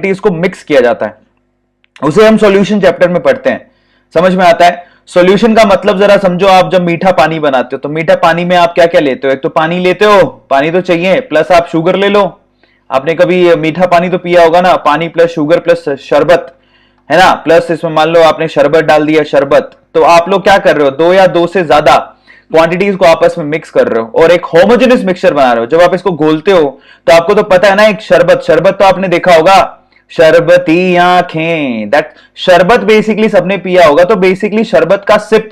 Quantities को mix किया जाता है, उसे हम सॉल्यूशन चैप्टर में पढ़ते हैं। समझ में आता है? सॉल्यूशन का मतलब जरा समझो, आप जब मीठा पानी बनाते हो तो मीठा पानी में आप क्या क्या लेते हो? एक तो पानी लेते हो, पानी तो चाहिए, प्लस आप शुगर ले लो। आपने कभी मीठा पानी तो पिया होगा ना, पानी प्लस शुगर प्लस शरबत, है ना, प्लस इसमें मान लो आपने शरबत डाल दिया, शरबत। तो आप लोग क्या कर रहे हो, दो या दो से ज्यादा क्वांटिटीज को आपस में मिक्स कर रहे हो और एक होमोजेनियस मिक्सचर बना रहे हो। जब आप इसको घोलते हो तो आपको तो पता है ना, एक शरबत, शरबत तो आपने देखा होगा, शरबती आंखें, दैट शरबत बेसिकली सबने पिया होगा। तो बेसिकली शरबत का सिप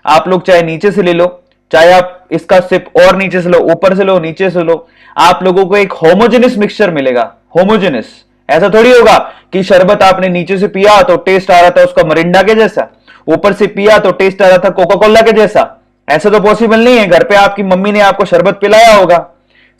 आप लोग चाहे नीचे से ले लो, चाहे आप इसका सिप और नीचे से लो, ऊपर से लो, नीचे से लो, आप लोगों को एक होमोजेनियस मिक्सचर मिलेगा। होमोजेनियस, ऐसा थोड़ी होगा कि शरबत आपने नीचे से पिया तो टेस्ट आ रहा था उसका मरिंडा के जैसा, ऊपर से पिया तो टेस्ट आ रहा था कोका कोला के जैसा। ऐसा तो पॉसिबल नहीं है। घर पे आपकी मम्मी ने आपको शरबत पिलाया होगा,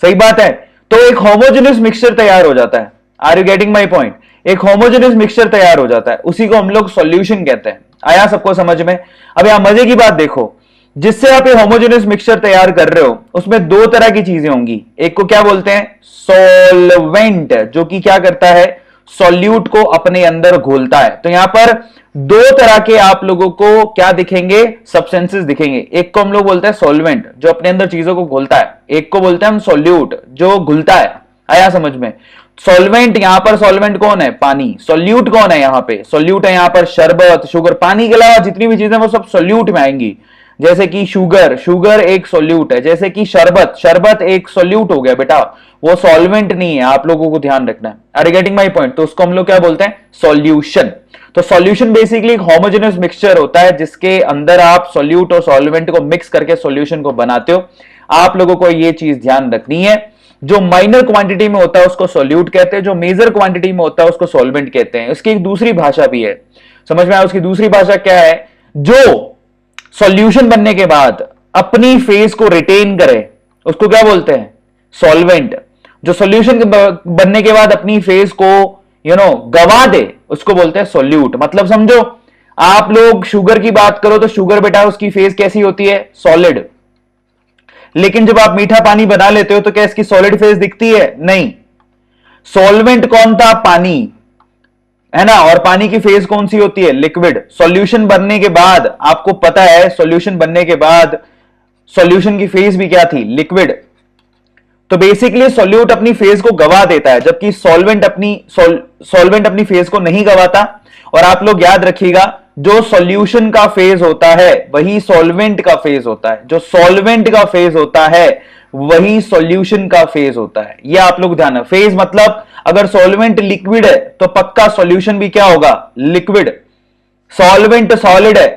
सही बात है। तो एक होमोजेनियस मिक्सचर तैयार हो जाता है। Are you getting my point? एक होमोजेनियस मिक्सचर तैयार हो जाता है, उसी को हम लोग सॉल्यूशन कहते हैं। आया सबको समझ में? अब यहां मजे की बात देखो, जिससे आप ये होमोजेनियस मिक्सचर तैयार कर रहे हो उसमें दो तरह की चीजें होंगी। एक को क्या बोलते हैं, सॉल्वेंट, जो कि क्या करता है, सॉल्यूट को अपने अंदर घोलता है। तो यहां पर दो तरह के आप लोगों को क्या दिखेंगे, सब्सटेंसेस दिखेंगे। एक को हम लोग बोलते हैं सॉल्वेंट, जो अपने अंदर चीजों को घोलता है, एक को बोलते हैं हम सॉल्यूट, जो घुलता है। आया समझ में? सॉल्वेंट, यहां पर सॉल्वेंट कौन है, पानी। सॉल्यूट कौन है, यहां पे सॉल्यूट है यहां पर शरबत, शुगर। पानी के अलावा जितनी भी चीजें वो सब सॉल्यूट में आएंगी। जैसे कि शुगर, शुगर एक सॉल्यूट है। जैसे कि शरबत, शरबत एक सॉल्यूट हो गया बेटा, वो सॉल्वेंट नहीं है, आप लोगों को ध्यान रखना है। Are you getting my point? तो उसको हम लोग क्या बोलते हैं, सॉल्यूशन। तो सॉल्यूशन बेसिकली एक होमोजेनियस मिक्सचर होता है जिसके अंदर आप सॉल्यूट और सॉल्वेंट को मिक्स करके सॉल्यूशन को बनाते हो। आप लोगों को यह चीज ध्यान रखनी है, जो माइनर क्वांटिटी में होता है उसको सॉल्यूट कहते हैं, जो मेजर क्वांटिटी में होता है उसको सॉल्वेंट कहते हैं। इसकी एक दूसरी भाषा भी है, समझ में आया? उसकी दूसरी भाषा क्या है, जो सॉल्यूशन बनने के बाद अपनी फेज को रिटेन करे उसको क्या बोलते हैं, सॉल्वेंट। जो सॉल्यूशन बनने के बाद अपनी फेज को गवा दे उसको बोलते हैं सॉल्यूट। मतलब समझो, आप लोग शुगर की बात करो तो शुगर बेटा उसकी फेज कैसी होती है, सॉलिड। लेकिन जब आप मीठा पानी बना लेते हो तो क्या इसकी सॉलिड फेज दिखती है, नहीं। सॉल्वेंट कौन था, पानी, है ना, और पानी की फेज कौन सी होती है, लिक्विड। सॉल्यूशन बनने के बाद आपको पता है, सॉल्यूशन बनने के बाद सॉल्यूशन की फेज भी क्या थी, लिक्विड। तो बेसिकली सॉल्यूट अपनी फेज को गवा देता है, जबकि सॉल्वेंट अपनी फेज को नहीं गवाता। और आप लोग याद रखिएगा, जो सॉल्यूशन का फेज होता है वही सॉल्वेंट का फेज होता है, जो सॉल्वेंट का फेज होता है वही सॉल्यूशन का फेज होता है। यह आप लोग ध्यान, फेज मतलब अगर सॉल्वेंट लिक्विड है तो पक्का सॉल्यूशन भी क्या होगा, लिक्विड। सॉल्वेंट सॉलिड है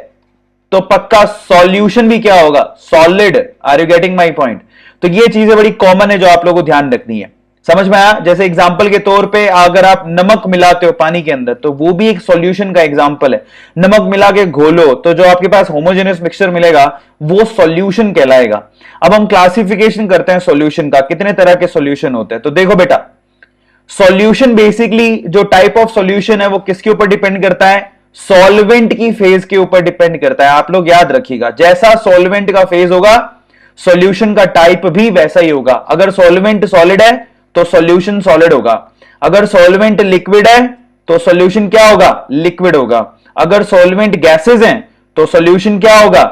तो पक्का सॉल्यूशन भी क्या होगा, solid. Are you getting my point? तो ये चीजें बड़ी कॉमन है जो आप लोगों को ध्यान रखनी है। समझ में आया? जैसे एग्जांपल के तौर पे अगर आप नमक मिलाते हो पानी के अंदर तो वो भी एक सॉल्यूशन का एग्जांपल है। नमक मिला के घोलो तो जो आपके पास होमोजेनियस मिक्सचर मिलेगा वो सॉल्यूशन कहलाएगा। अब हम क्लासिफिकेशन करते हैं सॉल्यूशन का, कितने तरह के सॉल्यूशन होते हैं। तो देखो बेटा, सॉल्यूशन बेसिकली जो टाइप ऑफ सॉल्यूशन है वो किसके ऊपर डिपेंड करता है, सॉल्वेंट की फेज के ऊपर डिपेंड करता है। आप लोग याद रखिएगा, जैसा सॉल्वेंट का फेज होगा सॉल्यूशन का टाइप भी वैसा ही होगा। अगर सॉल्वेंट सॉलिड है तो सॉल्यूशन सॉलिड होगा, अगर सॉल्वेंट लिक्विड है तो सॉल्यूशन क्या होगा, लिक्विड होगा, अगर सॉल्वेंट गैसेस हैं तो सॉल्यूशन क्या होगा,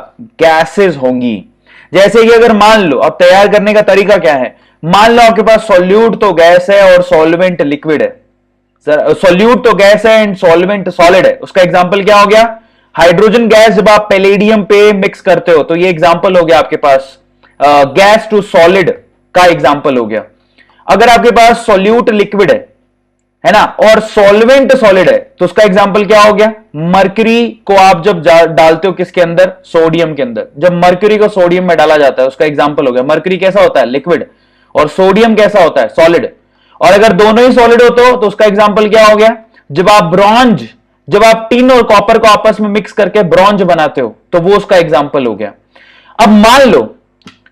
गैसेस होंगी। जैसे कि अगर मान लो, अब तैयार करने का तरीका क्या है, मान लो आपके पास सॉल्यूट तो गैस है और सॉल्वेंट लिक्विड है। सॉल्यूट तो गैस है एंड सॉल्वेंट सॉलिड है। उसका एग्जांपल क्या हो गया, हाइड्रोजन गैस जब आप पैलेडियम पे मिक्स करते हो तो ये एग्जांपल हो गया आपके पास गैस टू सॉलिड का एग्जांपल हो गया। अगर आपके पास सॉल्यूट लिक्विड है ना, और सॉल्वेंट सॉलिड है तो उसका एग्जांपल क्या हो गया, मरकरी को आप जब डालते हो किसके अंदर, सोडियम के अंदर, जब मरकरी को सोडियम में डाला जाता है उसका एग्जांपल हो गया, मरकरी कैसा होता है, लिक्विड, और सोडियम कैसा होता है, सॉलिड। और अगर दोनों ही सॉलिड होते हो तो उसका एग्जांपल क्या हो गया, जब आप टिन और कॉपर को आपस में मिक्स करके ब्रॉन्ज बनाते हो तो वो उसका एग्जांपल हो गया। अब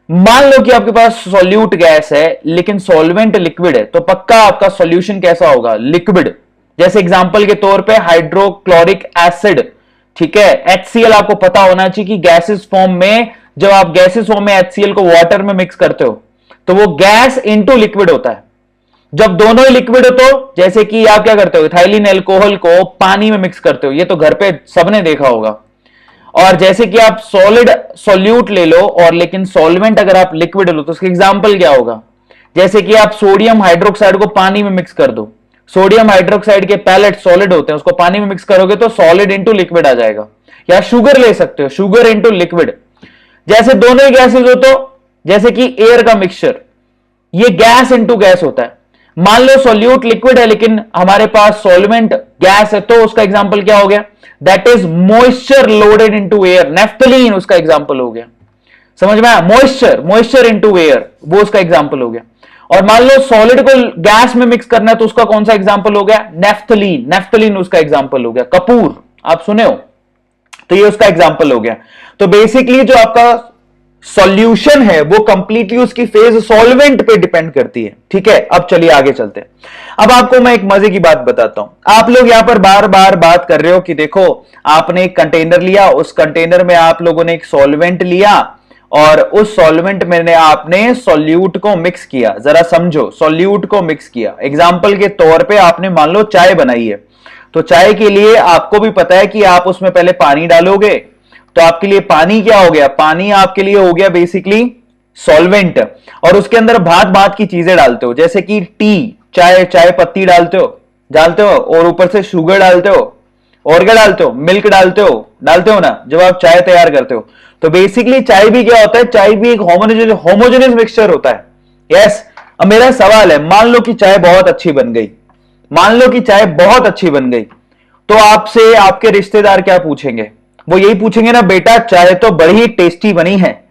मान लो कि आपके पास सॉल्यूट गैस है लेकिन सॉल्वेंट लिक्विड है, तो पक्का आपका सॉल्यूशन कैसा होगा, लिक्विड। जैसे एग्जांपल के तौर पे हाइड्रोक्लोरिक एसिड, ठीक है, HCl आपको पता होना चाहिए कि गैसेस फॉर्म में, जब आप गैसेस फॉर्म में HCl को वाटर में मिक्स करते हो तो वो गैस इनटू लिक्विड होता है। जब दोनों ही लिक्विड हो तो जैसे कि आप क्या करते हो, इथाइलिन अल्कोहल को पानी में मिक्स करते हो, ये तो घर पे सबने देखा होगा। और जैसे कि आप सॉलिड सॉल्यूट ले लो और लेकिन सॉल्वेंट अगर आप लिक्विड लो तो उसका एग्जांपल क्या होगा, जैसे कि आप सोडियम हाइड्रोक्साइड को पानी में मिक्स कर दो, सोडियम हाइड्रोक्साइड के पैलेट सॉलिड होते हैं, उसको पानी में मिक्स करोगे तो सॉलिड इंटू लिक्विड आ जाएगा। या शुगर ले सकते हो, शुगर इंटू लिक्विड। जैसे दोनों ही गैसेज हो तो जैसे कि एयर का मिक्सचर, ये गैस इंटू गैस होता है। मान लो सॉल्यूट लिक्विड है लेकिन हमारे पास सॉल्वेंट गैस है, तो उसका एग्जांपल क्या हो गया, that is moisture loaded into air, naphthalene उसका एग्जांपल हो गया। समझ में आया, मॉइस्चर इनटू एयर, वो उसका एग्जांपल हो गया। और मान लो सॉलिड को गैस में मिक्स करना है तो उसका कौन सा एग्जांपल हो गया, नेफ्थलीन उसका एग्जांपल हो गया। कपूर आप सुने हो, तो ये उसका एग्जांपल हो गया। तो बेसिकली जो आपका सॉल्यूशन है वो कंप्लीटली उसकी फेज सॉल्वेंट पे डिपेंड करती है। ठीक है, अब चलिए आगे चलते हैं। अब आपको मैं एक मजे की बात बताता हूं। आप लोग यहां पर बार बार बात कर रहे हो कि देखो आपने एक कंटेनर लिया, उस कंटेनर में आप लोगों ने एक सॉल्वेंट लिया और उस सॉल्वेंट में आपने सॉल्यूट को मिक्स किया। जरा समझो, सॉल्यूट को मिक्स किया। एग्जाम्पल के तौर पर आपने मान लो चाय बनाई है, तो चाय के लिए आपको भी पता है कि आप उसमें पहले पानी डालोगे, तो आपके लिए पानी क्या हो गया, पानी आपके लिए हो गया बेसिकली सॉल्वेंट। और उसके अंदर भांत भांत की चीजें डालते हो, जैसे कि टी, चाय पत्ती डालते हो और ऊपर से शुगर डालते हो, और क्या डालते हो, मिल्क डालते हो ना, जब आप चाय तैयार करते हो। तो बेसिकली चाय भी क्या होता है, चाय भी एक होमोजेनियस मिक्सचर होता है। यस। अब मेरा सवाल है, मान लो कि चाय बहुत अच्छी बन गई, तो आपसे आपके रिश्तेदार क्या पूछेंगे, वो यही पूछेंगे ना, बेटा चाय तो बड़ी टेस्टी बनी है,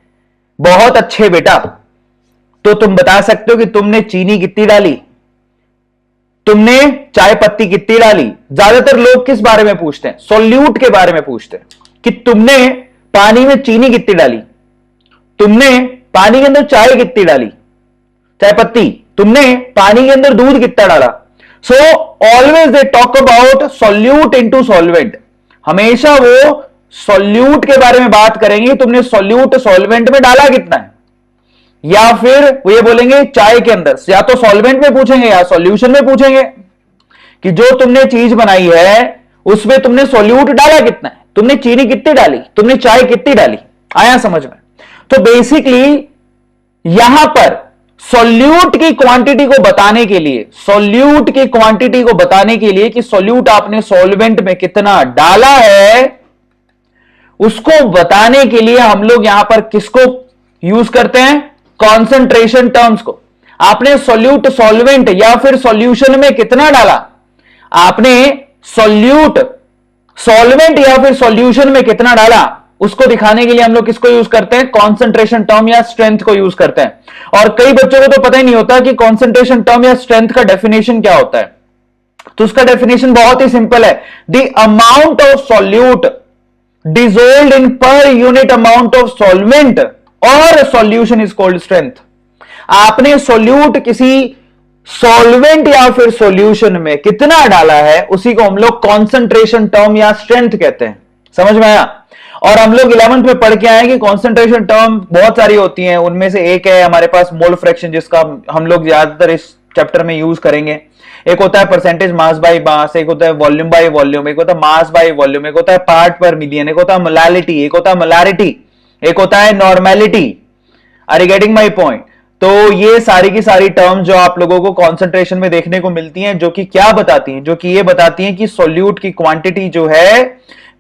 बहुत अच्छे बेटा। तो तुम बता सकते हो कि तुमने चीनी कितनी डाली, तुमने चाय पत्ती कितनी डाली। ज्यादातर लोग किस बारे में पूछते हैं, सॉल्यूट के बारे में पूछते हैं कि तुमने पानी में चीनी कितनी डाली, तुमने पानी के अंदर चाय कितनी डाली, चाय पत्ती, तुमने पानी के अंदर दूध कितना डाला। So always they talk about solute into solvent. हमेशा वो सॉल्यूट के बारे में बात करेंगे, तुमने सॉल्यूट सॉल्वेंट में डाला कितना है, या फिर वो ये बोलेंगे चाय के अंदर, या तो सॉल्वेंट में पूछेंगे या सॉल्यूशन में पूछेंगे कि जो तुमने चीज बनाई है उसमें तुमने सॉल्यूट डाला कितना है, तुमने चीनी कितनी डाली, तुमने चाय कितनी डाली। आया समझ में। तो बेसिकली यहां पर सॉल्यूट की क्वांटिटी को बताने के लिए कि सॉल्यूट आपने सॉल्वेंट में कितना डाला है, उसको बताने के लिए हम लोग यहां पर किसको यूज करते हैं, कॉन्सेंट्रेशन टर्म्स को। आपने सॉल्यूट सॉल्वेंट या फिर सॉल्यूशन में कितना डाला, आपने सॉल्यूट सॉल्वेंट या फिर सॉल्यूशन में कितना डाला, उसको दिखाने के लिए हम लोग किसको यूज करते हैं, कॉन्सेंट्रेशन टर्म या स्ट्रेंथ को यूज करते हैं। और कई बच्चों को तो पता ही नहीं होता कि कॉन्सेंट्रेशन टर्म या स्ट्रेंथ का डेफिनेशन क्या होता है। तो उसका डेफिनेशन बहुत ही सिंपल है, the amount of solute dissolved in per unit amount of solvent और solution is called strength। आपने सोल्यूट किसी सॉल्वेंट या फिर सॉल्यूशन में कितना डाला है, उसी को हम लोग कॉन्सेंट्रेशन टर्म या स्ट्रेंथ कहते हैं। समझ में आया। और हम लोग 11th में पढ़ के आए कि कॉन्सेंट्रेशन टर्म बहुत सारी होती हैं, उनमें से एक है हमारे पास मोल फ्रैक्शन, जिसका हम लोग ज्यादातर इस चैप्टर में यूज करेंगे। एक होता है परसेंटेज मास बाय मास, एक होता है वॉल्यूम बाय वॉल्यूम, एक होता है मास बाय वॉल्यूम, एक होता है पार्ट पर मिलियन, एक होता है मोलालिटी, एक होता है मोलारिटी, एक होता है normality. Are you getting my point. तो ये सारी की सारी टर्म जो आप लोगों को कॉन्सेंट्रेशन में देखने को मिलती हैं, जो कि क्या बताती हैं, जो कि ये बताती हैं कि सॉल्यूट की क्वांटिटी जो है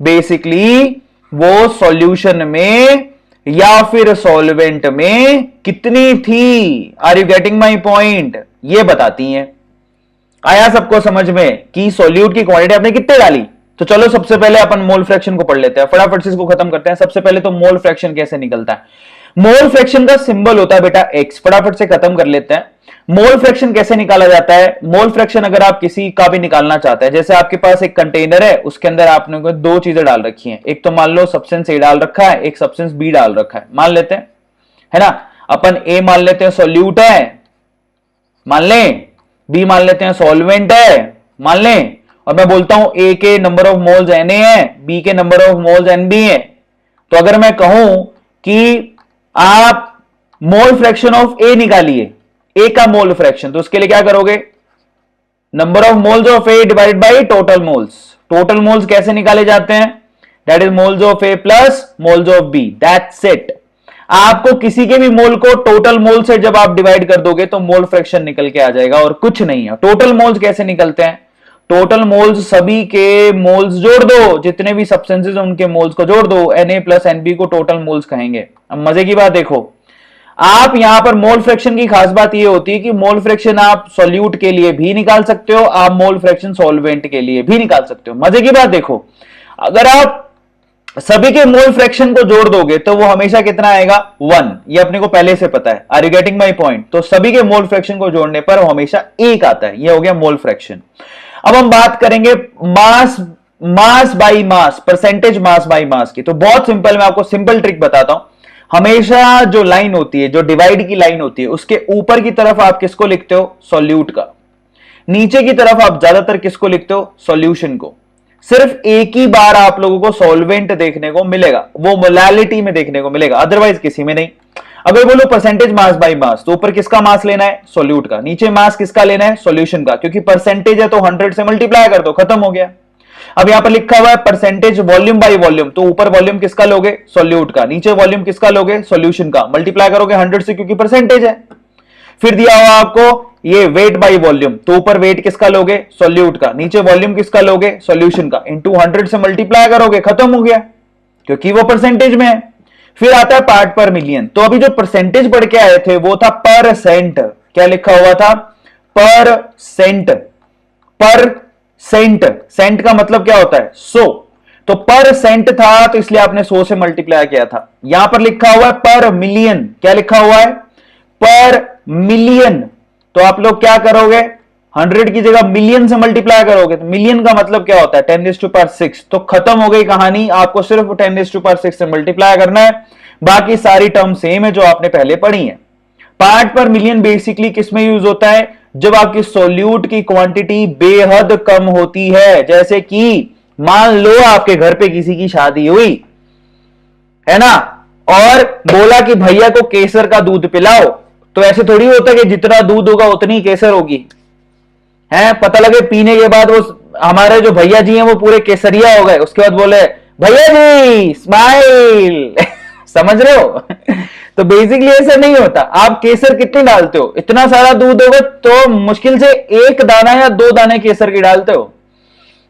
बेसिकली वो सॉल्यूशन में या फिर सॉल्वेंट में कितनी थी। Are you getting my point, ये बताती हैं। आया सबको समझ में कि सॉल्यूट की क्वांटिटी आपने कितने डाली। तो चलो सबसे पहले अपन मोल फ्रैक्शन को पढ़ लेते हैं, फटाफट से इसको खत्म करते हैं। सबसे पहले तो मोल फ्रैक्शन कैसे निकलता है। मोल फ्रैक्शन का सिंबल होता है बेटा एक्स, फटाफट से खत्म कर लेते हैं। मोल फ्रैक्शन कैसे निकाला जाता है। मोल फ्रैक्शन अगर आप किसी का भी निकालना चाहते हैं, जैसे आपके पास एक कंटेनर है, उसके अंदर आपने दो चीजें डाल रखी हैं, एक तो मान लो सब्सटेंस ए डाल रखा है, एक सब्सटेंस बी डाल रखा है, मान लेते हैं, है ना। अपन ए मान लेते हैं सॉल्यूट है, मान लें, बी मान लेते हैं सॉल्वेंट है, मान लें, और मैं बोलता हूं ए के number of moles n A है, बी के number of moles n B है। तो अगर मैं कहूं कि आप मोल फ्रैक्शन ऑफ ए निकालिए, ए का मोल फ्रैक्शन, तो उसके लिए क्या करोगे, number of moles of A divide by total moles. Total moles कैसे निकाले जाते हैं? That is moles of A plus moles of B, that's it. आपको किसी के भी मोल को टोटल मोल से जब आप डिवाइड कर दोगे तो मोल फ्रैक्शन निकल के आ जाएगा और कुछ नहीं है। टोटल मोल्स कैसे निकलते हैं? टोटल मोल्स सभी के मोल्स जोड़ दो, जितने भी सब्सटेंसेस उनके मोल्स को जोड़ दो, Na प्लस Nb को टोटल मोल्स कहेंगे। अब मजे की बात देखो, आप यहां पर मोल फ्रैक्शन की खास बात यह होती है कि मोल फ्रैक्शन आप सॉल्यूट के लिए भी निकाल सकते हो, आप मोल फ्रैक्शन सॉल्वेंट के लिए भी निकाल सकते हो। मजे की बात देखो, अगर आप सभी के मोल फ्रैक्शन को जोड़ दोगे तो वो हमेशा कितना आएगा? 1। ये अपने को पहले से पता है। Are you getting my point? तो सभी के मोल फ्रैक्शन को जोड़ने पर वो हमेशा 1 आता है। ये हो गया मोल फ्रैक्शन। अब हम बात करेंगे mass by mass, percentage mass by mass की। तो बहुत सिंपल, मैं आपको सिंपल ट्रिक बताता हूं। हमेशा जो लाइन होती है, जो डिवाइड की लाइन होती है, उसके ऊपर की तरफ आप किसको लिखते हो? सॉल्यूट का। नीचे की तरफ आप ज्यादातर किसको लिखते हो? सॉल्यूशन को। सिर्फ एक ही बार आप लोगों को सॉल्वेंट देखने को मिलेगा, वो मोलालिटी में देखने को मिलेगा, अदरवाइज किसी में नहीं। अगर बोलो परसेंटेज मास बाई मास, तो ऊपर किसका मास लेना है? सॉल्यूट का। नीचे मास किसका लेना है? सॉल्यूशन का। क्योंकि परसेंटेज है तो 100 से मल्टीप्लाई कर दो, खत्म हो गया। अब यहां पर लिखा हुआ है परसेंटेज वॉल्यूम बाई वॉल्यूम, तो ऊपर वॉल्यूम किसका लोगे? सॉल्यूट का। नीचे वॉल्यूम किसका लोगे? सॉल्यूशन का। मल्टीप्लाई करोगे 100 से, क्योंकि परसेंटेज है। फिर दिया हुआ आपको ये वेट बाई वॉल्यूम, तो ऊपर वेट किसका लोगे? सॉल्यूट का। नीचे वॉल्यूम किसका लोगे? सॉल्यूशन का। इनटू 100 से मल्टीप्लाई करोगे, खत्म हो गया, क्योंकि वो परसेंटेज में है। फिर आता है पार्ट पर मिलियन। तो अभी जो परसेंटेज पढ़ के आए थे वो था परसेंट। क्या लिखा हुआ था? परसेंट। पर सेंट, सेंट का मतलब क्या होता है? 100। तो पर सेंट था तो इसलिए आपने 100 से मल्टीप्लाई किया था। यहां पर लिखा हुआ है पर मिलियन। क्या लिखा हुआ है? पर मिलियन। तो आप लोग क्या करोगे? 100 की जगह मिलियन से मल्टीप्लाई करोगे। तो मिलियन का मतलब क्या होता है? 10⁻⁶। तो खत्म हो गई कहानी। आपको सिर्फ 10⁻⁶ से मल्टीप्लाई करना है, बाकी सारी टर्म सेम है जो आपने पहले पढ़ी है। पार्ट पर मिलियन बेसिकली किसमें यूज होता है? जब आपकी सोल्यूट की क्वांटिटी बेहद कम होती है। जैसे कि मान लो आपके घर पे किसी की शादी हुई है ना, और बोला कि भैया को केसर का दूध पिलाओ, तो ऐसे थोड़ी होता कि जितना दूध होगा उतनी केसर होगी, है? पता लगे पीने के बाद वो हमारे जो भैया जी हैं वो पूरे केसरिया हो गए, उसके बाद बोले भैया जी स्माइल समझ रहे हो? तो बेसिकली ऐसा नहीं होता। आप केसर कितनी डालते हो? इतना सारा दूध होगा तो मुश्किल से 1 दाना या 2 दाने केसर की डालते हो।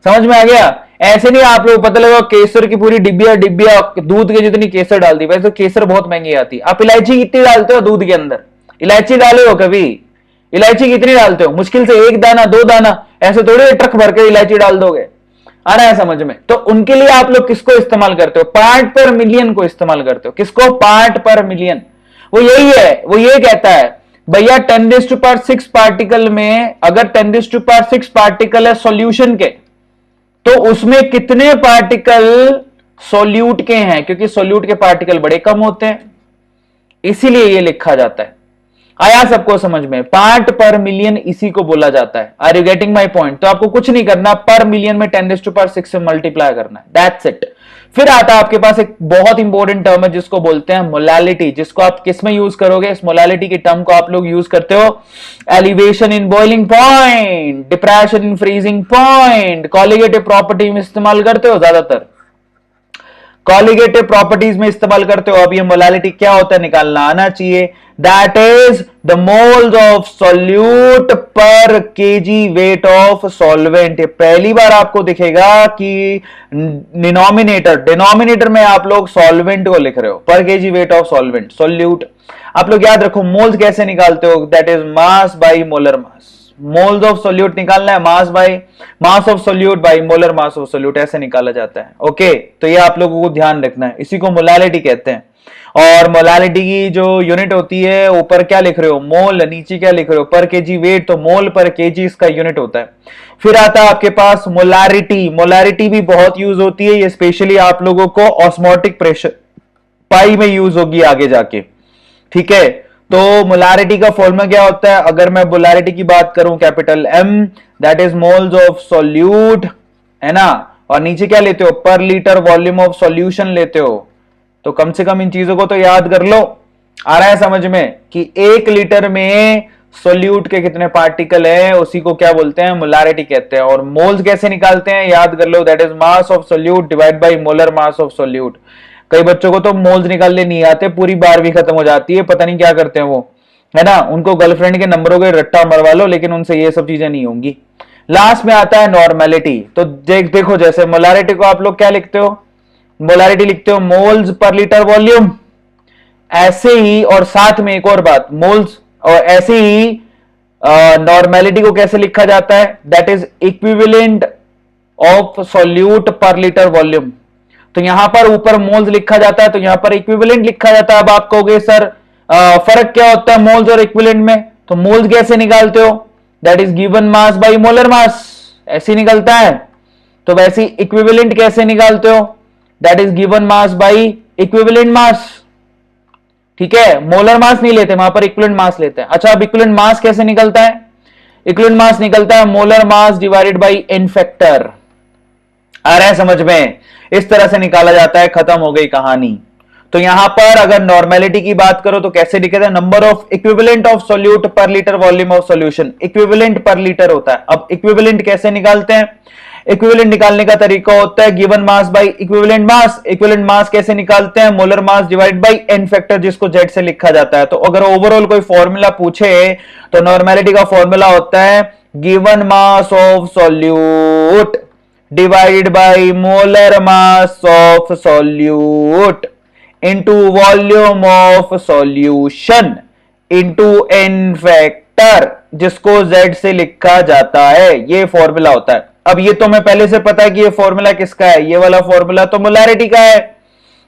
समझ में आ गया? ऐसे नहीं आप लोग पता लगा केसर की पूरी डिब्बिया दूध के जितनी केसर डाल दी। वैसे तो केसर बहुत महंगी आती है। आप इलायची कितनी डालते हो दूध के अंदर? इलायची डाले हो कभी? इलायची कितनी डालते हो? मुश्किल से 1 दाना 2 दाना, ऐसे थोड़ी ट्रक भर के इलायची डाल दोगे। आ रहा है समझ में? तो उनके लिए आप लोग किसको इस्तेमाल करते हो? पार्ट पर मिलियन को इस्तेमाल करते हो। किसको? पार्ट पर मिलियन। वो यही है, वो ये कहता है भैया 10⁻⁶ पार्टिकल में अगर 10⁻⁶ पार्टिकल है सॉल्यूशन के, तो उसमें कितने पार्टिकल सॉल्यूट के हैं? क्योंकि सॉल्यूट के पार्टिकल बड़े कम होते हैं, इसीलिए ये लिखा जाता है। आया सबको समझ में? पार्ट पर मिलियन इसी को बोला जाता है। Are you getting my point? तो आपको कुछ नहीं करना, पर मिलियन में 10⁻⁶ से मल्टीप्लाई करना है, दैट्स इट। फिर आता है आपके पास एक बहुत इंपॉर्टेंट टर्म है जिसको बोलते हैं मोलालिटी, जिसको आप किस में यूज करोगे? इस मोलालिटी की टर्म को आप लोग यूज करते हो elevation in boiling point, depression in freezing point, colligative property में इस्तेमाल करते हो ज्यादातर। कॉलिगेटिव प्रॉपर्टीज में इस्तेमाल करते हो। अब ये मोलालिटी क्या होता है निकालना आना चाहिए। That is the moles of solute पर केजी वेट ऑफ सॉल्वेंट। पहली बार आपको दिखेगा कि डिनोमिनेटर में आप लोग सॉल्वेंट को लिख रहे हो, पर KG weight of solvent solute. आप लोग याद रखो मोल्स कैसे निकालते हो? That is mass by molar mass. Moles of solute निकालना है मास of solute by molar mass of solute, ऐसे निकाला जाता है। ओके, तो ये आप लोगों को ध्यान रखना है। इसी को मोलालिटी कहते हैं। और मोलालिटी की जो यूनिट होती है, ऊपर क्या लिख रहे हो? मोल, नीचे क्या लिख रहे हो? पर केजी वेट, तो मोल पर केजी इसका यूनिट होता है। फिर आता है आपके पास मोलारिटी। मोलारिटी भी बहुत यूज होती है, ये स्पेशली आप लोगों को ऑस्मोटिक प्रेशर पाई में यूज होगी आगे जाके, ठीक है? तो मोलारिटी का फॉर्मूला क्या होता है? अगर मैं मोलारिटी की बात करूं, capital M, that is moles of solute, है ना? और नीचे क्या लेते हो? पर लीटर वॉल्यूम ऑफ सॉल्यूशन लेते हो। तो कम से कम इन चीजों को तो याद कर लो। आ रहा है समझ में कि 1 लीटर में सोल्यूट के कितने पार्टिकल हैं उसी को क्या बोलते हैं, मोलारिटी कहते हैं। और मोल्स कैसे निकालते हैं, याद कर लो, that is mass of solute divide by molar mass of solute. कई बच्चों को तो मोल्स निकालने नहीं आते, पूरी 12वीं खत्म हो जाती है, पता नहीं क्या करते हैं वो, है ना। उनको गर्लफ्रेंड के नंबरों के रट्टा मरवा लो, लेकिन उनसे ये सब चीजें नहीं होंगी। लास्ट में आता है नॉर्मेलिटी। तो देखो, जैसे मोलारिटी को आप लोग क्या लिखते हो, मोलारिटी लिखते हो मोल्स पर लीटर वॉल्यूम, ऐसे ही, और साथ में एक और बात, मोल्स, और ऐसे ही नॉर्मेलिटी को कैसे लिखा जाता है, that is equivalent of solute per litre volume. तो यहां पर ऊपर मोल्स लिखा जाता है, तो यहां पर इक्विवेलेंट लिखा जाता है। अब आप कहोगे सर फर्क क्या होता है मोल्स और इक्विवेलेंट में, तो मोल्स कैसे निकालते हो, that is given mass by molar मास, ऐसे निकलता है। तो वैसे इक्विवेलेंट कैसे निकालते हो, that is given mass by equivalent mass, ठीक है। मोलर मास नहीं लेते, वहां पर इक्विवेलेंट मास लेते हैं। अच्छा, अब इक्विवेलेंट मास कैसे निकलता है, इक्विवेलेंट मास निकलता है molar mass divided by N factor. आ रहा है समझ में, इस तरह से निकाला जाता है, खत्म हो गई कहानी। तो यहां पर अगर नॉर्मेलिटी की बात करो तो कैसे लिखे थे, number of equivalent of solute per litre volume of solution, equivalent per litre होता है। अब इक्विवेलेंट कैसे निकालते हैं, इक्विवेलेंट निकालने का तरीका होता है given mass by equivalent mass. Equivalent mass कैसे निकालते हैं, molar mass divide by n factor, जिसको जेड से लिखा जाता है। तो अगर ओवरऑल कोई फॉर्मूला पूछे तो नॉर्मेलिटी का फॉर्मूला होता है given mass of solute divided by molar mass of solute into volume of solution into n factor, जिसको जेड से लिखा जाता है। ये फॉर्मूला होता है। अब ये तो मैं पहले से पता है कि ये फॉर्मूला किसका है, ये वाला फॉर्मूला तो मोलारिटी का है।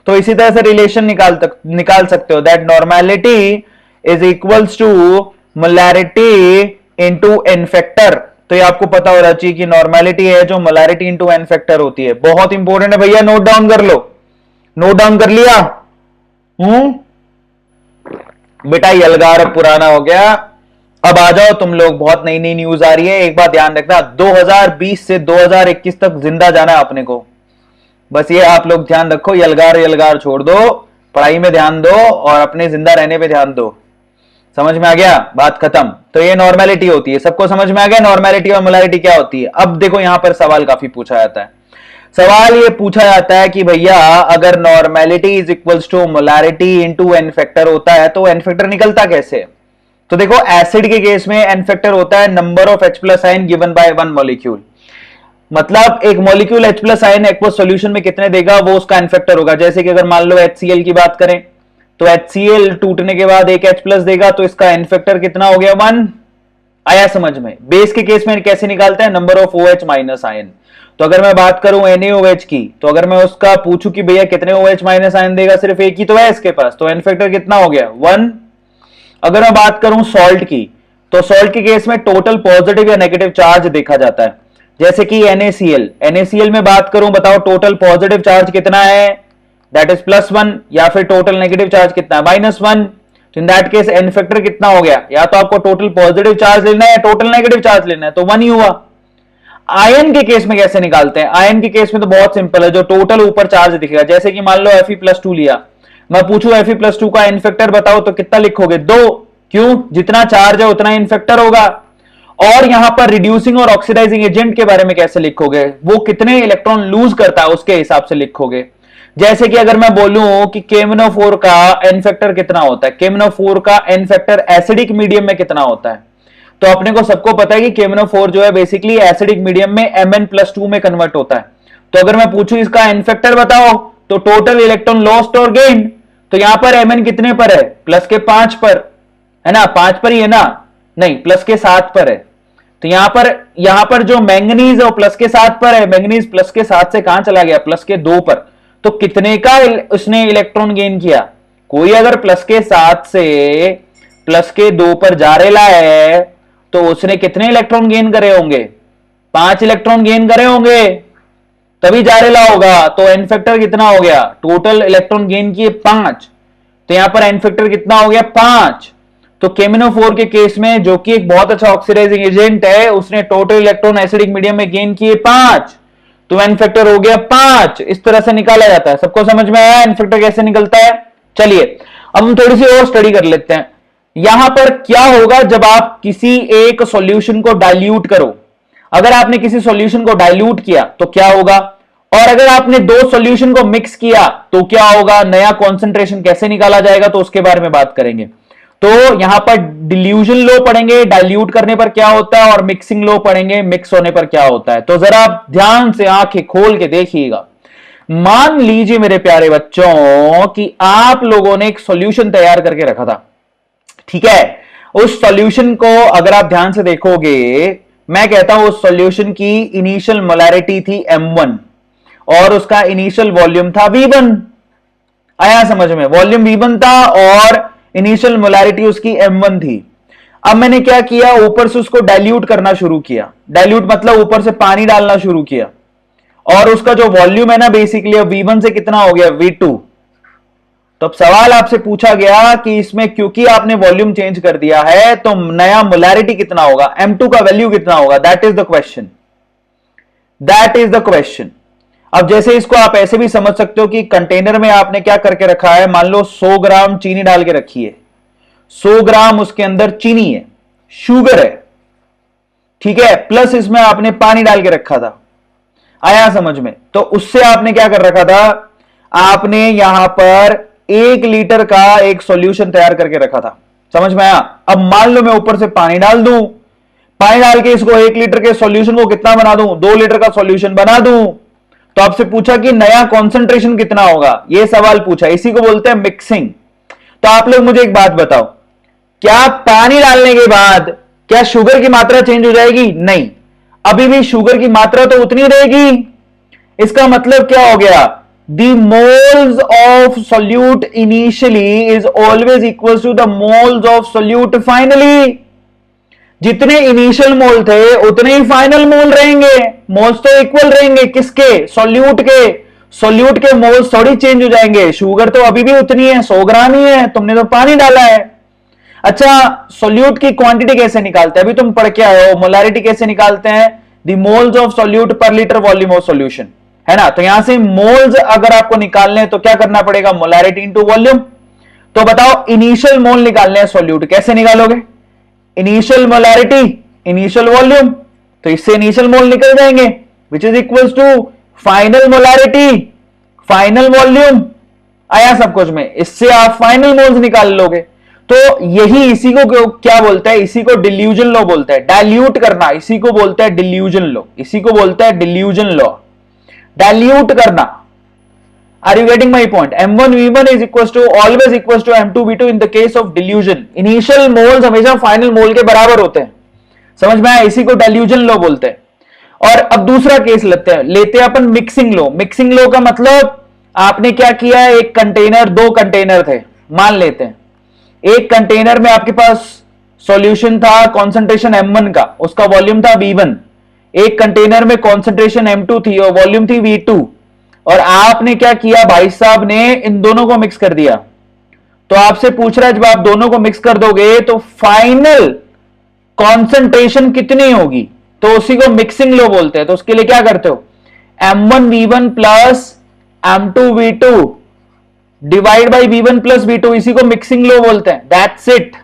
तो इसी तरह से रिलेशन निकाल सकते हो, that normality is equals to molarity into n factor. तो ये आपको पता होना चाहिए कि नॉर्मेलिटी है जो मोलारिटी इंटू एन फैक्टर होती है। बहुत इंपॉर्टेंट है भैया, नोट डाउन कर लो। नोट डाउन कर लिया? बेटा यलगार अब पुराना हो गया, अब आ जाओ तुम लोग, बहुत नई नई न्यूज आ रही है। एक बात ध्यान रखना, 2020 से 2021 तक जिंदा जाना है अपने को, बस ये आप लोग ध्यान रखो। यलगार यलगार छोड़ दो, पढ़ाई में ध्यान दो और अपने जिंदा रहने पे ध्यान दो। समझ में आ गया, बात खत्म। तो ये नॉर्मेलिटी होती है, सबको समझ में आ गया नॉर्मेलिटी और मोलारिटी क्या होती है। अब देखो यहां पर सवाल काफी पूछा जाता है। सवाल ये पूछा जाता है कि भैया अगर normality is equals to molarity into n factor होता है तो एन फैक्टर निकलता कैसे। तो देखो एसिड के केस में एन फैक्टर होता है number of H plus ion given by one molecule. मतलब एक molecule H plus ion aqueous solution में कितने देगा वो उसका एन फैक्टर होगा। जैसे कि अगर मान लो HCl की बात करें तो HCl टूटने के बाद एक H प्लस देगा, तो इसका एन फैक्टर कितना हो गया, 1। आया समझ में। बेस के केस में कैसे निकालते हैं, number of OH minus ion. तो अगर मैं बात करूं NaOH की, तो अगर मैं उसका पूछूं कि भैया कितने OH माइनस आयन देगा, सिर्फ एक ही तो है इसके पास, तो एन फैक्टर कितना हो गया, 1। अगर मैं बात करूं सॉल्ट की, तो सॉल्ट के केस में टोटल पॉजिटिव या नेगेटिव चार्ज देखा जाता है। जैसे कि NaCl में बात करूं, बताओ टोटल पॉजिटिव चार्ज कितना है, दैट इज +1, या फिर टोटल नेगेटिव चार्ज कितना है, -1। तो in that case n factor कितना हो गया, या तो आपको टोटल पॉजिटिव चार्ज लेना है या टोटल नेगेटिव चार्ज लेना है, तो 1 ही हुआ। आयन के केस में कैसे निकालते हैं, आयन के केस में तो बहुत सिंपल है, जो टोटल ऊपर चार्ज दिखेगा। जैसे कि मान लो Fe+2 लिया, मैं पूछूं Fe+2 का एन फैक्टर बताओ, तो कितना लिखोगे, 2। क्यों, जितना चार्ज है उतना एन फैक्टर होगा। और यहां पर रिड्यूसिंग और ऑक्सीडाइजिंग एजेंट के बारे में कैसे लिखोगे, वो कितने इलेक्ट्रॉन लूज करता है उसके हिसाब से लिखोगे। जैसे कि अगर मैं बोलूं कि KMnO4 का एन फैक्टर कितना होता है, KMnO4 का एन फैक्टर एसिडिक मीडियम में कितना होता है, तो अपने को सबको पता है कि KMnO4 जो है बेसिकली एसिडिक मीडियम में Mn+2 में कन्वर्ट होता है। तो अगर मैं पूछूं इसका एन फैक्टर बताओ, तो टोटल इलेक्ट्रॉन लॉस्ट और गेन, तो यहां पर Mn कितने पर है, +5 पर है ना, 5 पर ही है ना, नहीं +7 पर है। तो यहां पर जो मैंगनीज है वो +7 पर है, मैंगनीज +7 से कहां चला गया, +2 पर। तो कितने का उसने इलेक्ट्रॉन गेन किया, कोई अगर +7 से +2 पर जा रहा है तो उसने कितने इलेक्ट्रॉन गेन करे होंगे, 5 इलेक्ट्रॉन गेन करे होंगे, तभी जा रहा होगा। तो एन फैक्टर कितना हो गया, टोटल इलेक्ट्रॉन गेन किए 5, तो यहां पर एन फैक्टर कितना हो गया, 5। तो KMnO4 के केस में, जो कि एक बहुत अच्छा ऑक्सीडाइजिंग एजेंट है, उसने टोटल इलेक्ट्रॉन एसिडिक मीडियम में गेन किए 5, तो एन फैक्टर हो गया 5। इस तरह से निकाला जाता है। सबको समझ में आया एन फैक्टर कैसे निकलता है। चलिए अब हम थोड़ी सी और स्टडी कर लेते हैं। यहां पर क्या होगा जब आप किसी एक सॉल्यूशन को डाइल्यूट करो, अगर आपने किसी सॉल्यूशन को डाइल्यूट किया तो क्या होगा, और अगर आपने दो सॉल्यूशन को मिक्स किया तो क्या होगा, नया कॉन्सेंट्रेशन कैसे निकाला जाएगा, तो उसके बारे में बात करेंगे। तो यहां पर डिल्यूजन लो पढ़ेंगे, डाइल्यूट करने पर क्या होता है, और मिक्सिंग लो पढ़ेंगे, मिक्स होने पर क्या होता है। तो जरा आप ध्यान से आंखें खोल के देखिएगा। मान लीजिए मेरे प्यारे बच्चों कि आप लोगों ने एक सॉल्यूशन तैयार करके रखा था, ठीक है। उस सॉल्यूशन को अगर आप ध्यान से देखोगे, मैं कहता हूं उस सॉल्यूशन की इनिशियल मोलैरिटी थी M1 और उसका इनिशियल वॉल्यूम था V1। आया समझ में, वॉल्यूम V1 था और इनिशियल मोलैरिटी उसकी M1 थी। अब मैंने क्या किया, ऊपर से उसको डाइल्यूट करना शुरू किया, डाइल्यूट मतलब ऊपर से पानी डालना शुरू किया, और उसका जो वॉल्यूम है ना बेसिकली V1 से कितना हो गया, V2। तो अब सवाल आपसे पूछा गया कि इसमें क्योंकि आपने वॉल्यूम चेंज कर दिया है तो नया मोलैरिटी कितना होगा, M2 का वैल्यू कितना होगा, that is the question, that is the question. अब जैसे इसको आप ऐसे भी समझ सकते हो कि कंटेनर में आपने क्या करके रखा है, मान लो 100 ग्राम चीनी डाल के रखी है, 100 ग्राम उसके अंदर चीनी है, शुगर है, ठीक है, प्लस इसमें आपने पानी डाल के रखा था। आया समझ में, तो उससे आपने क्या कर रखा था, आपने यहां पर 1 लीटर का एक सॉल्यूशन तैयार करके रखा था, समझ में आया। अब मान लो मैं ऊपर से पानी डाल दूं, पानी डाल के इसको 1 लीटर के सॉल्यूशन को कितना बना दूं, 2 लीटर का सॉल्यूशन बना दूं। तो आपसे पूछा कि नया कॉन्सेंट्रेशन कितना होगा, यह सवाल पूछा, इसी को बोलते हैं मिक्सिंग। तो आप लोग मुझे एक बात बताओ, क्या पानी डालने के बाद क्या शुगर की मात्रा चेंज हो जाएगी, नहीं, अभी भी शुगर की मात्रा तो उतनी रहेगी। इसका मतलब क्या हो गया, the moles of solute initially is always equals to the moles of solute finally। जितने इनिशियल मोल थे उतने ही फाइनल मोल रहेंगे, मोल्स तो इक्वल रहेंगे, किसके, सॉल्यूट के। सॉल्यूट के मोल्स थोड़ी चेंज हो जाएंगे, शुगर तो अभी भी उतनी है, 100 ग्राम ही है, तुमने तो पानी डाला है। अच्छा, सॉल्यूट की क्वांटिटी कैसे निकालते हैं, अभी तुम पढ़ के आए हो, मोलारिटी कैसे निकालते हैं, the moles of solute per litre volume of solution, है ना। तो यहां से मोल्स अगर आपको निकालने हैं तो क्या करना पड़ेगा, मोलारिटी इंटू वॉल्यूम। तो बताओ इनिशियल मोल निकालने हैं सॉल्यूट, कैसे निकालोगे, इनिशियल मोलारिटी इनिशियल वॉल्यूम, तो इससे इनिशियल मोल निकल जाएंगे, which is equals to final molarity final volume. आया सब कुछ में, इससे आप फाइनल मोल्स निकाल लोगे। तो यही इसी को क्या बोलता है, इसी को डिल्यूजन लॉ बोलता है, डाइल्यूट करना, इसी को बोलता है डिल्यूजन लॉ, इसी को बोलता है डिल्यूजन लॉ, डाइल्यूट करना। Are you getting my point, M1 V1 is equal to always equal to M2 V2 in the case of dilution. Initial moles हमेशा फाइनल मोल के बराबर होते हैं, समझ में आया, इसी को डिल्यूजन लॉ बोलते हैं। और अब दूसरा केस लेते हैं अपन मिक्सिंग लॉ। मिक्सिंग लॉ का मतलब आपने क्या किया है, एक कंटेनर, 2 कंटेनर थे, मान लेते हैं एक कंटेनर में आपके पास सॉल्यूशन था कॉन्सेंट्रेशन M1 का, उसका वॉल्यूम था V1, एक कंटेनर में कॉन्सेंट्रेशन M2 थी और वॉल्यूम थी V2, और आपने क्या किया भाई साहब ने इन दोनों को मिक्स कर दिया। तो आपसे पूछ रहा है जब आप दोनों को मिक्स कर दोगे तो फाइनल कॉन्सेंट्रेशन कितनी होगी, तो उसी को मिक्सिंग लो बोलते हैं। तो उसके लिए क्या करते हो, M1 V1 plus M2 V2 divide by V1 plus V2, इसी को मिक्सिंग लो बोलते हैं, दैट्स इट।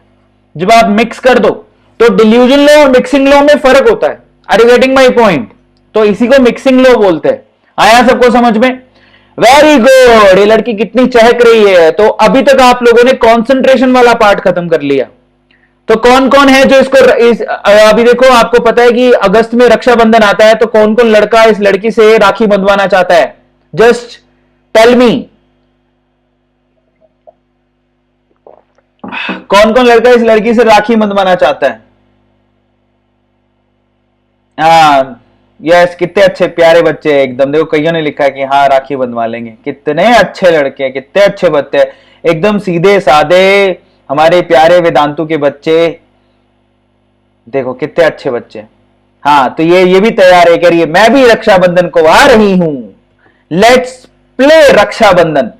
जब आप मिक्स कर दो तो डिल्यूजन लो और मिक्सिंग लो में फर्क होता है, are you getting my point, तो इसी को मिक्सिंग लो बोलते हैं। आया सबको समझ में, वेरी गुड, ये लड़की कितनी चहक रही है। तो अभी तक आप लोगों ने कॉन्सेंट्रेशन वाला पार्ट खत्म कर लिया। तो कौन कौन है जो इसको अभी देखो, आपको पता है कि अगस्त में रक्षाबंधन आता है, तो कौन कौन लड़का इस लड़की से राखी बंधवाना चाहता है, जस्ट टेल मी, कौन कौन लड़का इस लड़की से राखी बंधवाना चाहता है। हाँ यस, कितने अच्छे प्यारे बच्चे एकदम, देखो कईयों ने लिखा है कि हाँ राखी बंधवा लेंगे, कितने अच्छे लड़के, कितने अच्छे बच्चे, एकदम सीधे साधे हमारे प्यारे वेदांतु के बच्चे, देखो कितने अच्छे बच्चे। हाँ तो ये भी तैयार है, करिए मैं भी रक्षाबंधन को आ रही हूं, लेट्स प्ले रक्षाबंधन।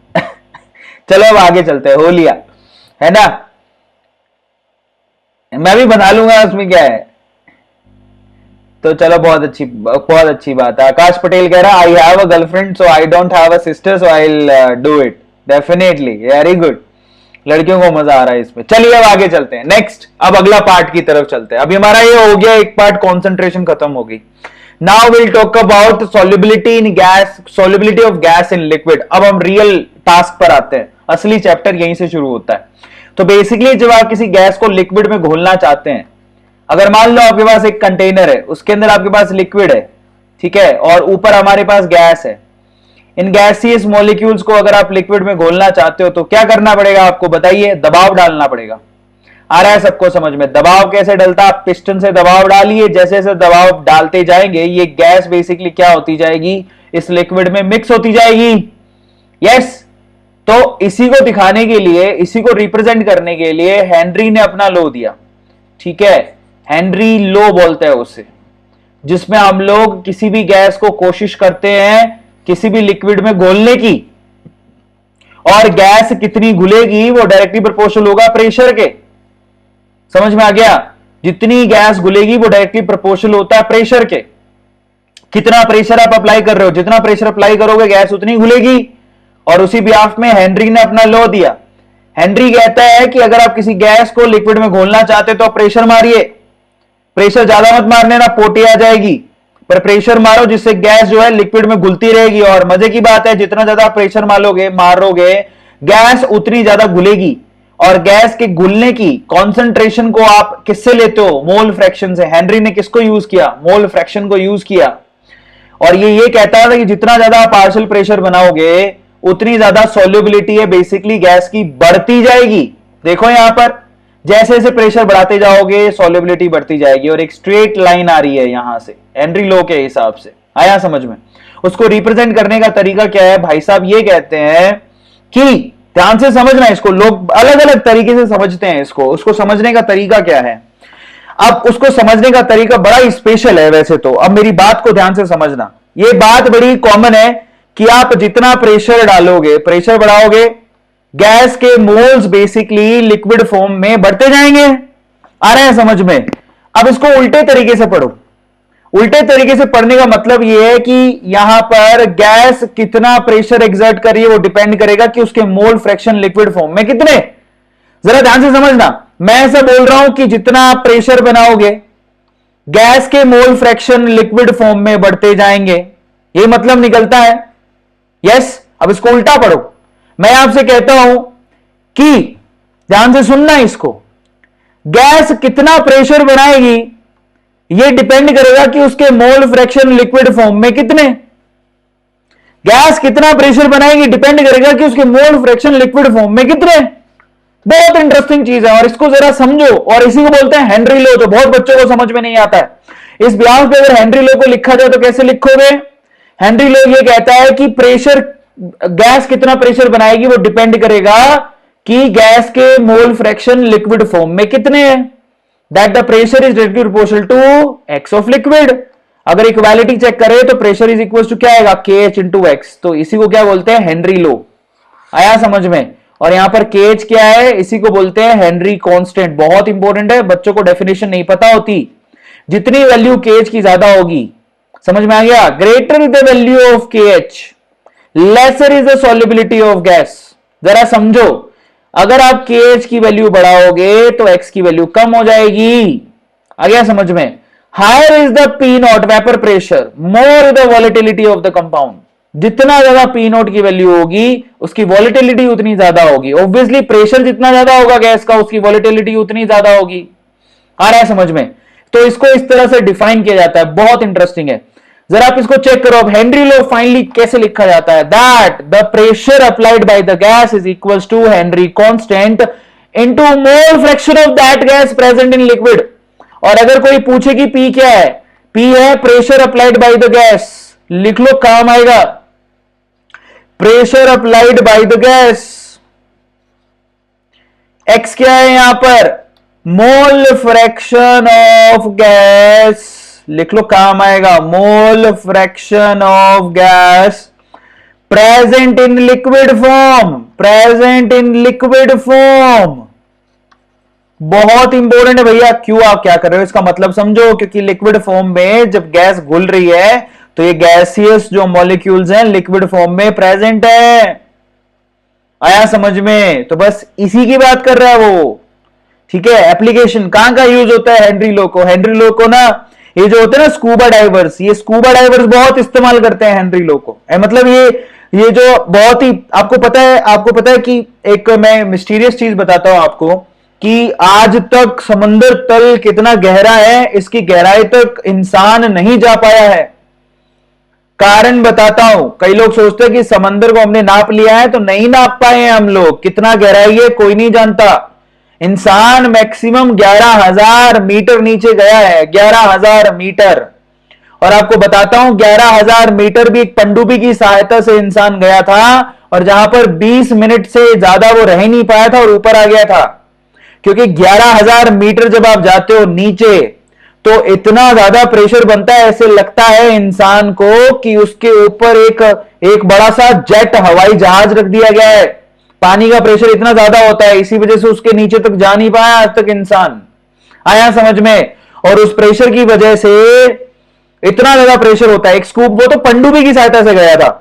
चलो अब आगे चलते हैं, होलिया है ना, मैं भी बना लूंगा, उसमें क्या है। तो चलो बहुत अच्छी बात है। आकाश पटेल कह रहा I have a girlfriend so I don't have a sister so I will do it definitely, very good. लड़कियों को मजा आ रहा है इसमें। चलिए अब आगे चलते हैं, नेक्स्ट, अब अगला पार्ट की तरफ चलते हैं। अभी हमारा ये हो गया एक पार्ट, कॉन्सेंट्रेशन खत्म हो गई। Now will talk about solubility in gas, solubility of gas in liquid. अब हम रियल टास्क पर आते हैं, असली चैप्टर यहीं से शुरू होता है। तो बेसिकली जब आप किसी गैस को लिक्विड में घोलना चाहते हैं, अगर मान लो आपके पास एक कंटेनर है, उसके अंदर आपके पास लिक्विड है, ठीक है, और ऊपर हमारे पास गैस है। इन गैसियस मॉलिक्यूल्स को अगर आप लिक्विड में घोलना चाहते हो तो क्या करना पड़ेगा आपको, बताइए? दबाव डालना पड़ेगा। आ रहा है सबको समझ में? दबाव कैसे डलता? आप पिस्टन से दबाव डालिए, जैसे जैसे दबाव डालते जाएंगे ये गैस बेसिकली क्या होती जाएगी, इस लिक्विड में मिक्स होती जाएगी। यस, तो इसी को दिखाने के लिए, इसी को रिप्रेजेंट करने के लिए हेनरी ने अपना लॉ दिया, ठीक है, हेनरी लॉ बोलते हैं उसे, जिसमें हम लोग किसी भी गैस को कोशिश करते हैं किसी भी लिक्विड में घोलने की, और गैस कितनी घुलेगी वो डायरेक्टली प्रोपोर्शनल होगा प्रेशर के। समझ में आ गया? जितनी गैस घुलेगी वो डायरेक्टली प्रोपोर्शनल होता है प्रेशर के। कितना प्रेशर आप अप्लाई कर रहे हो, जितना प्रेशर अप्लाई करोगे गैस उतनी घुलेगी। और उसी बिहाफ में हेनरी ने अपना लॉ दिया। हेनरी कहता है कि अगर आप किसी गैस को लिक्विड में घोलना चाहते हो तो आप प्रेशर मारिए, प्रेशर ज्यादा मत मारने ना, पोटी आ जाएगी, पर प्रेशर मारो जिससे गैस जो है लिक्विड में घुलती रहेगी। और मजे की बात है, जितना ज्यादा प्रेशर मारोगे गैस उतनी ज्यादा घुलेगी। और गैस के घुलने की कॉन्सेंट्रेशन को आप किससे लेते हो? मोल फ्रैक्शन से। हेनरी ने किसको यूज किया? मोल फ्रैक्शन को यूज किया। और ये कहता था कि जितना ज्यादा आप पार्शियल प्रेशर बनाओगे उतनी ज्यादा सॉल्युबिलिटी है बेसिकली गैस की बढ़ती जाएगी। देखो यहां पर जैसे जैसे प्रेशर बढ़ाते जाओगे सॉल्युबिलिटी बढ़ती जाएगी, और एक स्ट्रेट लाइन आ रही है यहां से हेनरी लॉ के हिसाब से। आया समझ में? उसको रिप्रेजेंट करने का तरीका क्या है भाई साहब? ये कहते हैं कि ध्यान से समझना, इसको लोग अलग अलग तरीके से समझते हैं इसको, उसको समझने का तरीका क्या है। अब उसको समझने का तरीका बड़ा ही स्पेशल है वैसे तो। अब मेरी बात को ध्यान से समझना, यह बात बड़ी कॉमन है कि आप जितना प्रेशर डालोगे, प्रेशर बढ़ाओगे, गैस के मोल्स बेसिकली लिक्विड फॉर्म में बढ़ते जाएंगे। आ रहे हैं समझ में? अब इसको उल्टे तरीके से पढ़ो। उल्टे तरीके से पढ़ने का मतलब यह है कि यहां पर गैस कितना प्रेशर एक्सर्ट कर रही है वो डिपेंड करेगा कि उसके मोल फ्रैक्शन लिक्विड फॉर्म में कितने। जरा ध्यान से समझना, मैं ऐसा बोल रहा हूं कि जितना आप प्रेशर बनाओगे गैस के मोल फ्रैक्शन लिक्विड फॉर्म में बढ़ते जाएंगे, यह मतलब निकलता है। यस, अब इसको उल्टा पढ़ो। मैं आपसे कहता हूं कि ध्यान से सुनना इसको, गैस कितना प्रेशर बनाएगी यह डिपेंड करेगा कि उसके मोल फ्रैक्शन लिक्विड फॉर्म में कितने। गैस कितना प्रेशर बनाएगी डिपेंड करेगा कि उसके मोल फ्रैक्शन लिक्विड फॉर्म में कितने। बहुत इंटरेस्टिंग चीज है और इसको जरा समझो। और इसी को बोलते हैं हेनरी लॉ, जो बहुत बच्चों को समझ में नहीं आता है। इस ब्याज पे अगर हेनरी लॉ को लिखा जाए तो कैसे लिखोगे? हेनरी लॉ ये कहता है कि प्रेशर, गैस कितना प्रेशर बनाएगी वो डिपेंड करेगा कि गैस के मोल फ्रैक्शन लिक्विड फॉर्म में कितने हैं। That the pressure is directly proportional to X of liquid. अगर इक्वालिटी चेक करें तो प्रेशर इज इक्वल टू क्या आएगा? के एच इंटू एक्स। तो इसी को क्या बोलते हैं? Henry law. आया समझ में? और यहां पर के एच क्या है? इसी को बोलते हैं हेनरी कांस्टेंट। बहुत इंपॉर्टेंट है, बच्चों को डेफिनेशन नहीं पता होती। जितनी वैल्यू के एच की ज्यादा होगी, समझ में आ गया? Greater the value of K H lesser is the solubility of gas. जरा समझो, अगर आप के एच की वैल्यू बढ़ाओगे तो एक्स की वैल्यू कम हो जाएगी। आ गया समझ में? Higher is the P not vapour pressure, more the volatility of the compound. जितना ज्यादा पी नॉट की वैल्यू होगी उसकी वॉलेटिलिटी उतनी ज्यादा होगी। ऑब्वियसली प्रेशर जितना ज्यादा होगा गैस का उसकी वॉलेटिलिटी उतनी ज्यादा होगी। आ रहा है समझ में? तो इसको इस तरह से डिफाइन किया जाता है, बहुत इंटरेस्टिंग है। जरा आप इसको चेक करो। अब हेनरी लॉ फाइनली कैसे लिखा जाता है? That the pressure applied by the gas is equals to Henry constant into mole fraction of that gas present in liquid. और अगर कोई पूछे कि पी क्या है? पी है pressure applied by the gas. लिख लो, काम आएगा। Pressure applied by the gas. X क्या है यहां पर? मोल फ्रैक्शन ऑफ गैस। लिख लो, काम आएगा। मोल fraction of gas present in liquid form. Present in liquid form बहुत इंपॉर्टेंट है भैया। क्यों आप क्या कर रहे हो इसका मतलब समझो। क्योंकि लिक्विड फॉर्म में जब गैस घुल रही है तो ये गैसियस जो मॉलिक्यूल्स हैं लिक्विड फॉर्म में प्रेजेंट है। आया समझ में? तो बस इसी की बात कर रहा है वो, ठीक है। एप्लीकेशन कहां का यूज होता है हेनरी लो को? हेनरी लो को ना, ये जो होते हैं ना स्कूबा डाइवर्स, ये स्कूबा डाइवर्स बहुत इस्तेमाल करते हैं हेनरी लो को। मतलब ये जो बहुत ही आपको पता है कि एक मैं मिस्टीरियस चीज बताता हूं आपको कि आज तक समुद्र तल कितना गहरा है, इसकी गहराई तक इंसान नहीं जा पाया है। कारण बताता हूं, कई लोग सोचते हैं कि समंदर को हमने नाप लिया है, तो नहीं नाप पाए हैं हम लोग। कितना गहराई है कोई नहीं जानता। इंसान मैक्सिमम 11,000 मीटर नीचे गया है, 11,000 मीटर। और आपको बताता हूं 11,000 मीटर भी एक पनडुब्बी की सहायता से इंसान गया था, और जहां पर 20 मिनट से ज्यादा वो रह नहीं पाया था और ऊपर आ गया था। क्योंकि 11,000 मीटर जब आप जाते हो नीचे, तो इतना ज्यादा प्रेशर बनता है, ऐसे लगता है इंसान को कि उसके ऊपर एक बड़ा सा जेट हवाई जहाज रख दिया गया है। पानी का प्रेशर इतना ज्यादा होता है, इसी वजह से उसके नीचे तक जा नहीं पाया आज तक इंसान। आया समझ में? और उस प्रेशर की वजह से इतना ज्यादा प्रेशर होता है। वो तो पनडुब्बी की सहायता से गया था।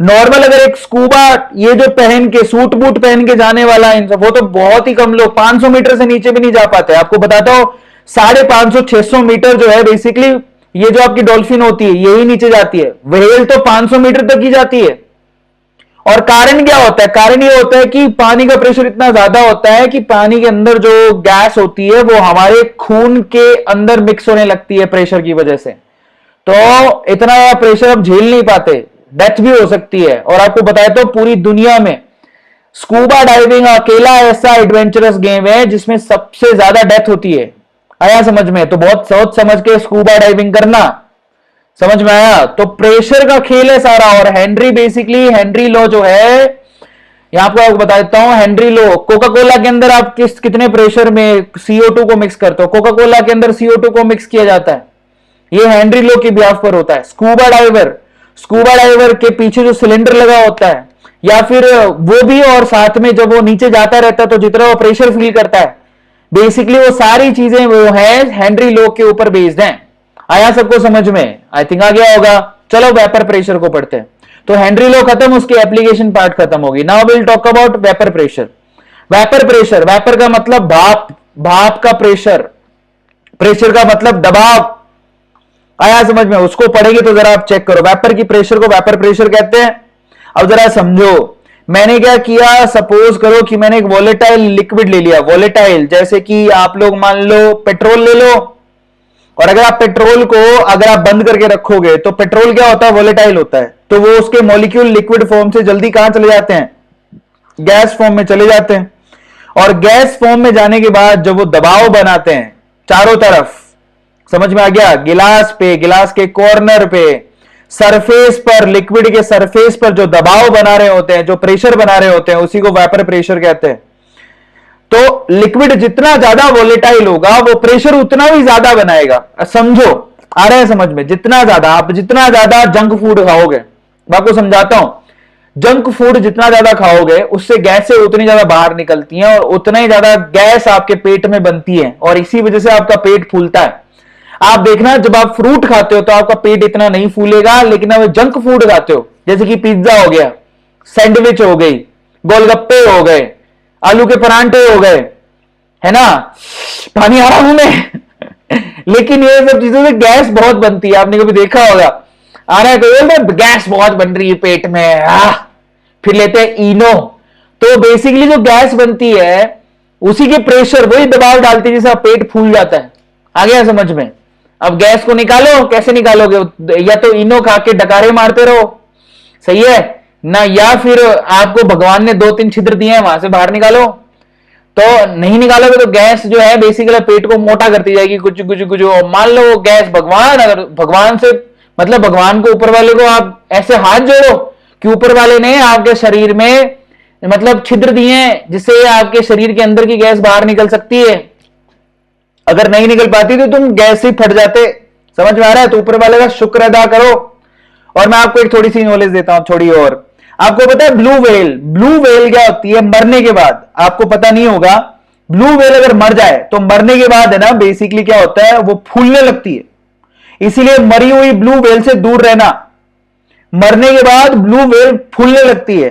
नॉर्मल अगर एक स्कूबा ये जो पहन के सूट बूट पहन के जाने वाला इंसान, वो तो बहुत ही कम लोग 500 मीटर से नीचे भी नहीं जा पाते। आपको बताता हूं 550-600 मीटर जो है बेसिकली, ये जो आपकी डॉल्फिन होती है यही नीचे जाती है। व्हेल तो 500 मीटर तक ही जाती है। और कारण क्या होता है? कारण ये होता है कि पानी का प्रेशर इतना ज्यादा होता है कि पानी के अंदर जो गैस होती है वो हमारे खून के अंदर मिक्स होने लगती है प्रेशर की वजह से। तो इतना प्रेशर अब झेल नहीं पाते, डेथ भी हो सकती है। और आपको बताया तो पूरी दुनिया में स्कूबा डाइविंग अकेला ऐसा एडवेंचरस गेम है जिसमें सबसे ज्यादा डेथ होती है। आया समझ में? तो बहुत सोच समझ के स्कूबा डाइविंग करना। समझ में आया? तो प्रेशर का खेल है सारा। और हेनरी लो जो है, यहां पर आपको बता देता हूं, हेनरी लो कोका कोला के अंदर आप कितने प्रेशर में CO2 को मिक्स करते हो? कोका कोला के अंदर CO2 को मिक्स किया जाता है। ये हेनरी लो के बिहाफ पर होता है। स्कूबा डाइवर के पीछे जो सिलेंडर लगा होता है, या फिर वो भी, और साथ में जब वो नीचे जाता रहता है तो जितना वो प्रेशर फील करता है, बेसिकली वो सारी चीजें वो है हेनरी लो के ऊपर बेस्ड हैं। आया सबको समझ में? आई थिंक आ गया होगा। चलो वेपर प्रेशर को पढ़ते हैं। तो हेनरी लो खत्म, उसकी एप्लीकेशन पार्ट खत्म होगी। Now will talk about vapour pressure. Vapour का मतलब भाप का प्रेशर का मतलब दबाव। आया समझ में? उसको पढ़ेंगे तो जरा आप चेक करो। वेपर की प्रेशर को वेपर प्रेशर कहते हैं। अब जरा समझो, मैंने क्या किया, सपोज करो कि मैंने एक वोलेटाइल लिक्विड ले लिया। वोलेटाइल जैसे कि आप लोग मान लो पेट्रोल ले लो, और अगर आप पेट्रोल को अगर आप बंद करके रखोगे तो पेट्रोल क्या होता है? वोलेटाइल होता है। तो वो उसके मॉलिक्यूल लिक्विड फॉर्म से जल्दी कहां चले जाते हैं? गैस फॉर्म में चले जाते हैं। और गैस फॉर्म में जाने के बाद जब वो दबाव बनाते हैं चारों तरफ, समझ में आ गया? गिलास पे, गिलास के कॉर्नर पे, सरफेस पर, लिक्विड के सरफेस पर जो दबाव बना रहे होते हैं, जो प्रेशर बना रहे होते हैं, उसी को वेपर प्रेशर कहते हैं। तो लिक्विड जितना ज्यादा वोलेटाइल होगा वो प्रेशर उतना भी ज्यादा बनाएगा। समझो, आ रहा है समझ में? जितना ज्यादा जंक फूड खाओगे, मैं आपको समझाता हूं, जंक फूड जितना ज्यादा खाओगे उससे गैसें उतनी ज्यादा बाहर निकलती हैं, और उतना ही ज्यादा गैस आपके पेट में बनती है, और इसी वजह से आपका पेट फूलता है। आप देखना, जब आप फ्रूट खाते हो तो आपका पेट इतना नहीं फूलेगा, लेकिन अब जंक फूड खाते हो, जैसे कि पिज्जा हो गया, सैंडविच हो गई, गोलगप्पे हो गए, आलू के परांठे हो गए, है ना, पानी आ रहा मुंह में लेकिन ये सब चीजों से गैस बहुत बनती है। आपने कभी देखा होगा, आ रहा है तो गैस बहुत बन रही है पेट में, फिर लेते हैं इनो। तो बेसिकली जो गैस बनती है उसी के प्रेशर, वही दबाव डालती है जिससे पेट फूल जाता है। आ गया समझ में? अब गैस को निकालो, कैसे निकालोगे? या तो इनो खा के डकारे मारते रहो, सही है ना, या फिर आपको भगवान ने 2-3 छिद्र दिए हैं, वहां से बाहर निकालो। तो नहीं निकालोगे तो गैस जो है बेसिकली पेट को मोटा करती जाएगी, कुछ कुछ कुछ। मान लो गैस भगवान, अगर भगवान से मतलब भगवान को, ऊपर वाले को आप ऐसे हाथ जोड़ो कि ऊपर वाले ने आपके शरीर में मतलब छिद्र दिए हैं जिससे आपके शरीर के अंदर की गैस बाहर निकल सकती है। अगर नहीं निकल पाती तो तुम गैस से फट जाते। समझ में आ रहा है? तो ऊपर वाले का शुक्र अदा करो। और मैं आपको एक थोड़ी सी नॉलेज देता हूं, थोड़ी और। आपको पता है ब्लू व्हेल क्या होती है मरने के बाद? आपको पता नहीं होगा। ब्लू व्हेल अगर मर जाए तो मरने के बाद है ना, बेसिकली क्या होता है, वो फूलने लगती है। इसीलिए मरी हुई ब्लू व्हेल से दूर रहना। मरने के बाद ब्लू व्हेल फूलने लगती है।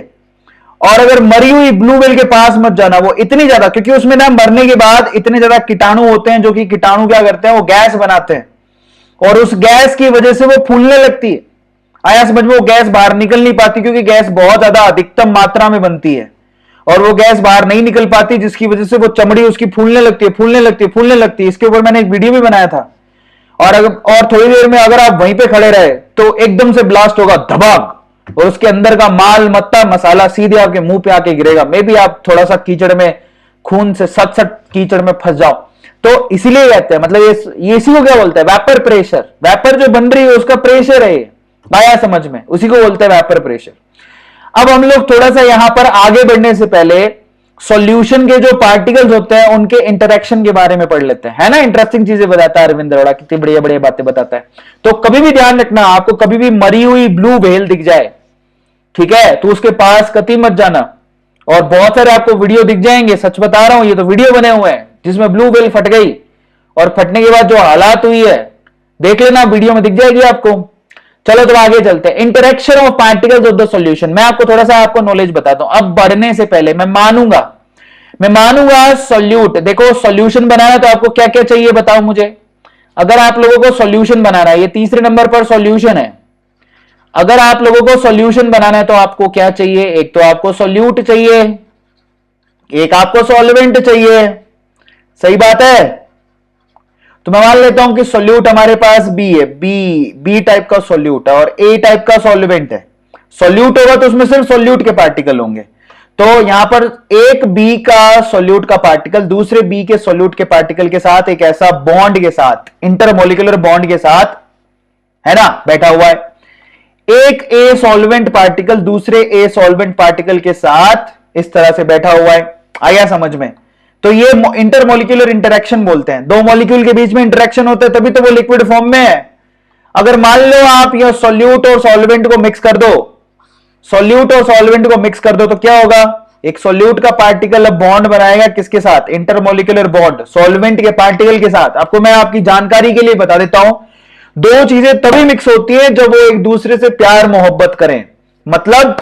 और अगर मरी हुई ब्लू व्हेल के पास मत जाना, वो इतनी ज्यादा, क्योंकि उसमें ना मरने के बाद इतने ज्यादा कीटाणु होते हैं, जो कि कीटाणु क्या करते हैं, वो गैस बनाते हैं, और उस गैस की वजह से वो फूलने लगती है। आया समझ में? वो गैस बाहर निकल नहीं पाती, क्योंकि गैस बहुत ज्यादा अधिकतम मात्रा में बनती है, और वो गैस बाहर नहीं निकल पाती, जिसकी वजह से वो चमड़ी उसकी फूलने लगती है, फूलने लगती है, फूलने लगती है। इसके ऊपर मैंने एक वीडियो भी बनाया था। और थोड़ी देर में अगर आप वहीं पे खड़े रहे तो एकदम से ब्लास्ट होगा, धबाक, और उसके अंदर का माल मत्ता मसाला सीधे आपके मुंह पे आके गिरेगा। मे भी आप थोड़ा सा कीचड़ में, खून से सट सट कीचड़ में फंस जाओ। तो इसीलिए कहते हैं, मतलब ये इसी को क्या बोलते हैं, वेपर प्रेशर। वेपर जो बन रही है उसका प्रेशर है ये, आया समझ में? उसी को बोलते हैं वेपर प्रेशर। अब हम लोग थोड़ा सा यहां पर आगे बढ़ने से पहले सॉल्यूशन के जो पार्टिकल्स होते हैं उनके इंटरेक्शन के बारे में पढ़ लेते हैं, है ना? इंटरेस्टिंग चीजें बताता है अरविंद अरोड़ा, कितनी बढ़िया बढ़िया बातें बताता है। तो कभी भी ध्यान रखना, आपको कभी भी मरी हुई ब्लू व्हेल दिख जाए, ठीक है, तो उसके पास कतई मत जाना। और बहुत सारे आपको वीडियो दिख जाएंगे, सच बता रहा हूं, ये तो वीडियो बने हुए हैं जिसमें ब्लू व्हेल फट गई, और फटने के बाद जो हालात हुई है देख लेना, वीडियो में दिख जाएगी आपको। चलो तो आगे चलते हैं। Interaction of particles of the solution. मैं आपको थोड़ा सा आपको नॉलेज बताता हूं। अब बढ़ने से पहले मैं मानूंगा सॉल्यूट। देखो सॉल्यूशन बनाना तो आपको क्या क्या चाहिए बताओ मुझे। अगर आप लोगों को सॉल्यूशन बनाना है, ये तीसरे नंबर पर सॉल्यूशन है। अगर आप लोगों को सॉल्यूशन बनाना है तो आपको क्या चाहिए? एक तो आपको सॉल्यूट चाहिए, एक आपको सॉल्वेंट चाहिए। सही बात है? तो मैं मान लेता हूं कि सॉल्यूट हमारे पास बी है, बी टाइप का सॉल्यूट है, और ए टाइप का सॉल्वेंट है। सॉल्यूट होगा तो उसमें सिर्फ सॉल्यूट के पार्टिकल होंगे। तो यहां पर एक बी का सॉल्यूट का पार्टिकल दूसरे बी के सॉल्यूट के पार्टिकल के साथ एक ऐसा बॉन्ड के साथ, इंटरमोलिकुलर बॉन्ड के साथ, है ना, बैठा हुआ है। एक ए सॉल्वेंट पार्टिकल दूसरे ए सॉल्वेंट पार्टिकल के साथ इस तरह से बैठा हुआ है। आया समझ में? तो ये इंटरमोलिकुलर इंटरेक्शन बोलते हैं। दो मॉलिक्यूल के बीच में इंटरेक्शन होता है तभी तो वो लिक्विड फॉर्म में है। अगर मान लो आप ये सॉल्यूट और सॉल्वेंट को मिक्स कर दो, सॉल्यूट और सॉल्वेंट को मिक्स कर दो, तो क्या होगा? एक सॉल्यूट का पार्टिकल अब बॉन्ड बनाएगा किसके साथ? इंटरमोलिकुलर बॉन्ड सॉल्वेंट के पार्टिकल के साथ। आपको मैं आपकी जानकारी के लिए बता देता हूं, दो चीजें तभी मिक्स होती है जब वो एक दूसरे से प्यार मोहब्बत करें। मतलब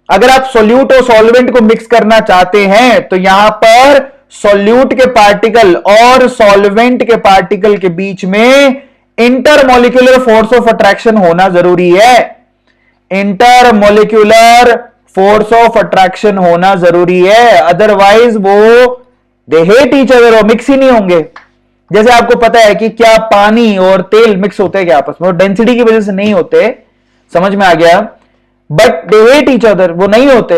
अगर आप सॉल्यूट और सॉल्वेंट को मिक्स करना चाहते हैं तो यहां पर सॉल्यूट के पार्टिकल और सॉल्वेंट के पार्टिकल के बीच में इंटरमोलिकुलर फोर्स ऑफ अट्रैक्शन होना जरूरी है। इंटरमोलिकुलर फोर्स ऑफ अट्रैक्शन होना जरूरी है, अदरवाइज वो दे हेट ईच अदर, वो मिक्स ही नहीं होंगे। जैसे आपको पता है कि क्या पानी और तेल मिक्स होते हैं क्या आपस में? और डेंसिटी की वजह से नहीं होते, समझ में आ गया? But they hate each other, वो नहीं होते,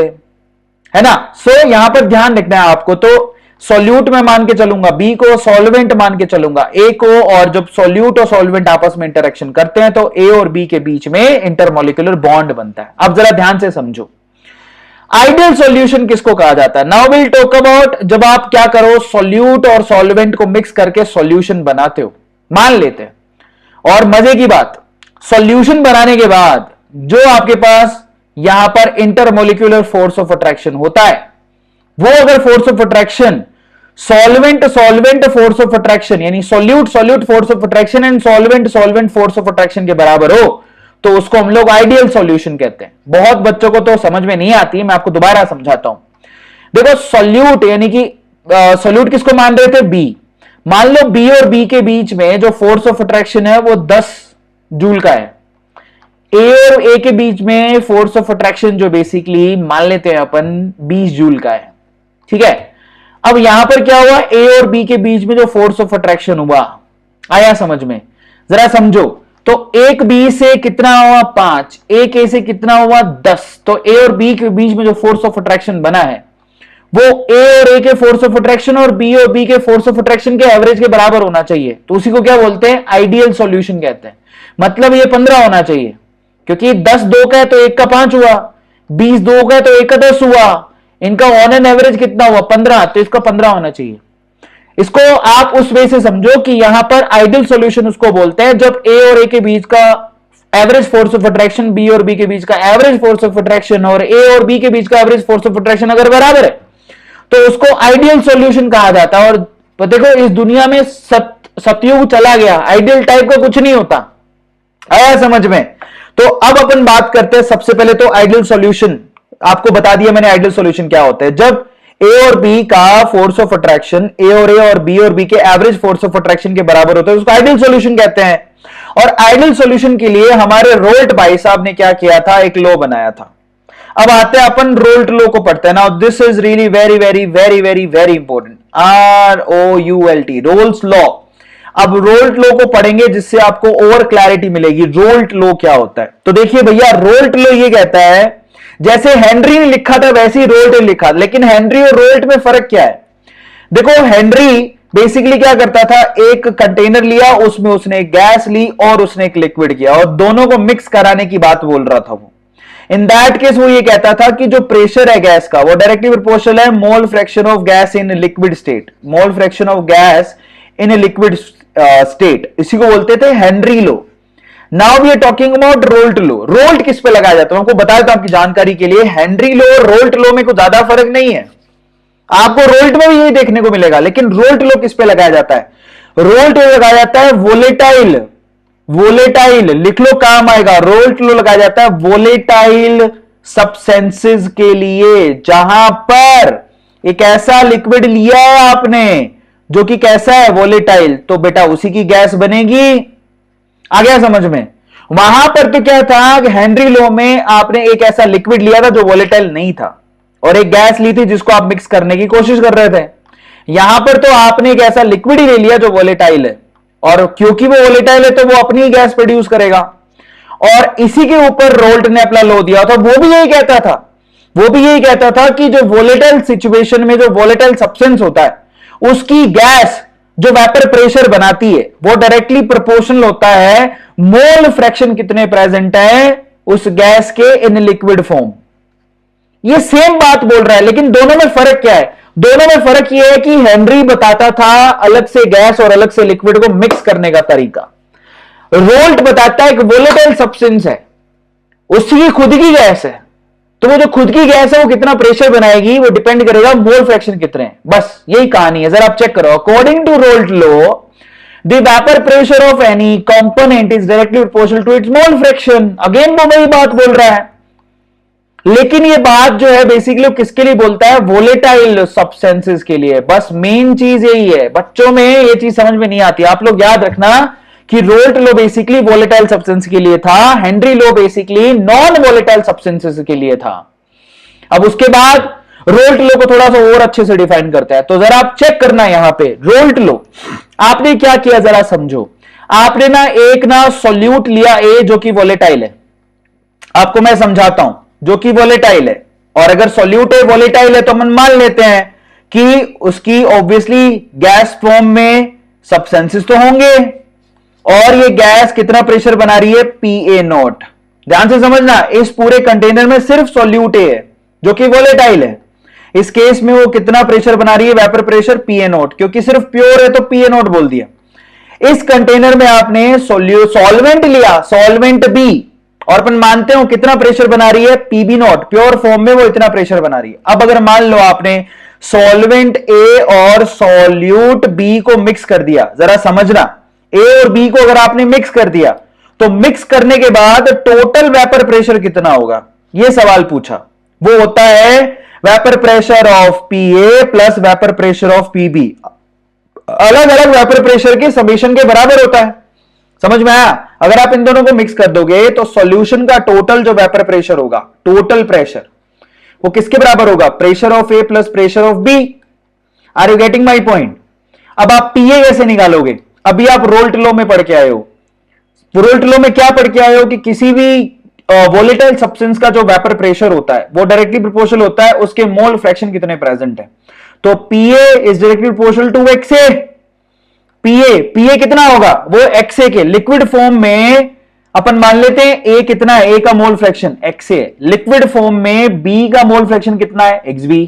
है ना? सो यहां पर ध्यान रखना है आपको। तो सॉल्यूट में मान के चलूंगा, बी को सॉल्वेंट मान के चलूंगा, ए को, और जब सॉल्यूट और सॉल्वेंट आपस में इंटरेक्शन करते हैं तो ए और बी के बीच में इंटरमोलिकुलर बॉन्ड बनता है। अब जरा ध्यान से समझो, आइडियल सॉल्यूशन किसको कहा जाता है? नाउ विल टॉक अबाउट, जब आप क्या करो, सॉल्यूट और सॉल्वेंट को मिक्स करके सॉल्यूशन बनाते हो, मान लेते हैं। और मजे की बात, सॉल्यूशन बनाने के बाद जो आपके पास यहां पर इंटरमोलिकुलर फोर्स ऑफ अट्रैक्शन होता है, वो अगर force of attraction solvent force of attraction, यानी solute force of attraction and solvent force of attraction के बराबर हो, तो उसको हम लोग आइडियल सॉल्यूशन कहते हैं। बहुत बच्चों को तो समझ में नहीं आती है, मैं आपको दोबारा समझाता हूं। देखो सॉल्यूट यानी कि सॉल्यूट किसको मान रहे थे? बी। मान लो बी और बी के बीच में जो फोर्स ऑफ अट्रैक्शन है वो 10 जूल का है। ए और ए के बीच में फोर्स ऑफ अट्रैक्शन जो बेसिकली मान लेते हैं अपन 20 जूल का है, ठीक है। अब यहां पर क्या हुआ? ए और बी के बीच में जो फोर्स ऑफ अट्रैक्शन हुआ, आया समझ में? जरा समझो। तो एक बी से कितना हुआ? 5। एक ए से कितना हुआ? 10। तो ए और बी के बीच में जो फोर्स ऑफ अट्रैक्शन बना है वो ए और ए के फोर्स ऑफ अट्रैक्शन और बी के फोर्स ऑफ अट्रैक्शन के एवरेज के बराबर होना चाहिए। तो उसी को क्या बोलते हैं? आइडियल सॉल्यूशन कहते हैं। मतलब ये 15 होना चाहिए, क्योंकि 10 2 का है तो 1 का 5 हुआ, 20 2 का है तो 1 का 10 हुआ, इनका ऑन एन एवरेज कितना हुआ? 15। तो इसका 15 होना चाहिए। इसको आप उस वे से समझो कि यहां पर आइडियल सॉल्यूशन उसको बोलते हैं जब ए और ए के बीच का average force of attraction, B और बी के बीच का एवरेज फोर्स ऑफ अट्रैक्शन और ए और बी के बीच का एवरेज फोर्स ऑफ अट्रैक्शन अगर बराबर है तो उसको आइडियल सॉल्यूशन कहा जाता है। और देखो इस दुनिया में सतयुग चला गया, आइडियल टाइप का कुछ नहीं होता। आया समझ में? तो अब अपन बात करते हैं सबसे पहले तो आइडियल सॉल्यूशन आपको बता दिया मैंने आइडियल सॉल्यूशन क्या होता है। जब ए और बी का फोर्स ऑफ अट्रैक्शन ए और बी के एवरेज फोर्स ऑफ अट्रैक्शन के बराबर होता है, उसको आइडियल सॉल्यूशन कहते हैं। और आइडियल सॉल्यूशन के लिए हमारे रोल्ट भाई साहब ने क्या किया था, एक लॉ बनाया था। अब आते हैं अपन रोल्ट लॉ को पढ़ते हैं। Now this is really very very very very very important, ROULT, roles law. अब रोल्ट लॉ को पढ़ेंगे जिससे आपको और क्लैरिटी मिलेगी रोल्ट लॉ क्या होता है। तो देखिए भैया, रोल्ट लॉ ये कहता है जैसे हेनरी ने लिखा था वैसे ही रोल्ट ने लिखा, लेकिन हेनरी और रोल्ट में फर्क क्या है? देखो, हेनरी बेसिकली क्या करता था, एक कंटेनर लिया, उसमें उसने एक गैस ली और उसने एक लिक्विड किया और दोनों को मिक्स कराने की बात बोल रहा था वो। इन दैट केस वो ये कहता था कि जो प्रेशर है गैस का वो डायरेक्टली प्रोपोर्शनल है mole fraction of gas in liquid state, mole fraction of gas in liquid state. इसी को बोलते थे Henry law. Now we are talking about Raoult law. Raoult किस पे लगाया जाता है आपको बताया था आपकी जानकारी के लिए। हेनरी लॉ और रोल्ट लॉ में कोई ज्यादा फर्क नहीं है, आपको रोल्ट में भी यही देखने को मिलेगा, लेकिन रोल्ट लॉ किस पे लगाया जाता है? रोल्ट लॉ लगाया जाता है वोलेटाइल, वोलेटाइल लिख लो काम आएगा। रोल्ट लॉ लगाया जाता है वोलेटाइल सब्सटेंसेस के लिए, जहां पर एक ऐसा लिक्विड लिया है आपने जो कि कैसा है, वोलेटाइल, तो बेटा उसी की गैस बनेगी। आ गया समझ में? वहां पर तो क्या था, हेनरी लॉ में आपने एक ऐसा लिक्विड लिया था जो वोलेटाइल नहीं था और एक गैस ली थी जिसको आप मिक्स करने की कोशिश कर रहे थे। यहां पर तो आपने एक ऐसा लिक्विड ही ले लिया जो वोलेटाइल है, और क्योंकि वो वोलेटाइल है तो वो अपनी गैस प्रोड्यूस करेगा। और इसी के ऊपर रोल्ट ने अपना लॉ दिया था। वो भी यही कहता था, वो भी यही कहता था कि जो वोलेटाइल सिचुएशन में जो वोलेटाइल सब्सटेंस होता है उसकी गैस जो वेपर प्रेशर बनाती है वो डायरेक्टली प्रोपोर्शनल होता है मोल फ्रैक्शन कितने प्रेजेंट है उस गैस के इन लिक्विड फॉर्म। ये सेम बात बोल रहा है, लेकिन दोनों में फर्क क्या है? दोनों में फर्क यह है कि हेनरी बताता था अलग से गैस और अलग से लिक्विड को मिक्स करने का तरीका। रोल्ट बताता है एक वोलेटाइल सब्सटेंस है, उसकी खुद की गैस है, तो वो जो खुद की गैस है वो कितना प्रेशर बनाएगी वो डिपेंड करेगा मोल फ्रैक्शन कितने हैं। बस यही कहानी है, जरा आप चेक करो। According to Raoult law the vapour pressure of any component is directly proportional to its mole fraction. Again वो वही बात बोल रहा है, लेकिन ये बात जो है बेसिकली किसके लिए बोलता है? वोलेटाइल सब्सटेंसेस के लिए। बस मेन चीज यही है, बच्चों में ये चीज समझ में नहीं आती। आप लोग याद रखना कि Raoult law basically volatile substance के लिए था, Henry law basically non volatile substances के लिए था। अब उसके बाद रोल्ट लॉ को थोड़ा सा और अच्छे से डिफाइन करता है, तो जरा आप चेक करना यहां पे रोल्ट लॉ। आपने क्या किया जरा समझो। आपने ना एक ना सॉल्यूट लिया ए जो कि वोलेटाइल है, आपको मैं समझाता हूं, जो कि वोलेटाइल है। और अगर सॉल्यूट है वोलेटाइल है तो हम मान लेते हैं कि उसकी ऑब्वियसली गैस फॉर्म में सब्सटेंसेस तो होंगे, और ये गैस कितना प्रेशर बना रही है? PA0। ध्यान से समझना, इस पूरे कंटेनर में सिर्फ सॉल्यूट ए है जो कि वोलेटाइल है। इस केस में वो कितना प्रेशर बना रही है? वेपर प्रेशर PA0, क्योंकि सिर्फ प्योर है तो PA0 बोल दिया। इस कंटेनर में आपने सॉल्वेंट लिया, सॉल्वेंट बी, और अपन मानते हो कितना प्रेशर बना रही है? PB0, प्योर फॉर्म में वो इतना प्रेशर बना रही है। अब अगर मान लो आपने सॉल्वेंट ए और सॉल्यूट बी को मिक्स कर दिया, जरा समझना, ए और बी को अगर आपने मिक्स कर दिया तो मिक्स करने के बाद टोटल वेपर प्रेशर कितना होगा? यह सवाल पूछा। वो होता है vapour pressure of PA plus vapour pressure of PB, अलग अलग वेपर प्रेशर के समेशन के बराबर होता है। समझ में आया? अगर आप इन दोनों को मिक्स कर दोगे तो सॉल्यूशन का टोटल जो वेपर प्रेशर होगा, टोटल प्रेशर, वो किसके बराबर होगा? Pressure of A plus pressure of B. Are you getting my point? अब आप PA कैसे निकालोगे? अभी आप रोल्ट लॉ में पढ़ के आए हो। रोल्ट लॉ में क्या पढ़ के आए हो कि किसी भी वोलेटाइल सब्सटेंस का जो वेपर प्रेशर होता है वो डायरेक्टली प्रोपोर्शनल होता है उसके मोल फ्रैक्शन कितने प्रेजेंट है। तो PA is directly proportional to XA। PA कितना होगा? वो XA के लिक्विड फॉर्म में अपन मान लेते हैं A कितना है? A का mole fraction XA। Liquid form में B का मोल फ्रैक्शन कितना है? XB।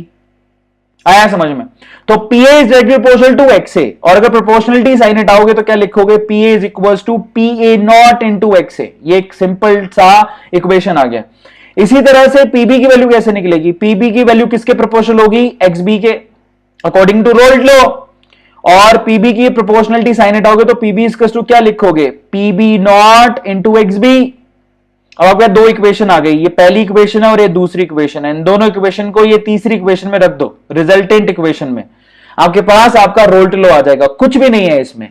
आया समझ में? तो PA is directly proportional to XA, और अगर प्रोपोर्शनलिटी साइन हटाओगे तो क्या लिखोगे? PA is equals to PA0 into XA। ये एक सिंपल सा इक्वेशन आ गया। इसी तरह से PB की वैल्यू कैसे निकलेगी? PB की वैल्यू किसके प्रोपोर्शनल होगी? XB के, अकॉर्डिंग टू रोल्ट लॉ। और PB की प्रोपोर्शनलिटी साइन हटाओगे तो PB इक्वल्स टू क्या लिखोगे? PB0 into XB। अब आपके दो इक्वेशन आ गई, ये पहली इक्वेशन है और ये दूसरी इक्वेशन है। इन दोनों इक्वेशन को ये तीसरी इक्वेशन में रख दो, रिजल्टेंट इक्वेशन में। आपके पास आपका रोल्ट लॉ आ जाएगा, कुछ भी नहीं है इसमें।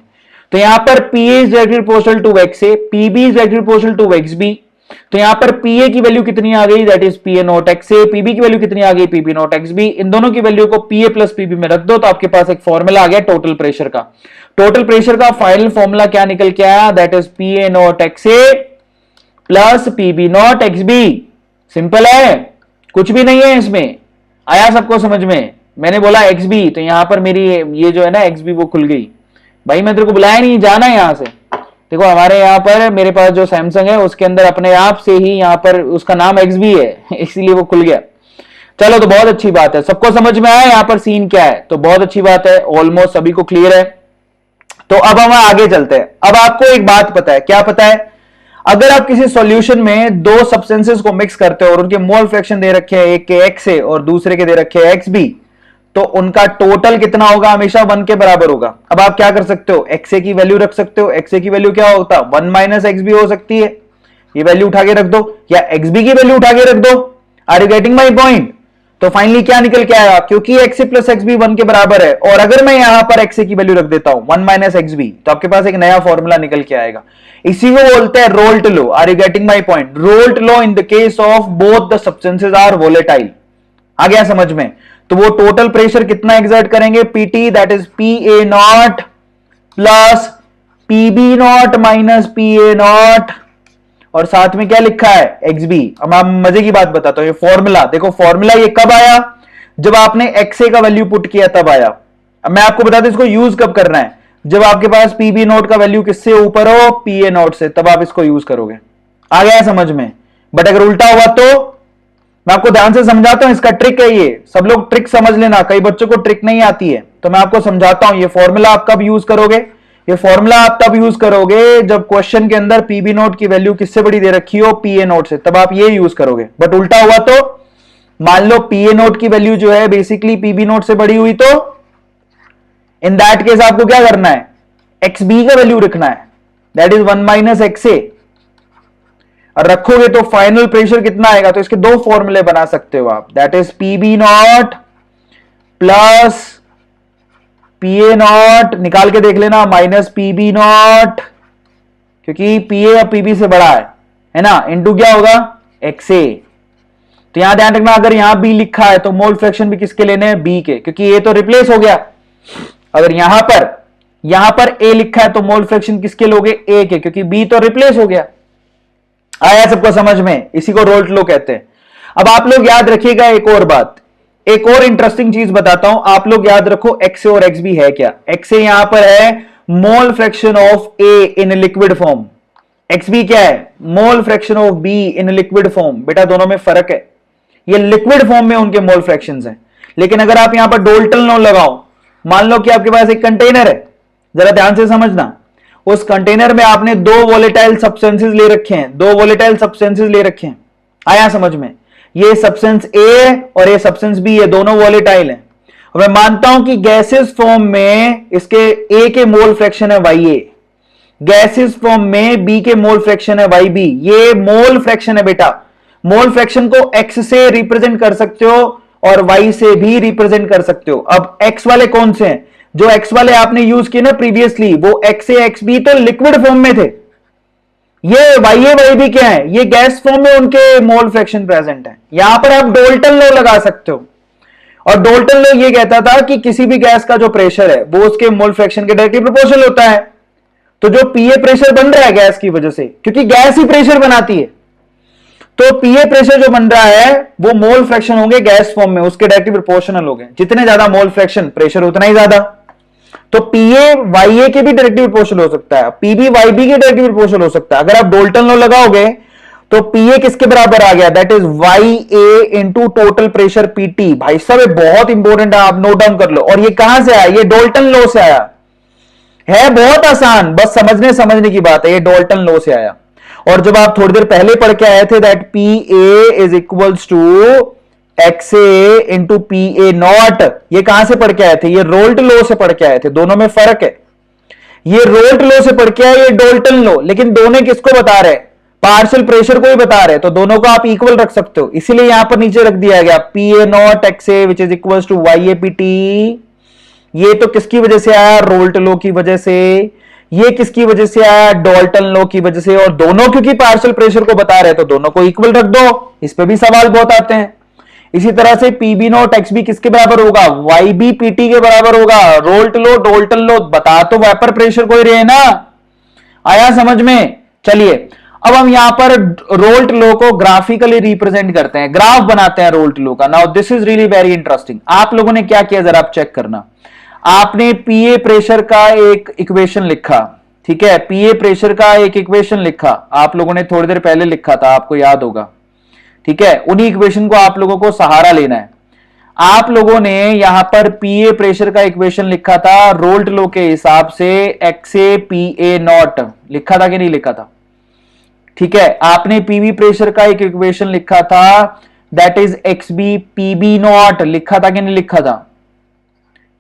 तो यहां पर P A is directly proportional to X A, PB is directly proportional to X B. तो यहां पर पी ए की वैल्यू कितनी आ गई, that is P A not X A, PB की वैल्यू कितनी आ गई, पीबी नॉट एक्स बी। इन दोनों की वैल्यू को पी ए प्लस पीबी में रख दो, तो आपके पास एक फॉर्मूला आ गया टोटल प्रेशर का। टोटल प्रेशर का फाइनल फॉर्मूला क्या निकल के आया, that is P A not X A plus PB not X B. Simple है, कुछ भी नहीं है इसमें। आया सबको समझ में? मैंने बोला एक्स बी, तो यहां पर मेरी ये जो है ना एक्स बी वो खुल गई। भाई मैं तेरे को बुलाया नहीं, जाना है यहां से। देखो हमारे यहाँ पर मेरे पास जो सैमसंग है उसके अंदर अपने आप से ही यहाँ पर उसका नाम एक्स बी है, इसीलिए वो खुल गया। चलो तो बहुत अच्छी बात है, सबको समझ में आया यहाँ पर सीन क्या है, तो बहुत अच्छी बात है, ऑलमोस्ट सभी को क्लियर है। तो अब हम आगे चलते हैं। अब आपको एक बात पता है, क्या पता है? अगर आप किसी सॉल्यूशन में दो सब्सटेंसेस को मिक्स करते हो और उनके मोल फ्रैक्शन दे रखे हैं, एक के एक्स ए और दूसरे के दे रखे हैं एक्स बी, तो उनका टोटल कितना होगा, हमेशा 1 के बराबर होगा। अब आप क्या कर सकते हो, एक्स ए की वैल्यू रख सकते हो। एक्स ए की वैल्यू क्या होता है, 1 माइनस एक्स बी हो सकती है, ये वैल्यू उठा के रख दो, या एक्स बी की वैल्यू उठा के रख दो। Are you getting my point? तो फाइनली क्या निकल के आएगा, क्योंकि X A plus X B 1 के बराबर है, और अगर मैं यहां पर एक्स ए की वैल्यू रख देता हूं 1 माइनस एक्स बी, तो आपके पास एक नया फॉर्मूला निकल के आएगा। इसी को बोलते हैं Raoult law. Are you getting my point? Raoult law in the case of both the substances are volatile. आ गया समझ में? तो वो टोटल प्रेशर कितना एक्सर्ट करेंगे, PT, that is P A not plus PB not minus P A not, और साथ में क्या लिखा है, एक्स बी। अब आप मजे की बात बताता हूं, ये फॉर्मूला देखो, फॉर्मूला ये कब आया, जब आपने एक्स ए का वैल्यू पुट किया तब आया। अब मैं आपको बता दूं इसको यूज कब करना है, जब आपके पास पीबी नोट का वैल्यू किससे ऊपर हो, पी ए नोट से, तब आप इसको यूज करोगे। आ गया समझ में? बट अगर उल्टा हुआ तो मैं आपको ध्यान से समझाता हूं, इसका ट्रिक है ये, सब लोग ट्रिक समझ लेना, कई बच्चों को ट्रिक नहीं आती है, तो मैं आपको समझाता हूं। ये फॉर्मूला आप कब यूज करोगे, ये फॉर्मूला आप तब यूज करोगे जब क्वेश्चन के अंदर पीबी नोट की वैल्यू किससे बड़ी दे रखी हो, पी ए नोट से, तब आप ये यूज करोगे। बट उल्टा हुआ तो, मान लो पी ए नोट की वैल्यू जो है बेसिकली पीबी नोट से बड़ी हुई, तो इन दैट केस आपको क्या करना है, एक्स बी का वैल्यू रखना है, दैट इज 1 माइनस एक्स ए, और रखोगे तो फाइनल प्रेशर कितना आएगा, तो इसके दो फॉर्मूले बना सकते हो आप, that is PB not plus P A not, निकाल के देख लेना, माइनस पीबी नॉट, क्योंकि पी ए अब पीबी से बड़ा है ना, इंटू क्या होगा, एक्स ए। तो यहां ध्यान रखना, अगर यहां बी लिखा है तो मोल फ्रैक्शन भी किसके लेने हैं, बी के, क्योंकि ए तो रिप्लेस हो गया। अगर यहां पर ए लिखा है तो मोल फ्रैक्शन किसके लोगे, ए के, क्योंकि बी तो रिप्लेस हो गया। आया सबको समझ में? इसी को रोल्ट लॉ कहते हैं। अब आप लोग याद रखिएगा एक और बात, एक और इंटरेस्टिंग चीज बताता हूं, आप लोग याद रखो, एक्स ए और एक्स बी है क्या। एक्स ए यहां पर है mole fraction of A in liquid form, X B क्या है, mole fraction of B in liquid form. बेटा दोनों में फर्क है, ये लिक्विड फॉर्म में उनके मोल फ्रैक्शंस हैं। लेकिन अगर आप यहां पर डोल्टन लॉ लगाओ, मान लो कि आपके पास एक कंटेनर है, जरा ध्यान से समझना, उस कंटेनर में आपने दो वोलेटाइल सब्सटेंसेस ले रखे हैं, दो वोलेटाइल सब्सटेंसेस ले रखे हैं। आया समझ में? ये सब्सटेंस ए और ये सब्सटेंस बी है, दोनों वोलेटाइल हैं। मैं मानता हूं कि गैसेस फॉर्म में इसके ए के मोल फ्रैक्शन है वाई ए, गैसेस फॉर्म में बी के मोल फ्रैक्शन है वाई बी। ये मोल फ्रैक्शन है बेटा, मोल फ्रैक्शन को एक्स से रिप्रेजेंट कर सकते हो और वाई से भी रिप्रेजेंट कर सकते हो। अब एक्स वाले कौन से हैं, जो एक्स वाले आपने यूज किए ना प्रीवियसली, वो एक्स ए एक्स बी तो लिक्विड फॉर्म में थे। ये वाई ए वाई बी क्या है, ये गैस फॉर्म में उनके मोल फ्रैक्शन प्रेजेंट है। यहां पर आप डोल्टन लॉ लगा सकते हो, और डोल्टन लॉ ये कहता था कि किसी भी गैस का जो प्रेशर है वो उसके मोल फ्रैक्शन के डायरेक्टली प्रोपोर्शनल होता है। तो जो पीए प्रेशर बन रहा है गैस की वजह से, क्योंकि गैस ही प्रेशर बनाती है, तो पीए प्रेशर जो बन रहा है वो मोल फ्रैक्शन होंगे गैस फॉर्म में, उसके डायरेक्टली प्रोपोर्शनल होंगे। जितने ज्यादा मोल फ्रैक्शन, प्रेशर उतना ही ज्यादा। तो पीए वाई ए के भी डायरेक्टली प्रोपोर्शनल हो सकता है, पीबी वाई बी के डायरेक्टली प्रोपोर्शनल हो सकता है। अगर आप डोल्टन लॉ लगाओगे तो पीए किसके बराबर आ गया, that is Y A into total pressure PT. भाई साहब ये बहुत इंपॉर्टेंट है, आप नोट डाउन कर लो। और ये कहां से आया, ये डोल्टन लॉ से आया है, बहुत आसान, बस समझने की बात है, ये डोल्टन लॉ से आया। और जब आप थोड़ी देर पहले पढ़ के आए थे that P A is equals to X A into P A not, ये कहां से पढ़ के आए थे, ये रोल्ट लॉ से पढ़ के आए थे। दोनों में फर्क है, ये रोल्ट लॉ से पढ़ के आए, ये डोल्टन लॉ। लेकिन दोनों किसको बता रहे हैं, पार्शियल प्रेशर को ही बता रहे हैं, तो दोनों को आप इक्वल रख सकते हो, इसीलिए यहां पर नीचे रख दिया गया PA not XA which is equal to YAPT। ये तो किसकी वजह से आया? रोल्ट लॉ की वजह से। ये किसकी वजह से आया? डॉल्टन लॉ की वजह से। और दोनों क्योंकि पार्शियल प्रेशर को बता रहे हैं तो दोनों को इक्वल रख दो, इस पे भी सवाल बहुत आते हैं। इसी तरह से PB नॉट XB किसके बराबर होगा? YBPT के बराबर होगा। रोल्ट लॉ डॉल्टन लॉ बता तो वेपर प्रेशर को ही रहे ना। आया समझ में? चलिए अब हम यहां पर रोल्ट लॉ को ग्राफिकली रिप्रेजेंट करते हैं, ग्राफ बनाते हैं रोल्ट लॉ का। Now this is really very interesting. आप लोगों ने क्या किया जरा आप चेक करना। आपने PA प्रेशर का एक इक्वेशन लिखा, ठीक है, PA प्रेशर का एक इक्वेशन लिखा, आप लोगों ने थोड़ी देर पहले लिखा था, आपको याद होगा, ठीक है। उन्हीं इक्वेशन को आप लोगों को सहारा लेना है। आप लोगों ने यहां पर PA प्रेशर का इक्वेशन लिखा था रोल्ट लॉ के हिसाब से XA PA नॉट, लिखा था कि नहीं लिखा था? ठीक है। आपने PB प्रेशर का एक इक्वेशन लिखा था that is XB PB not, लिखा था कि नहीं लिखा था?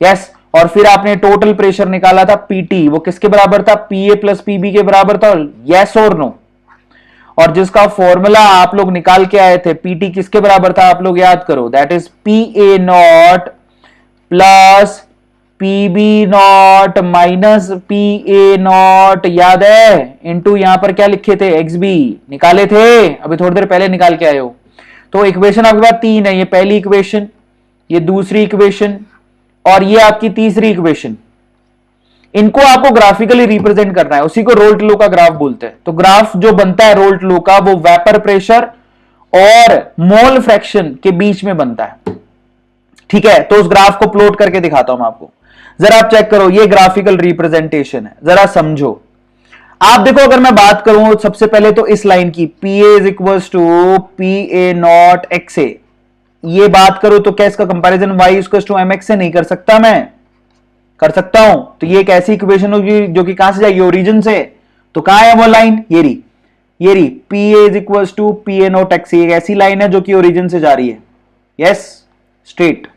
यस। और फिर आपने टोटल प्रेशर निकाला था PT, वो किसके बराबर था? PA प्लस PB के बराबर था। यस और नो? और जिसका फॉर्मूला आप लोग निकाल के आए थे PT किसके बराबर था? आप लोग याद करो, that is PA not plus PB not minus PA not, याद है? इनटू यहां पर क्या लिखे थे? XB निकाले थे, अभी थोड़ी देर पहले निकाल के आए हो। तो इक्वेशन आपके पास तीन है, ये पहली इक्वेशन, ये दूसरी इक्वेशन और ये आपकी तीसरी इक्वेशन। इनको आपको ग्राफिकली रिप्रेजेंट करना है, उसी को रोल्ट लॉ का ग्राफ बोलते हैं। तो ग्राफ जो बनता है रोल्ट लॉ का वो वेपर प्रेशर और मोल फ्रैक्शन के बीच में बनता है, ठीक है। तो उस ग्राफ को प्लॉट करके दिखाता हूं आपको, जरा आप चेक करो। ये ग्राफिकल रिप्रेजेंटेशन है, जरा समझो। आप देखो, अगर मैं बात करूं सबसे पहले तो इस लाइन की PA is equal to PA not XA, ये बात करो तो क्या इसका comparison Y equal to MX से नहीं कर सकता? मैं कर सकता हूं। तो ये एक ऐसी इक्वेशन होगी जो कि कहां से जाएगी? ओरिजिन से। तो कहां है वो लाइन? ये रही PA is equal to PA not XA, एक ऐसी लाइन है जो कि ओरिजिन से जा रही है। Yes, straight.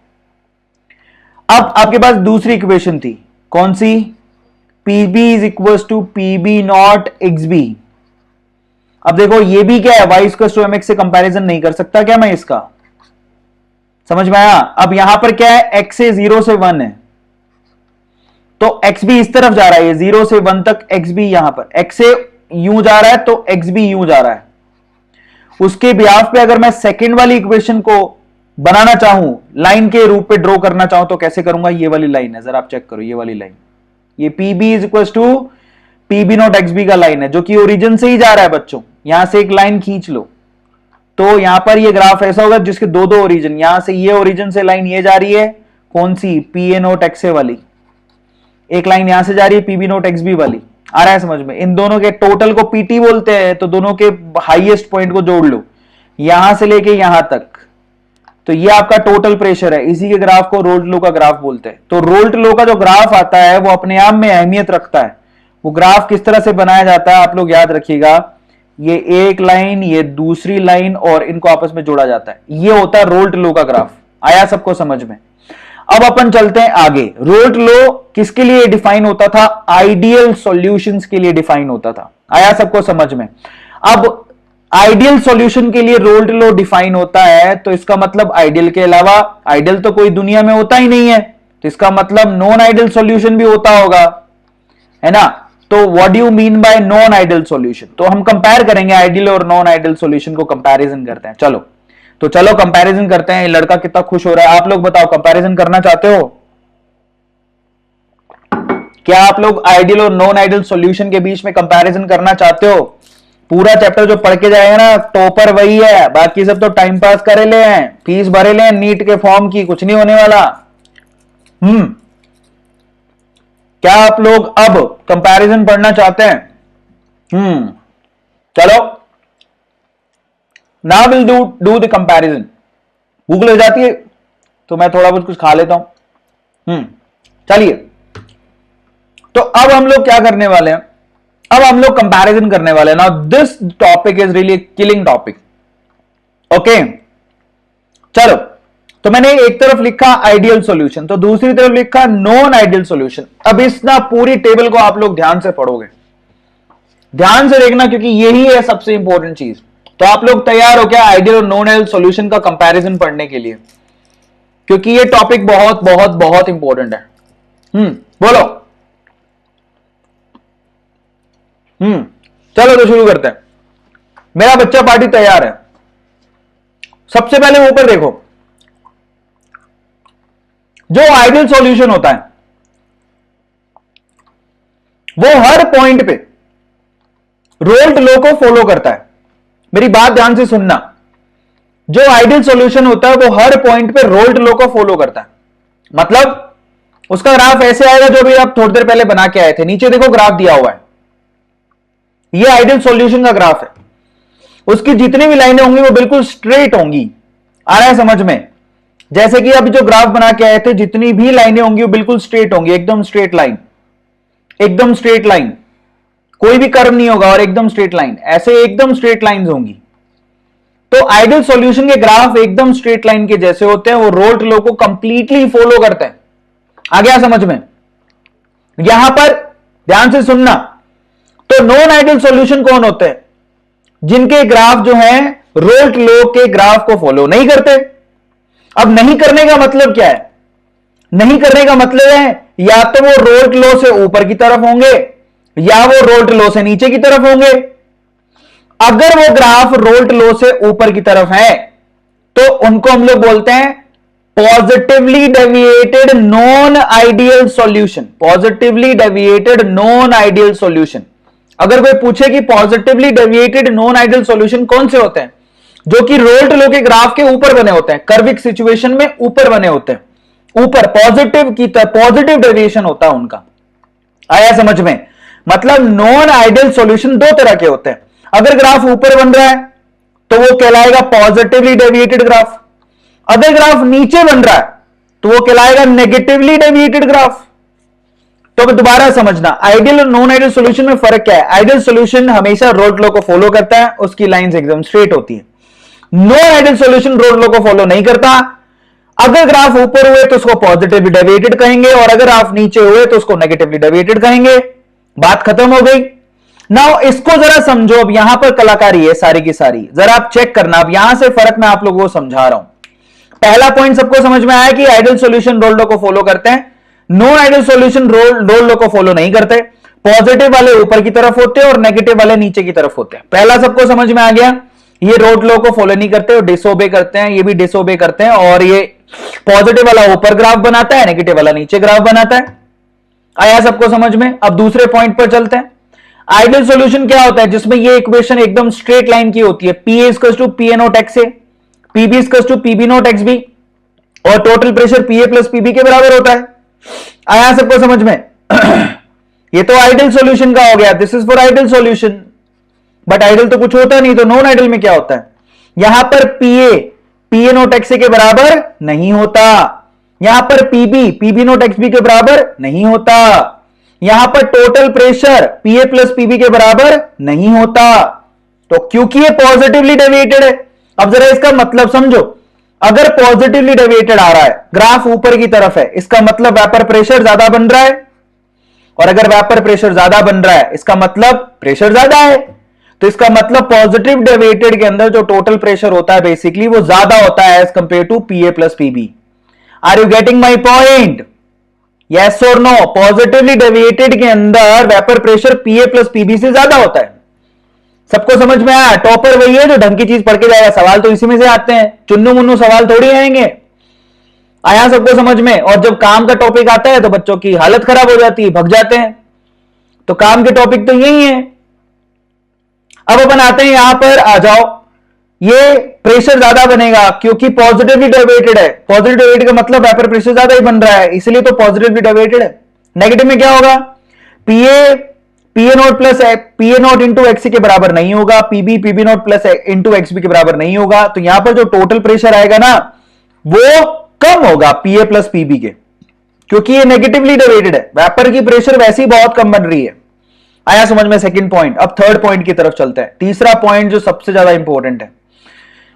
अब आपके पास दूसरी इक्वेशन थी, कौन सी? PB is equal to PB not XB। अब देखो ये भी क्या है? Y इक्वल टू MX से कंपैरिजन नहीं कर सकता क्या मैं इसका? समझ में आया? अब यहां पर क्या है? XA 0 से 1 है, तो XB इस तरफ जा रहा है, 0 से 1 तक XB, यहां पर XA यूं जा रहा है तो XB यूं जा रहा है। उसके बिहाफ पे अगर मैं सेकंड वाली इक्वेशन को बनाना चाहूं, लाइन के रूप पे ड्रॉ करना चाहूं, तो कैसे करूंगा? ये वाली लाइन है, जरा आप चेक करो, ये वाली लाइन, ये PB is equal to PB not XB का लाइन है जो कि ओरिजिन से ही जा रहा है बच्चों। यहां से एक लाइन खींच लो तो यहां पर ये ग्राफ ऐसा होगा जिसके दो दो ओरिजिन, यहां से ये ओरिजिन से लाइन ये जा रही है, कौन सी? PA नॉट XA वाली। एक लाइन यहां से जा रही है PB नॉट XB वाली। आ रहा है समझ में? इन दोनों के टोटल को PT बोलते हैं, तो दोनों के हाईएस्ट पॉइंट को जोड़ लो यहां से लेके यहां तक, तो ये आपका टोटल प्रेशर है। इसी के ग्राफ को रोल्ट लॉ का ग्राफ बोलते हैं। तो रोल्ट लॉ का जो ग्राफ आता है वो अपने आप में अहमियत रखता है। वो ग्राफ किस तरह से बनाया जाता है आप लोग याद रखिएगा, ये एक लाइन, ये दूसरी लाइन, और इनको आपस में जोड़ा जाता है, ये होता है रोल्ट लॉ का ग्राफ। आया सबको समझ में? अब अपन चलते हैं आगे। रोल्ट लॉ किसके लिए डिफाइन होता था? आइडियल सॉल्यूशंस के लिए डिफाइन होता था। आया सबको समझ में? अब आइडियल सॉल्यूशन के लिए रोल्ट लॉ डिफाइन होता है, तो इसका मतलब आइडियल के अलावा, आइडियल तो कोई दुनिया में होता ही नहीं है, तो इसका मतलब नॉन आइडियल सॉल्यूशन भी होता होगा, है ना? तो what do you mean bye non ideal solution? तो हम कंपेयर करेंगे आइडियल और नॉन आइडियल सॉल्यूशन को, कंपैरिजन करते हैं। चलो कंपैरिजन करते हैं। लड़का कितना खुश हो रहा है, आप लोग बताओ, कंपैरिजन करना चाहते हो? क्या आप लोग आइडियल और नॉन आइडियल सॉल्यूशन के बीच में कंपैरिजन करना चाहते हो? पूरा चैप्टर जो पढ़ के जाएगा ना, टॉपर वही है, बाकी सब तो टाइम पास करे ले हैं, फीस भरे ले हैं नीट के फॉर्म की, कुछ नहीं होने वाला। क्या आप लोग अब कंपैरिजन पढ़ना चाहते हैं? चलो, now will do the comparison. भूख लग जाती है तो मैं थोड़ा बहुत कुछ खा लेता हूं। चलिए, तो अब हम लोग क्या करने वाले हैं? अब हम लोग कंपैरिजन करने वाले हैं। Now this topic is really killing topic. Okay, चलो, तो मैंने एक तरफ लिखा आइडियल सॉल्यूशन, तो दूसरी तरफ लिखा नॉन आइडियल सॉल्यूशन। अब इस ना पूरी टेबल को आप लोग ध्यान से पढ़ोगे, ध्यान से देखना क्योंकि यही है सबसे इंपॉर्टेंट चीज। तो आप लोग तैयार हो क्या आइडियल और नॉन आइडियल सॉल्यूशन का कंपैरिजन पढ़ने के लिए, क्योंकि ये टॉपिक बहुत बहुत बहुत इंपॉर्टेंट है। बोलो। चलो तो शुरू करते हैं। मेरा बच्चा पार्टी तैयार है। सबसे पहले ऊपर देखो, जो आइडियल सॉल्यूशन होता है वो हर पॉइंट पे रोल्ट लॉ को फॉलो करता है। मेरी बात ध्यान से सुनना, जो आइडियल सॉल्यूशन होता है वो हर पॉइंट पे रोल्ट लॉ को फॉलो करता है। मतलब उसका ग्राफ ऐसे आएगा जो भी आप थोड़ी देर पहले बना के आए थे। नीचे देखो ग्राफ दिया हुआ है, ये आइडियल सॉल्यूशन का ग्राफ है। उसकी जितनी भी लाइनें होंगी वो बिल्कुल स्ट्रेट होंगी। आ रहा है समझ में? जैसे कि अभी जो ग्राफ बना के आए थे, जितनी भी लाइनें होंगी वो बिल्कुल स्ट्रेट होंगी, एकदम स्ट्रेट लाइन, एकदम स्ट्रेट लाइन, कोई भी कर्व नहीं होगा और एकदम स्ट्रेट लाइन, ऐसे एकदम स्ट्रेट लाइंस होंगी। तो आइडियल सॉल्यूशन के ग्राफ एकदम स्ट्रेट लाइन के जैसे होते हैं, वो रोल्ट लॉ को कंप्लीटली फॉलो करते हैं। आ गया समझ में? यहां पर ध्यान से सुनना, तो नॉन आइडियल सॉल्यूशन कौन होते हैं? जिनके ग्राफ जो है रोल्ट लॉ के ग्राफ को फॉलो नहीं करते। अब नहीं करने का मतलब क्या है? नहीं करने का मतलब है या तो वो रोल्ट लॉ से ऊपर की तरफ होंगे या वो रोल्ट लॉ से नीचे की तरफ होंगे। अगर वो ग्राफ रोल्ट लॉ से ऊपर की तरफ है तो उनको हम लोग बोलते हैं positively deviated non ideal solution. Positively deviated non ideal solution. अगर कोई पूछे कि positively deviated non ideal solution कौन से होते हैं, जो कि रोल्ट लॉ के ग्राफ के ऊपर बने होते हैं, कर्विक सिचुएशन में ऊपर बने होते हैं, ऊपर पॉजिटिव की पॉजिटिव डेविएशन होता है उनका। आया समझ में? मतलब नॉन आइडियल सॉल्यूशन दो तरह के होते हैं। अगर ग्राफ ऊपर बन रहा है तो वो कहलाएगा पॉजिटिवली डेविएटेड ग्राफ। अगर ग्राफ नीचे बन रहा है तो वो कहलाएगा नेगेटिवली डेविएटेड ग्राफ। तो अब दोबारा समझना, आइडियल और नॉन आइडियल सॉल्यूशन में फर्क क्या है? आइडियल सॉल्यूशन हमेशा रोल्ट लॉ को फॉलो करता है, उसकी लाइंस एकदम स्ट्रेट होती है। Non ideal solution Raoult law को फॉलो नहीं करता। अगर ग्राफ ऊपर हुए तो उसको पॉजिटिवली डेविएटेड कहेंगे और अगर ग्राफ नीचे हुए तो उसको नेगेटिवली डेविएटेड कहेंगे। बात खत्म हो गई। नाउ इसको जरा समझो। अब यहां पर कलाकारी है सारी की सारी, जरा आप चेक करना। अब यहां से फर्क मैं आप लोगों को समझा रहा हूं। पहला पॉइंट सबको समझ में आया कि आइडियल सॉल्यूशन रोल्ट लॉ को फॉलो करते हैं, non ideal solution Raoult law को फॉलो नहीं करते। पॉजिटिव वाले ऊपर की तरफ होते हैं और नेगेटिव वाले नीचे की तरफ होते हैं। पहला सबको समझ में आ गया। ये रोल्ट लॉ को फॉलो नहीं करते और डिसओबे करते हैं, ये भी डिसओबे करते हैं। और ये पॉजिटिव वाला ऊपर ग्राफ बनाता है, नेगेटिव वाला नीचे ग्राफ बनाता है। आया सबको समझ में? अब दूसरे पॉइंट पर चलते हैं। आइडियल सॉल्यूशन क्या होता है? जिसमें ये इक्वेशन एकदम स्ट्रेट लाइन की होती है। PA = PA not XA, PB = PB not XB और टोटल प्रेशर PA + PB के बराबर होता है। आया सबको समझ में? ये तो आइडियल सॉल्यूशन का हो गया। This is for ideal solution. But ideal तो कुछ होता नहीं, तो नॉन आइडियल में क्या होता है? यहां पर PA नॉट XA के बराबर नहीं होता। यहां पर PB नॉट XB के बराबर नहीं होता। यहां पर टोटल प्रेशर PA + PB के बराबर नहीं होता। तो क्योंकि ये पॉजिटिवली डेविएटेड है। अब जरा इसका मतलब समझो। अगर पॉजिटिवली डेविएटेड आ रहा है, ग्राफ ऊपर की तरफ है, इसका मतलब वेपर प्रेशर ज्यादा बन रहा है। और अगर वेपर प्रेशर ज्यादा बन रहा है इसका मतलब प्रेशर ज्यादा है। तो इसका मतलब पॉजिटिव डेविएटेड के अंदर जो टोटल प्रेशर होता है बेसिकली वो ज्यादा होता है as compare to PA + PB। Are you getting my point? Yes और नो? पॉजिटिवली डेविएटेड के अंदर वेपर प्रेशर PA + PB से ज्यादा होता है। सबको समझ में आया? टॉपर वही है जो ढंग की चीज पढ़ के जाएगा। सवाल तो इसी में से आते हैं, चुन्नू मुन्नू सवाल थोड़ी आएंगे। आया सबको समझ में? और जब काम का टॉपिक आता है तो बच्चों की हालत खराब हो जाती है, भग जाते हैं। तो काम के टॉपिक तो यही है। अब अपन आते हैं यहां पर, आ जाओ। ये प्रेशर ज्यादा बनेगा क्योंकि पॉजिटिवली डेविएटेड है। पॉजिटिव डेविएटेड का मतलब वेपर प्रेशर ज्यादा ही बन रहा है, इसलिए तो पॉजिटिवली डेविएटेड है। नेगेटिव में क्या होगा? PA नॉट इंटू XC के बराबर नहीं होगा। PB not plus into XB के बराबर नहीं होगा। तो यहां पर जो टोटल प्रेशर आएगा ना वो कम होगा PA + PB के, क्योंकि ये नेगेटिवली डेविएटेड है। वेपर की प्रेशर वैसे ही बहुत कम बन रही है। आया समझ में? Second point. अब थर्ड पॉइंट की तरफ चलते हैं। तीसरा पॉइंट जो सबसे ज्यादा इंपॉर्टेंट है,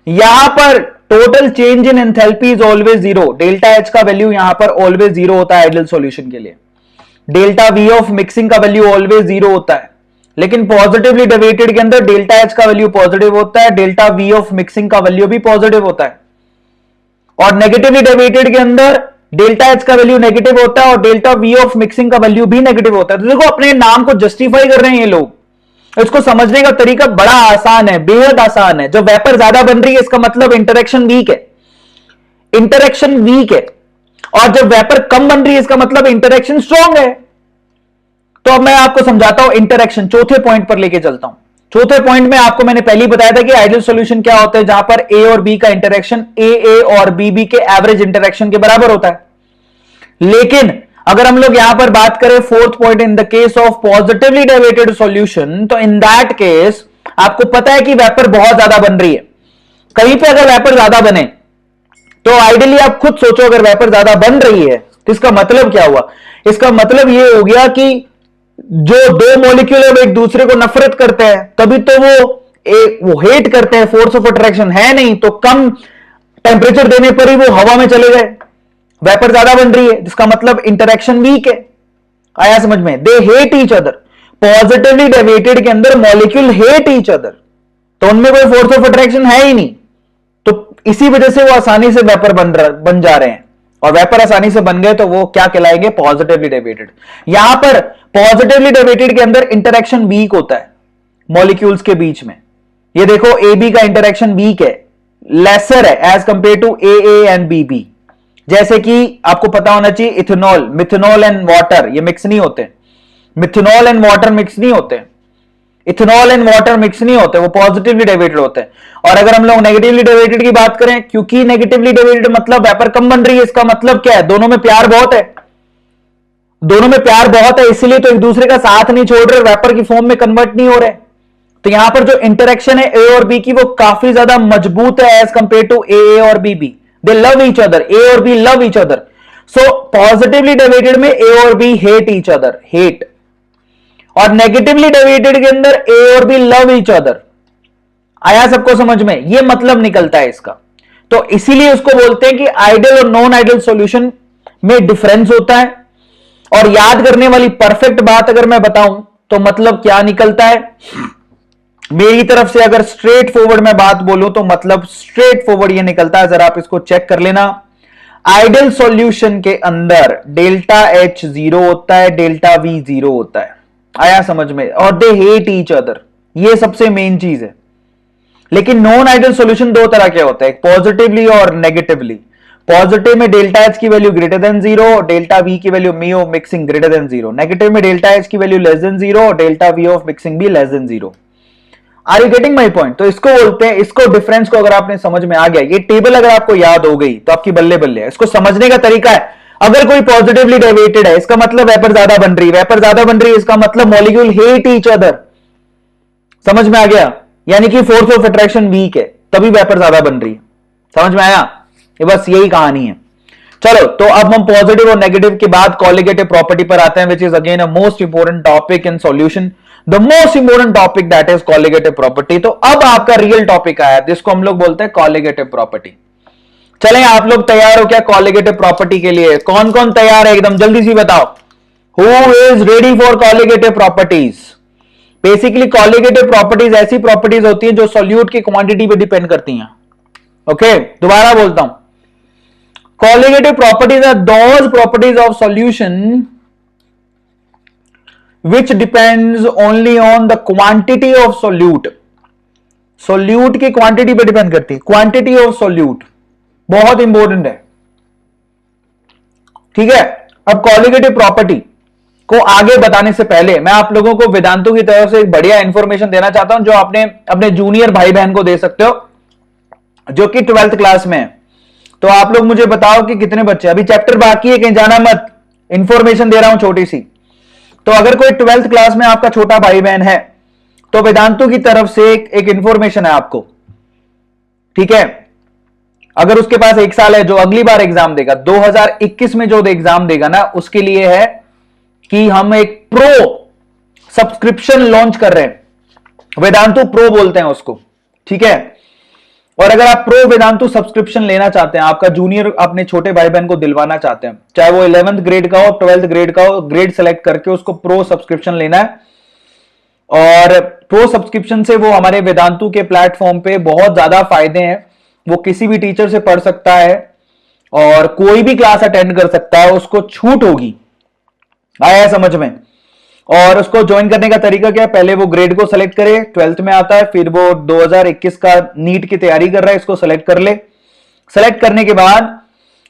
यहां पर total change in enthalpy is always 0। Delta H का वैल्यू यहां पर ऑलवेज 0 होता है आइडियल सॉल्यूशन के लिए। डेल्टा V ऑफ मिक्सिंग का वैल्यू ऑलवेज 0 होता है। लेकिन पॉजिटिवली डेविएटेड के अंदर डेल्टा एच का वैल्यू पॉजिटिव होता है, डेल्टा वी ऑफ मिक्सिंग का वैल्यू भी पॉजिटिव होता है, और नेगेटिवली डेविएटेड के अंदर डेल्टा एच का वैल्यू नेगेटिव होता है और डेल्टा वी ऑफ मिक्सिंग का वैल्यू भी नेगेटिव होता है। तो देखो अपने नाम को जस्टिफाई कर रहे हैं ये लोग, इसको समझने का तरीका बड़ा आसान है, बेहद आसान है। जब वेपर ज्यादा बन रही है इसका मतलब इंटरेक्शन वीक है, इंटरेक्शन वीक है, और जब वेपर कम बन रही है इसका मतलब इंटरेक्शन स्ट्रांग है। तो अब मैं आपको समझाता हूं इंटरेक्शन, चौथे पॉइंट पर लेके चलता हूं। चौथे पॉइंट में आपको मैंने पहले ही बताया था कि आइडियल सॉल्यूशन क्या होता है, जहां पर ए और बी का इंटरेक्शन ए और बी के एवरेज इंटरेक्शन के बराबर होता है। लेकिन अगर हम लोग यहां पर बात करें fourth point, in the case of positively deviated solution, तो इन दैट केस आपको पता है कि वेपर बहुत ज्यादा बन रही है। कहीं पे अगर वेपर ज्यादा बने तो आइडियली आप खुद सोचो, अगर वेपर ज्यादा बन रही है तो इसका मतलब क्या हुआ? इसका मतलब यह हो गया कि जो दो मॉलिक्यूल है वो एक दूसरे को नफरत करते हैं, तभी तो वो हेट करते हैं, फोर्स ऑफ अट्रैक्शन है नहीं, तो कम टेम्परेचर देने पर ही वो हवा में चले गए। वेपर ज्यादा बन रही है जिसका मतलब इंटरेक्शन वीक है। आया समझ में? They hate each other. Positively deviated के अंदर मॉलिक्यूल हेट ईच अदर, तो उनमें कोई फोर्स ऑफ अट्रैक्शन है ही नहीं, तो इसी वजह से वो आसानी से वेपर बन जा रहे हैं। और वेपर आसानी से बन गए तो वो क्या कहलाएंगे? Positively deviated. यहां पर पॉजिटिवली डेविएटेड के अंदर इंटरेक्शन वीक होता है मॉलिक्यूल्स के बीच में। ये देखो ए बी का इंटरेक्शन वीक है, लेसर है as compare to A and B. जैसे कि आपको पता होना चाहिए इथेनॉल, मिथेनॉल एंड वाटर ये मिक्स नहीं होते, मिथेनॉल एंड वाटर मिक्स नहीं होते, इथेनॉल एंड वाटर मिक्स नहीं होते, वो पॉजिटिवली डेविएटेड होते हैं। और अगर हम लोग नेगेटिवली डेविएटेड की बात करें, क्योंकि नेगेटिवली डेविएटेड मतलब वेपर कम बन रही है, इसका मतलब क्या है? दोनों में प्यार बहुत है, दोनों में प्यार बहुत है, इसलिए तो एक दूसरे का साथ नहीं छोड़ रहे, वेपर की फॉर्म में कन्वर्ट नहीं हो रहे। तो यहां पर जो इंटरेक्शन है ए और बी की वो काफी ज्यादा मजबूत है एज कंपेयर टू ए और B. They love each other, A और B love each other. So positively deviated में ए और B hate each other, hate, और नेगेटिवली डेविएटेड के अंदर ए और बी लव ईच अदर। आया सबको समझ में? ये मतलब निकलता है इसका। तो इसीलिए उसको बोलते हैं कि आइडियल और नॉन आइडियल सॉल्यूशन में डिफरेंस होता है। और याद करने वाली परफेक्ट बात अगर मैं बताऊं तो मतलब क्या निकलता है मेरी तरफ से, अगर स्ट्रेट फॉरवर्ड में बात बोलूं तो मतलब स्ट्रेट फॉरवर्ड ये निकलता है, जरा आप इसको चेक कर लेना। आइडियल सॉल्यूशन के अंदर डेल्टा एच 0 होता है, डेल्टा वी 0 होता है। आया समझ में? और दे हेट ईच अदर, ये सबसे मेन चीज है। लेकिन नॉन आइडियल सॉल्यूशन दो तरह के होते हैं, पॉजिटिवली और नेगेटिवली। पॉजिटिव में डेल्टा एच की value greater than 0, delta V की वैल्यू मी of mixing greater than 0। Negative में डेल्टा एच की value less than 0, delta V of mixing भी less than 0। Are you getting my point? तो इसको बोलते हैं, इसको डिफरेंस को अगर आपने समझ में आ गया, ये टेबल अगर आपको याद हो गई तो आपकी बल्ले बल्ले है। इसको समझने का तरीका है, अगर कोई पॉजिटिवली डेविएटेड है इसका मतलब वेपर ज्यादा बन रही है, वेपर ज्यादा बन रही है इसका मतलब मॉलिक्यूल हेट ईच अदर। समझ में आ गया? यानी कि फोर्स ऑफ अट्रैक्शन वीक है, तभी वेपर ज्यादा बन रही है। समझ में आया? ये बस यही कहानी है। चलो, तो अब हम पॉजिटिव और नेगेटिव के बाद कॉलिगेटिव प्रॉपर्टी पर आते हैं, which is again a most important topic in solution, the most important topic that is colligative property. तो अब आपका रियल टॉपिक आया जिसको हम लोग बोलते हैं कॉलिगेटिव प्रॉपर्टी। चलें, आप लोग तैयार हो क्या कॉलिगेटिव प्रॉपर्टी के लिए? कौन कौन तैयार है? एकदम जल्दी से बताओ, who is ready for colligative properties? Basically colligative properties ऐसी प्रॉपर्टीज होती हैं जो सॉल्यूट की क्वांटिटी पे डिपेंड करती हैं। ओके, दोबारा बोलता हूं, colligative properties are those properties of solution which depends only on the quantity of solute। solute की क्वांटिटी पे डिपेंड करती है, क्वांटिटी ऑफ solute बहुत इंपॉर्टेंट है। ठीक है, अब कॉलिगेटिव प्रॉपर्टी को आगे बताने से पहले मैं आप लोगों को वेदांतों की तरफ से एक बढ़िया इंफॉर्मेशन देना चाहता हूं जो आपने अपने जूनियर भाई बहन को दे सकते हो जो कि 12th क्लास में है। तो आप लोग मुझे बताओ कि कितने बच्चे, अभी चैप्टर बाकी है, कहीं जाना मत, इंफॉर्मेशन दे रहा हूं छोटी सी। तो अगर कोई 12th क्लास में आपका छोटा भाई बहन है तो वेदांतों की तरफ से एक इंफॉर्मेशन है आपको। ठीक है, अगर उसके पास 1 साल है, जो अगली बार एग्जाम देगा 2021 में जो एग्जाम देगा ना, उसके लिए है कि हम एक प्रो सब्सक्रिप्शन लॉन्च कर रहे हैं, वेदांतु प्रो बोलते हैं उसको। ठीक है, और अगर आप प्रो वेदांतु सब्सक्रिप्शन लेना चाहते हैं, आपका जूनियर अपने छोटे भाई बहन को दिलवाना चाहते हैं, चाहे वो 11th ग्रेड का हो, 12th ग्रेड का हो, ग्रेड सेलेक्ट करके उसको प्रो सब्सक्रिप्शन लेना है और प्रो सब्सक्रिप्शन से वो हमारे वेदांतु के प्लेटफॉर्म पे बहुत ज्यादा फायदे हैं। वो किसी भी टीचर से पढ़ सकता है और कोई भी क्लास अटेंड कर सकता है, उसको छूट होगी। आया समझ में? और उसको ज्वाइन करने का तरीका क्या है? पहले वो ग्रेड को सेलेक्ट करे, 12th में आता है, फिर वो 2021 का नीट की तैयारी कर रहा है, इसको सेलेक्ट कर ले। सेलेक्ट करने के बाद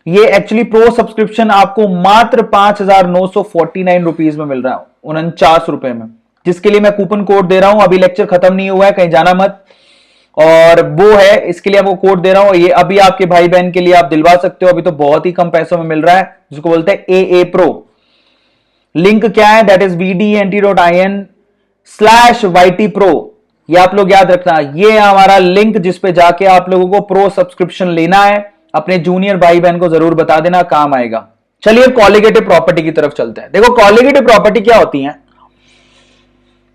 ये एक्चुअली प्रो सब्सक्रिप्शन आपको मात्र 5,949 रुपीज में मिल रहा है, 49 रुपए में, जिसके लिए मैं कूपन कोड दे रहा हूं। अभी लेक्चर खत्म नहीं हुआ है, कहीं जाना मत। और वो है, इसके लिए आपको कोड दे रहा हूं, ये अभी आपके भाई बहन के लिए आप दिलवा सकते हो, अभी तो बहुत ही कम पैसों में मिल रहा है, जिसको बोलते हैं AA Pro। लिंक क्या है? That is vdnt.in/YT Pro। ये आप लोग याद रखना, ये हमारा लिंक जिसपे जाके आप लोगों को प्रो सब्सक्रिप्शन लेना है। अपने जूनियर भाई बहन को जरूर बता देना, काम आएगा। चलिए कॉलिगेटिव प्रॉपर्टी की तरफ चलते हैं। देखो कॉलिगेटिव प्रॉपर्टी क्या होती है?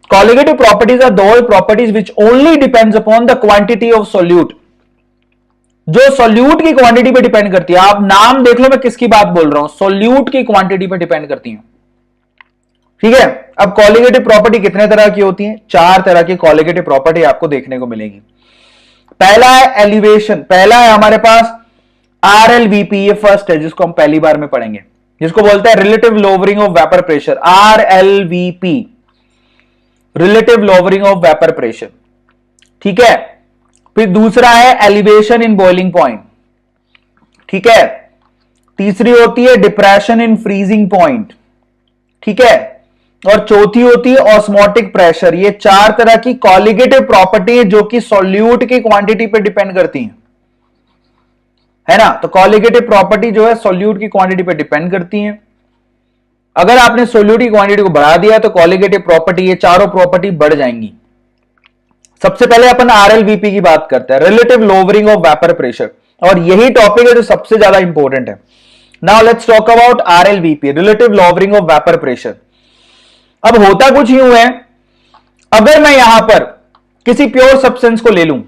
Colligative properties are those properties which only depends upon the quantity of solute। जो सोल्यूट की क्वांटिटी पे डिपेंड करती है। आप नाम देख लो मैं किसकी बात बोल रहा हूं, सोल्यूट की क्वांटिटी पे डिपेंड करती है। ठीक है, अब कॉलिगेटिव प्रॉपर्टी कितने तरह की होती है? 4 तरह की कॉलिगेटिव प्रॉपर्टी आपको देखने को मिलेगी। पहला है एलिवेशन, पहला है हमारे पास RLVP, ये फर्स्ट है जिसको हम पहली बार में पढ़ेंगे, जिसको बोलते हैं relative lowering of vapour pressure, RLVP, relative lowering of vapour pressure. ठीक है, फिर दूसरा है एलिवेशन इन बॉइलिंग पॉइंट। ठीक है, तीसरी होती है डिप्रेशन इन फ्रीजिंग पॉइंट। ठीक है, और चौथी होती है ऑस्मोटिक प्रेशर। ये 4 तरह की कॉलिगेटिव प्रॉपर्टी है जो कि सॉल्यूट की क्वांटिटी पे डिपेंड करती हैं, है ना। तो कॉलिगेटिव प्रॉपर्टी जो है सॉल्यूट की क्वांटिटी पे डिपेंड करती हैं। अगर आपने सोल्यूट की क्वांटिटी को बढ़ा दिया तो कॉलिगेटिव प्रॉपर्टी, ये चारों प्रॉपर्टी बढ़ जाएंगी। सबसे पहले अपन RLVP की बात करते हैं, relative lowering of vapour pressure, और यही टॉपिक है जो सबसे ज्यादा इंपॉर्टेंट है। Now let's talk about RLVP, relative lowering of vapour pressure. अब होता कुछ यूं है, अगर मैं यहां पर किसी प्योर सब्सटेंस को ले लूं,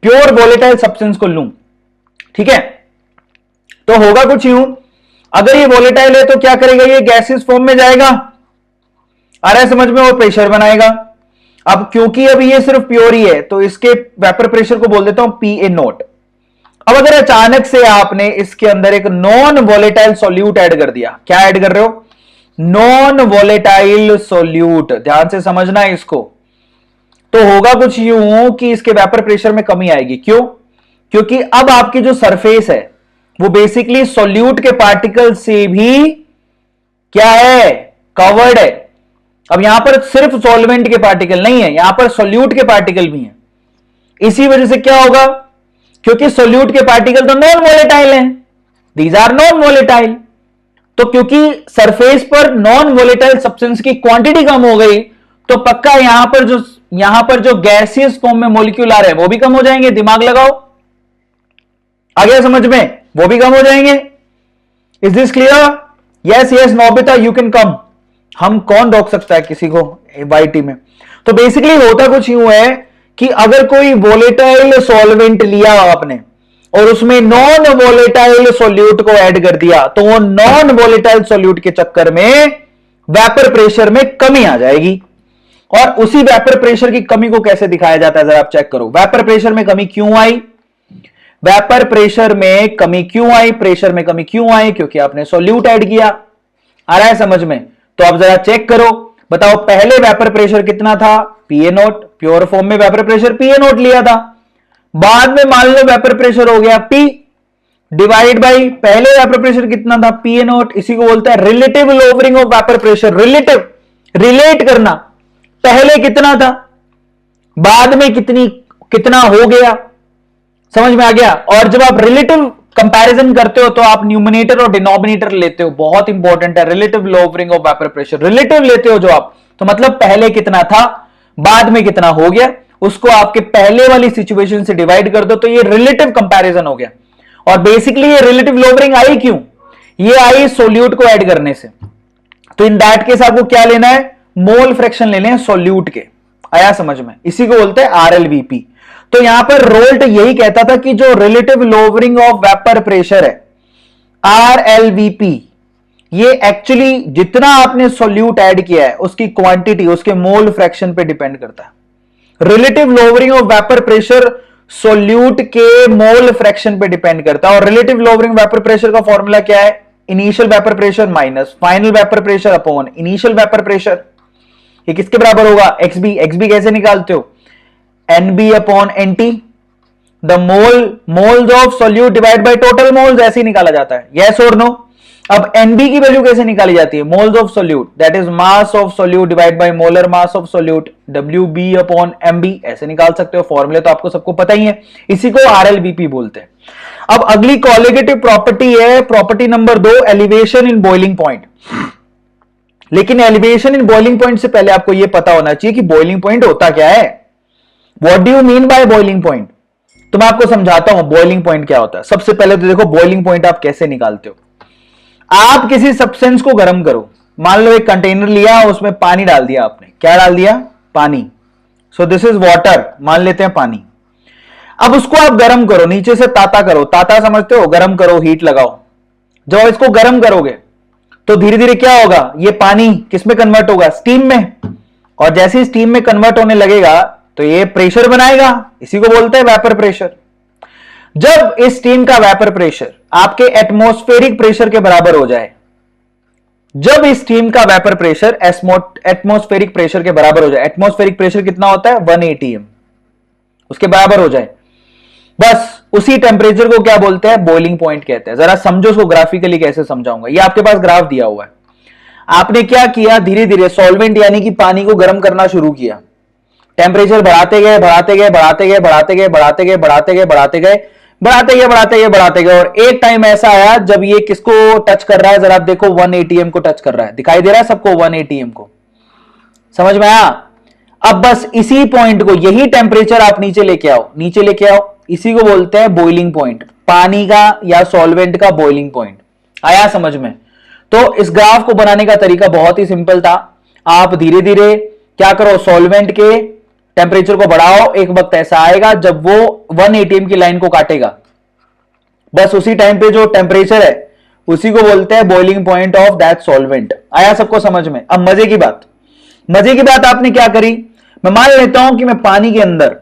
प्योर वोलेटाइल सब्सटेंस को लूं, ठीक है, तो होगा कुछ यूं, अगर ये वोलेटाइल है तो क्या करेगा? ये गैसियस फॉर्म में जाएगा, आ रहा है समझ में, और प्रेशर बनाएगा। अब क्योंकि अभी ये सिर्फ प्योर ही है तो इसके वेपर प्रेशर को बोल देता हूं PA0। अब अगर अचानक से आपने इसके अंदर एक नॉन वोलेटाइल सॉल्यूट ऐड कर दिया, क्या ऐड कर रहे हो? नॉन वोलेटाइल सॉल्यूट, ध्यान से समझना है इसको, तो होगा कुछ यूं कि इसके वेपर प्रेशर में कमी आएगी। क्यों? क्योंकि अब आपकी जो सरफेस है वो बेसिकली सॉल्यूट के पार्टिकल से भी क्या है? कवर्ड है। अब यहां पर सिर्फ सॉल्वेंट के पार्टिकल नहीं है, यहां पर सॉल्यूट के पार्टिकल भी हैं। इसी वजह से क्या होगा? क्योंकि सॉल्यूट के पार्टिकल तो नॉन वोलेटाइल हैं, दीज आर नॉन वोलेटाइल, तो क्योंकि सरफेस पर नॉन वोलेटाइल सब्सटेंस की क्वांटिटी कम हो गई तो पक्का यहां पर जो गैसियस फॉर्म में मॉलिक्यूल आ रहे हैं वो भी कम हो जाएंगे। दिमाग लगाओ, आ गया समझ में? वो भी कम हो जाएंगे। Is this clear? Yes yes Nobita you can come. हम कौन रोक सकता है किसी को YT में? तो बेसिकली होता कुछ यूं है कि अगर कोई वोलेटाइल सॉल्वेंट लिया आपने और उसमें नॉन वोलेटाइल सॉल्यूट को ऐड कर दिया तो वो नॉन वोलेटाइल सॉल्यूट के चक्कर में वेपर प्रेशर में कमी आ जाएगी। और उसी वेपर प्रेशर की कमी को कैसे दिखाया जाता है जरा आप चेक करो। वेपर प्रेशर में कमी क्यों आई? वेपर प्रेशर में कमी क्यों आई? प्रेशर में कमी क्यों आई? क्योंकि आपने सॉल्यूट ऐड किया। आ रहा है समझ में? तो आप जरा चेक करो, बताओ पहले वेपर प्रेशर कितना था? PA0, प्योर फॉर्म में वेपर प्रेशर PA0 लिया था। बाद में मान लो वेपर प्रेशर हो गया P डिवाइड बाई पहले वेपर प्रेशर कितना था? PA0। इसी को बोलता है relative lowering of vapour pressure. Relative, relate करना, पहले कितना था, बाद में कितना हो गया, समझ में आ गया? और जब आप रिलेटिव कंपैरिजन करते हो तो आप न्यूमरेटर और डिनोमिनेटर लेते हो, बहुत इंपॉर्टेंट है। Relative lowering of vapour pressure, relative लेते हो जो आप, तो मतलब पहले कितना था, बाद में कितना हो गया, उसको आपके पहले वाली सिचुएशन से डिवाइड कर दो तो ये रिलेटिव कंपैरिजन हो गया। और बेसिकली ये रिलेटिव लोवरिंग आई क्यों? ये आई सोल्यूट को ऐड करने से। तो इन दैट केस आपको क्या लेना है? मोल फ्रैक्शन लेने हैं सोल्यूट के। आया समझ में? इसी को बोलते हैं RLVP। तो यहां पर रोल्ट यही कहता था कि जो relative lowering of vapour pressure है RLVP, ये एक्चुअली जितना आपने सोल्यूट ऐड किया है उसकी क्वांटिटी, उसके मोल फ्रैक्शन पे डिपेंड करता है। Relative lowering of vapour pressure solute के मोल फ्रैक्शन पे डिपेंड करता है। और रिलेटिव लोअरिंग वेपर प्रेशर का फॉर्मूला क्या है? Initial vapour pressure minus final vapour pressure upon initial vapour pressure. ये किसके बराबर होगा? एक्सबी। एक्सबी कैसे निकालते हो? NB upon NT, the moles of solute divide by total moles, ऐसे ही निकाला जाता है। यस और नो? अब एनबी की वैल्यू कैसे निकाली जाती है? Moles of solute, that is mass of solute divide by molar mass of solute, WB upon MB, ऐसे निकाल सकते हो। फॉर्मूले तो आपको सबको पता ही है, इसी को आरएलबीपी बोलते हैं। अब अगली कोलिगेटिव प्रॉपर्टी है, property number 2, elevation in boiling point. लेकिन एलिवेशन इन बॉइलिंग पॉइंट से पहले आपको यह पता होना चाहिए कि बॉइलिंग पॉइंट होता क्या है। What do you mean by boiling point? तो मैं आपको समझाता हूं बॉइलिंग पॉइंट क्या होता है। सबसे पहले तो देखो बॉइलिंग पॉइंट आप कैसे निकालते हो। आप किसी सब्सटेंस को गर्म करो, मान लो एक कंटेनर लिया, उसमें पानी डाल दिया आपने। क्या डाल दिया? पानी। सो दिस इज वाटर, मान लेते हैं पानी। अब उसको आप गर्म करो, नीचे से ताता करो। ताता समझते हो? गर्म करो, हीट लगाओ। जब इसको गर्म करोगे तो धीरे धीरे क्या होगा? ये पानी किस में कन्वर्ट होगा? स्टीम में। और जैसे ही स्टीम में कन्वर्ट होने लगेगा तो ये प्रेशर बनाएगा, इसी को बोलते हैं वेपर प्रेशर। जब इस स्टीम का वेपर प्रेशर आपके एटमॉस्फेरिक प्रेशर के बराबर हो जाए, जब इस स्टीम का वेपर प्रेशर एटमॉस्फेरिक प्रेशर के बराबर हो जाए, एटमॉस्फेरिक प्रेशर कितना होता है? 1 atm, उसके बराबर हो जाए, बस उसी टेम्परेचर को क्या बोलते हैं? बॉइलिंग पॉइंट कहते हैं। जरा समझो उसको ग्राफिकली कैसे समझाऊंगा। ये आपके पास ग्राफ दिया हुआ है। आपने क्या किया? धीरे धीरे सॉल्वेंट यानी कि पानी को गर्म करना शुरू किया। टेम्परेचर बढ़ाते गए बढ़ाते गए बढ़ाते गए बढ़ाते गए बढ़ाते गए बढ़ाते गए बढ़ाते गए बढ़ाते गए बढ़ाते गए बढ़ाते गए और एक टाइम ऐसा आया जब ये किसको टच कर रहा है? जरा आप देखो, 1 atm को टच कर रहा है। दिखाई दे रहा है सबको 1 atm को? समझ में आया? अब बस इसी पॉइंट को, यही टेम्परेचर आप नीचे लेके आओ, नीचे लेके आओ। इसी को बोलते हैं बॉइलिंग पॉइंट, पानी का या सॉल्वेंट का बॉइलिंग पॉइंट। आया समझ में? तो इस ग्राफ को बनाने का तरीका बहुत ही सिंपल था। आप धीरे धीरे क्या करो? सॉल्वेंट के टेम्परेचर को बढ़ाओ। एक वक्त ऐसा आएगा जब वो 1 atm की लाइन को काटेगा। बस उसी टाइम पे जो टेम्परेचर है उसी को बोलते हैं boiling point of that solvent. आया सबको समझ में? अब मजे की बात, मजे की बात आपने क्या करी? मैं मान लेता हूं कि मैं पानी के अंदर,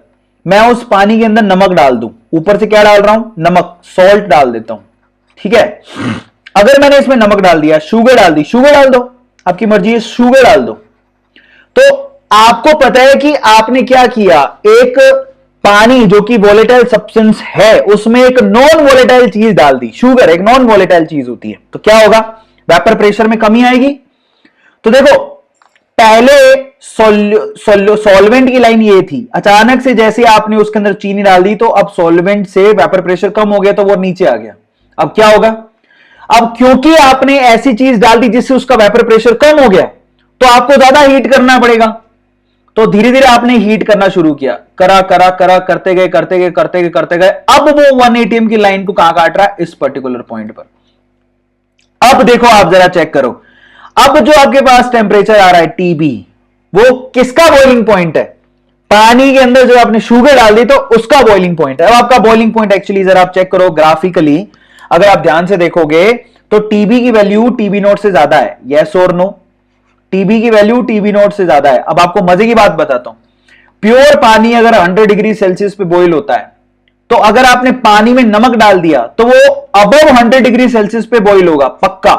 मैं उस पानी के अंदर नमक डाल दूं। ऊपर से क्या डाल रहा हूं? नमक, सॉल्ट डाल देता हूं। ठीक है? अगर मैंने इसमें नमक डाल दिया, शुगर डाल दी, शुगर डाल दो, आपकी मर्जी है, शुगर डाल दो। तो आपको पता है कि आपने क्या किया? एक पानी जो कि वोलेटाइल सब्सटेंस है, उसमें एक नॉन वोलेटाइल चीज डाल दी। शुगर एक नॉन वोलेटाइल चीज होती है, तो क्या होगा? वेपर प्रेशर में कमी आएगी। तो देखो, पहले सॉल्वेंट की लाइन ये थी, अचानक से जैसे आपने उसके अंदर चीनी डाल दी तो अब सॉल्वेंट से वेपर प्रेशर कम हो गया, तो वो नीचे आ गया। अब क्या होगा? अब क्योंकि आपने ऐसी चीज डाल दी जिससे उसका वेपर प्रेशर कम हो गया, तो आपको ज्यादा हीट करना पड़ेगा। तो धीरे धीरे आपने हीट करना शुरू किया, करा करा करा करते गए करते गए करते गए करते गए। अब वो 1 atm की लाइन को कहां काट रहा है? इस पर्टिकुलर पॉइंट पर। अब देखो, आप जरा चेक करो, अब जो आपके पास टेम्परेचर आ रहा है टीबी, वो किसका बॉइलिंग पॉइंट है? पानी के अंदर जो आपने शुगर डाल दी तो उसका बॉइलिंग पॉइंट है। अब आपका बॉइलिंग पॉइंट एक्चुअली जरा आप चेक करो ग्राफिकली, अगर आप ध्यान से देखोगे तो टीबी की वैल्यू टीबी नॉट से ज्यादा है। यस और नो? टीबी की वैल्यू टीबी नॉट से ज्यादा है। अब आपको मजे की बात बताता हूं, प्योर पानी अगर 100 डिग्री सेल्सियस पे बॉईल होता है, तो अगर आपने पानी में नमक डाल दिया तो वो अबव 100 डिग्री सेल्सियस पे बॉईल होगा, पक्का।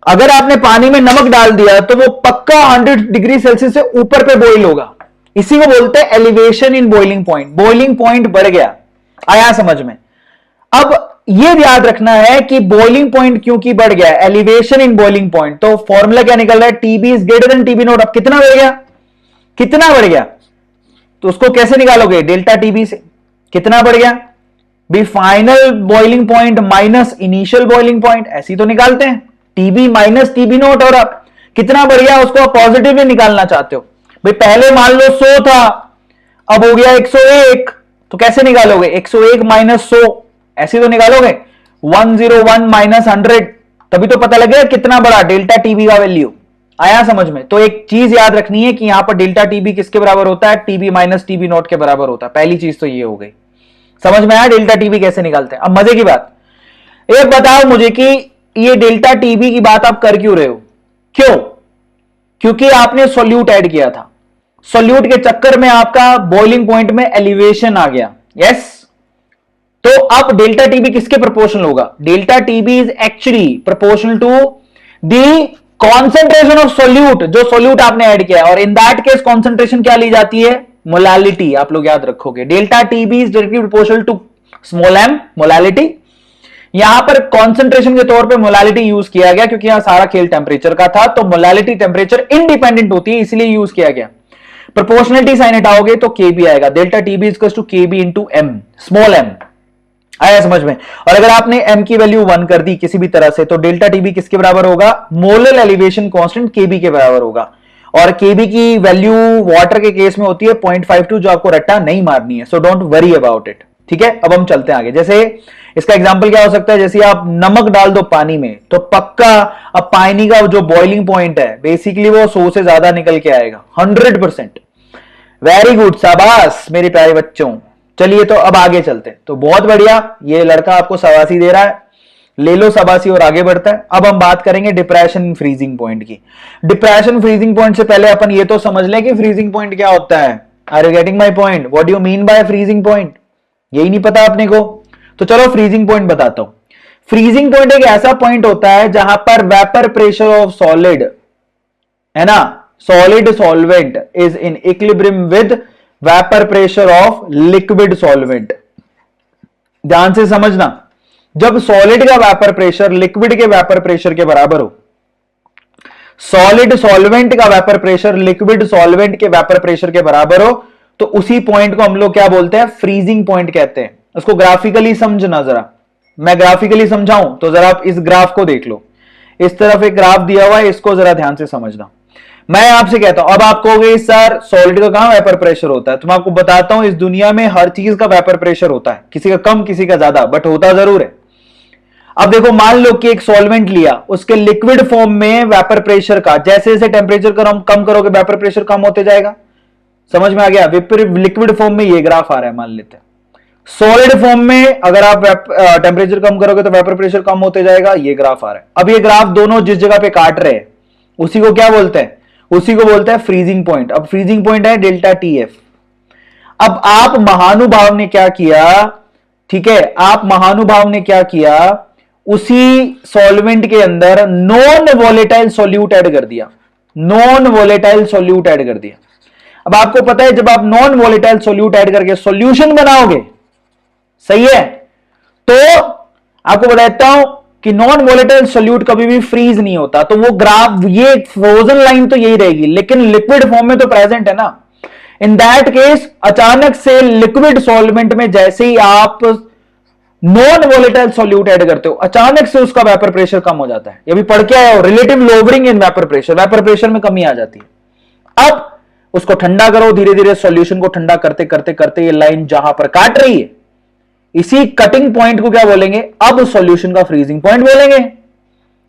अगर आपने पानी में नमक डाल दिया तो वो पक्का 100 डिग्री सेल्सियस से ऊपर पे बॉईल होगा। इसी को बोलते हैं elevation in boiling point. Boiling point बढ़ गया। आया समझ में? अब यह याद रखना है कि बॉइलिंग पॉइंट क्योंकि बढ़ गया, एलिवेशन इन बॉइलिंग पॉइंट, तो फॉर्मूला क्या निकल रहा है? TB is greater than TB naught. अब कितना बढ़ गया? कितना बढ़ गया? तो उसको कैसे निकालोगे? डेल्टा टीबी से। कितना बढ़ गया? भी final boiling point minus initial boiling point, ऐसी तो निकालते हैं, टीबी माइनस टीबी नॉट। और अब कितना बढ़ गया उसको आप पॉजिटिव में निकालना चाहते हो। भाई पहले मान लो 100 था, अब हो गया 101, तो कैसे निकालोगे? 101 माइनस 100, ऐसे तो निकालोगे। 101 माइनस 100, तभी तो पता लगेगा कितना बड़ा डेल्टा टीबी का वैल्यू। आया समझ में? तो एक चीज याद रखनी है कि यहां पर डेल्टा टीबी किसके बराबर होता है? टीबी माइनस टीबी नॉट के बराबर होता है। पहली चीज तो ये हो गई। समझ में आया डेल्टा टीबी कैसे निकालते हैं? अब मजे की बात, एक बताओ मुझे कि ये डेल्टा टीबी की बात आप कर क्यों रहे हो? क्यों? क्योंकि आपने सोल्यूट ऐड किया था, सोल्यूट के चक्कर में आपका बॉइलिंग पॉइंट में एलिवेशन आ गया। यस, तो अब डेल्टा टीबी किसके प्रोपोर्शनल होगा? Delta TB is actually proportional to the concentration of solute, जो सोल्यूट आपने ऐड किया है। और इन दैट केस कॉन्सेंट्रेशन क्या ली जाती है? मोलालिटी। आप लोग याद रखोगे, delta TB is directly proportional to small m, molality. यहां पर कॉन्सेंट्रेशन के तौर पे मोलालिटी यूज किया गया क्योंकि यहां सारा खेल टेम्परेचर का था, तो मोलालिटी टेम्परेचर इंडिपेंडेंट होती है, इसलिए यूज किया गया। प्रोपोर्शनलिटी साइन हटाओगे तो केबी आएगा, delta TB equals to KB into m, small m. आया समझ में? और अगर आपने एम की वैल्यू 1 कर दी किसी भी तरह से, तो डेल्टा टीबी किसके बराबर होगा? मोलर एलिवेशन कांस्टेंट केबी के बराबर होगा। और केबी की वैल्यू वाटर के केस में होती है 0.52, जो आपको रट्टा नहीं मारनी है, so don't worry about it. ठीक है, अब हम चलते हैं आगे। जैसे इसका एग्जांपल क्या हो सकता है? जैसे आप नमक डाल दो पानी में, तो पक्का अब पानी का जो बॉइलिंग पॉइंट है बेसिकली वो 100 से ज्यादा निकल के आएगा, 100%। वेरी गुड, शाबाश मेरे प्यारे बच्चों। चलिए तो अब आगे चलते हैं। तो बहुत बढ़िया, ये लड़का आपको शाबाशी दे रहा है, ले लो शाबाशी और आगे बढ़ता है। अब हम बात करेंगे डिप्रेशन इन फ्रीजिंग पॉइंट की। डिप्रेशन फ्रीजिंग पॉइंट से पहले अपन ये तो समझ लें कि फ्रीजिंग पॉइंट क्या होता है। Are you getting my point? What do you mean by freezing point? यही नहीं पता अपने को, तो चलो फ्रीजिंग पॉइंट बताता हूं। फ्रीजिंग पॉइंट एक ऐसा पॉइंट होता है जहां पर वेपर प्रेशर ऑफ सॉलिड, है ना, solid solvent is in equilibrium with vapour pressure of liquid solvent. ध्यान से समझना, जब सॉलिड का वेपर प्रेशर लिक्विड के वेपर प्रेशर के बराबर हो, सॉलिड सॉल्वेंट का वेपर प्रेशर लिक्विड सॉल्वेंट के वेपर प्रेशर के बराबर हो, तो उसी पॉइंट को हम लोग क्या बोलते हैं? फ्रीजिंग पॉइंट कहते हैं। उसको ग्राफिकली समझना जरा, मैं ग्राफिकली समझाऊं तो जरा आप इस ग्राफ को देख लो। इस तरफ एक ग्राफ दिया हुआ है, इसको जरा ध्यान से समझना। मैं आपसे कहता हूं, अब आप कहोगे सर सॉलिड का कहां वेपर प्रेशर होता है, तो मैं आपको बताता हूं इस दुनिया में हर चीज का वेपर प्रेशर होता है, किसी का कम किसी का ज्यादा, बट होता जरूर है। अब देखो, मान लो कि एक सॉल्वेंट लिया, उसके लिक्विड फॉर्म में वेपर प्रेशर का जैसे जैसे टेम्परेचर कम करोगे वेपर प्रेशर कम होते जाएगा। समझ में आ गया? लिक्विड फॉर्म में ये ग्राफ आ रहा है, मान लेते हैं। सॉलिड फॉर्म में अगर आप टेम्परेचर कम करोगे तो वेपर प्रेशर कम होते जाएगा, ये ग्राफ आ रहा है। अब ये ग्राफ दोनों जिस जगह पे काट रहे हैं उसी को क्या बोलते हैं? उसी को बोलते हैं फ्रीजिंग पॉइंट। अब फ्रीजिंग पॉइंट है डेल्टा टीएफ। अब आप महानुभाव ने क्या किया? ठीक है, आप महानुभाव ने क्या किया? उसी सॉल्वेंट के अंदर नॉन वोलेटाइल सॉल्यूट ऐड कर दिया, नॉन वोलेटाइल सॉल्यूट ऐड कर दिया। अब आपको पता है जब आप नॉन वोलेटाइल सॉल्यूट ऐड करके सॉल्यूशन बनाओगे, सही है, तो आपको बताता हूं कि नॉन वोलेटाइल सॉल्यूट कभी भी फ्रीज नहीं होता। तो वो ग्राफ, ये फ्रोजन लाइन तो यही रहेगी, लेकिन लिक्विड फॉर्म में तो प्रेजेंट है ना। इन दैट केस अचानक से लिक्विड सॉल्वेंट में जैसे ही आप नॉन वोलेटाइल सॉल्यूट ऐड करते हो, अचानक से उसका वेपर प्रेशर कम हो जाता है। ये भी पढ़ के आया हो, relative lowering in vapour pressure में कमी आ जाती है। अब उसको ठंडा करो, धीरे धीरे सॉल्यूशन को ठंडा करते करते करते ये लाइन जहां पर काट रही है, इसी कटिंग पॉइंट को क्या बोलेंगे? अब सॉल्यूशन का फ्रीजिंग पॉइंट बोलेंगे।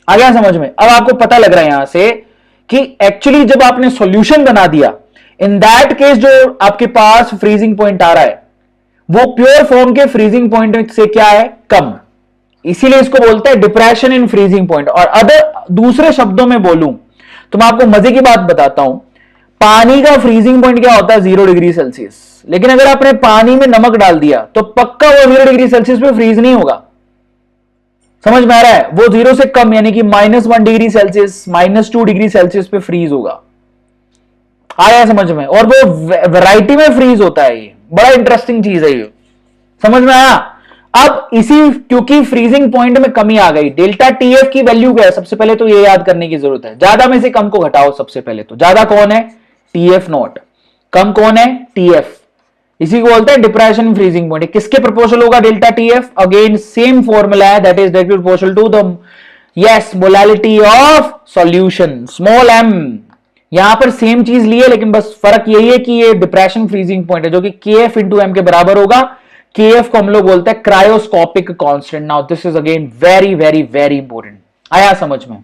आ गया समझ में? अब आपको पता लग रहा है यहां से कि एक्चुअली जब आपने सॉल्यूशन बना दिया, इन दैट केस जो आपके पास फ्रीजिंग पॉइंट आ रहा है वो प्योर फॉर्म के फ्रीजिंग पॉइंट से क्या है? कम। इसीलिए इसको बोलते हैं डिप्रेशन इन फ्रीजिंग पॉइंट। और अदर दूसरे शब्दों में बोलूं तो मैं आपको मजे की बात बताता हूं, पानी का फ्रीजिंग पॉइंट क्या होता है? 0 डिग्री सेल्सियस। लेकिन अगर आपने पानी में नमक डाल दिया तो पक्का वो 0 डिग्री सेल्सियस पे फ्रीज नहीं होगा। समझ में आ रहा है? वो 0 से कम यानी कि -1 डिग्री सेल्सियस, -2 डिग्री सेल्सियस पे फ्रीज होगा। आया समझ में? और वो वैरायटी में फ्रीज होता है, ये बड़ा इंटरेस्टिंग चीज है ये। समझ में आया? अब इसी, क्योंकि फ्रीजिंग पॉइंट में कमी आ गई, डेल्टा टीएफ की वैल्यू क्या है? सबसे पहले तो ये याद करने की जरूरत है, ज्यादा में से कम को घटाओ। सबसे पहले तो ज्यादा कौन है? TF not. कम कौन है? टीएफ। इसी को बोलते हैं डिप्रेशन फ्रीजिंग पॉइंट। किसके प्रोपोर्शनल होगा delta TF? Again same formula है, that is directly proportional to the yes molality of solution, small M. यहां पर सेम चीज ली है, लेकिन बस फर्क यही है कि ये डिप्रेशन फ्रीजिंग पॉइंट है जो कि केएफ इंटू एम के बराबर होगा। केएफ को हम लोग बोलते हैं cryoscopic constant. Now this is again very very very important. आया समझ में?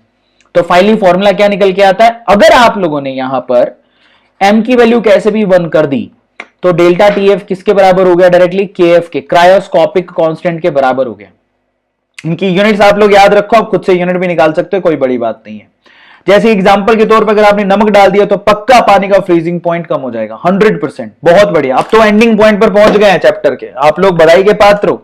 तो फाइनली फॉर्मूला क्या निकल के आता है? अगर आप लोगों ने यहां पर एम की वैल्यू कैसे भी 1 कर दी तो डेल्टा टीएफ किसके बराबर हो गया? डायरेक्टली केएफ के, क्रायोस्कोपिक कांस्टेंट के बराबर हो गया। इनकी यूनिट्स आप लोग याद रखो, आप खुद से यूनिट भी निकाल सकते हो, कोई बड़ी बात नहीं है। जैसे एग्जांपल के तौर पर अगर आपने नमक डाल दिया तो पक्का पानी का फ्रीजिंग पॉइंट कम हो जाएगा 100%। बहुत बढ़िया, अब तो एंडिंग पॉइंट पर पहुंच गए हैं चैप्टर के, आप लोग बधाई के पात्र हो।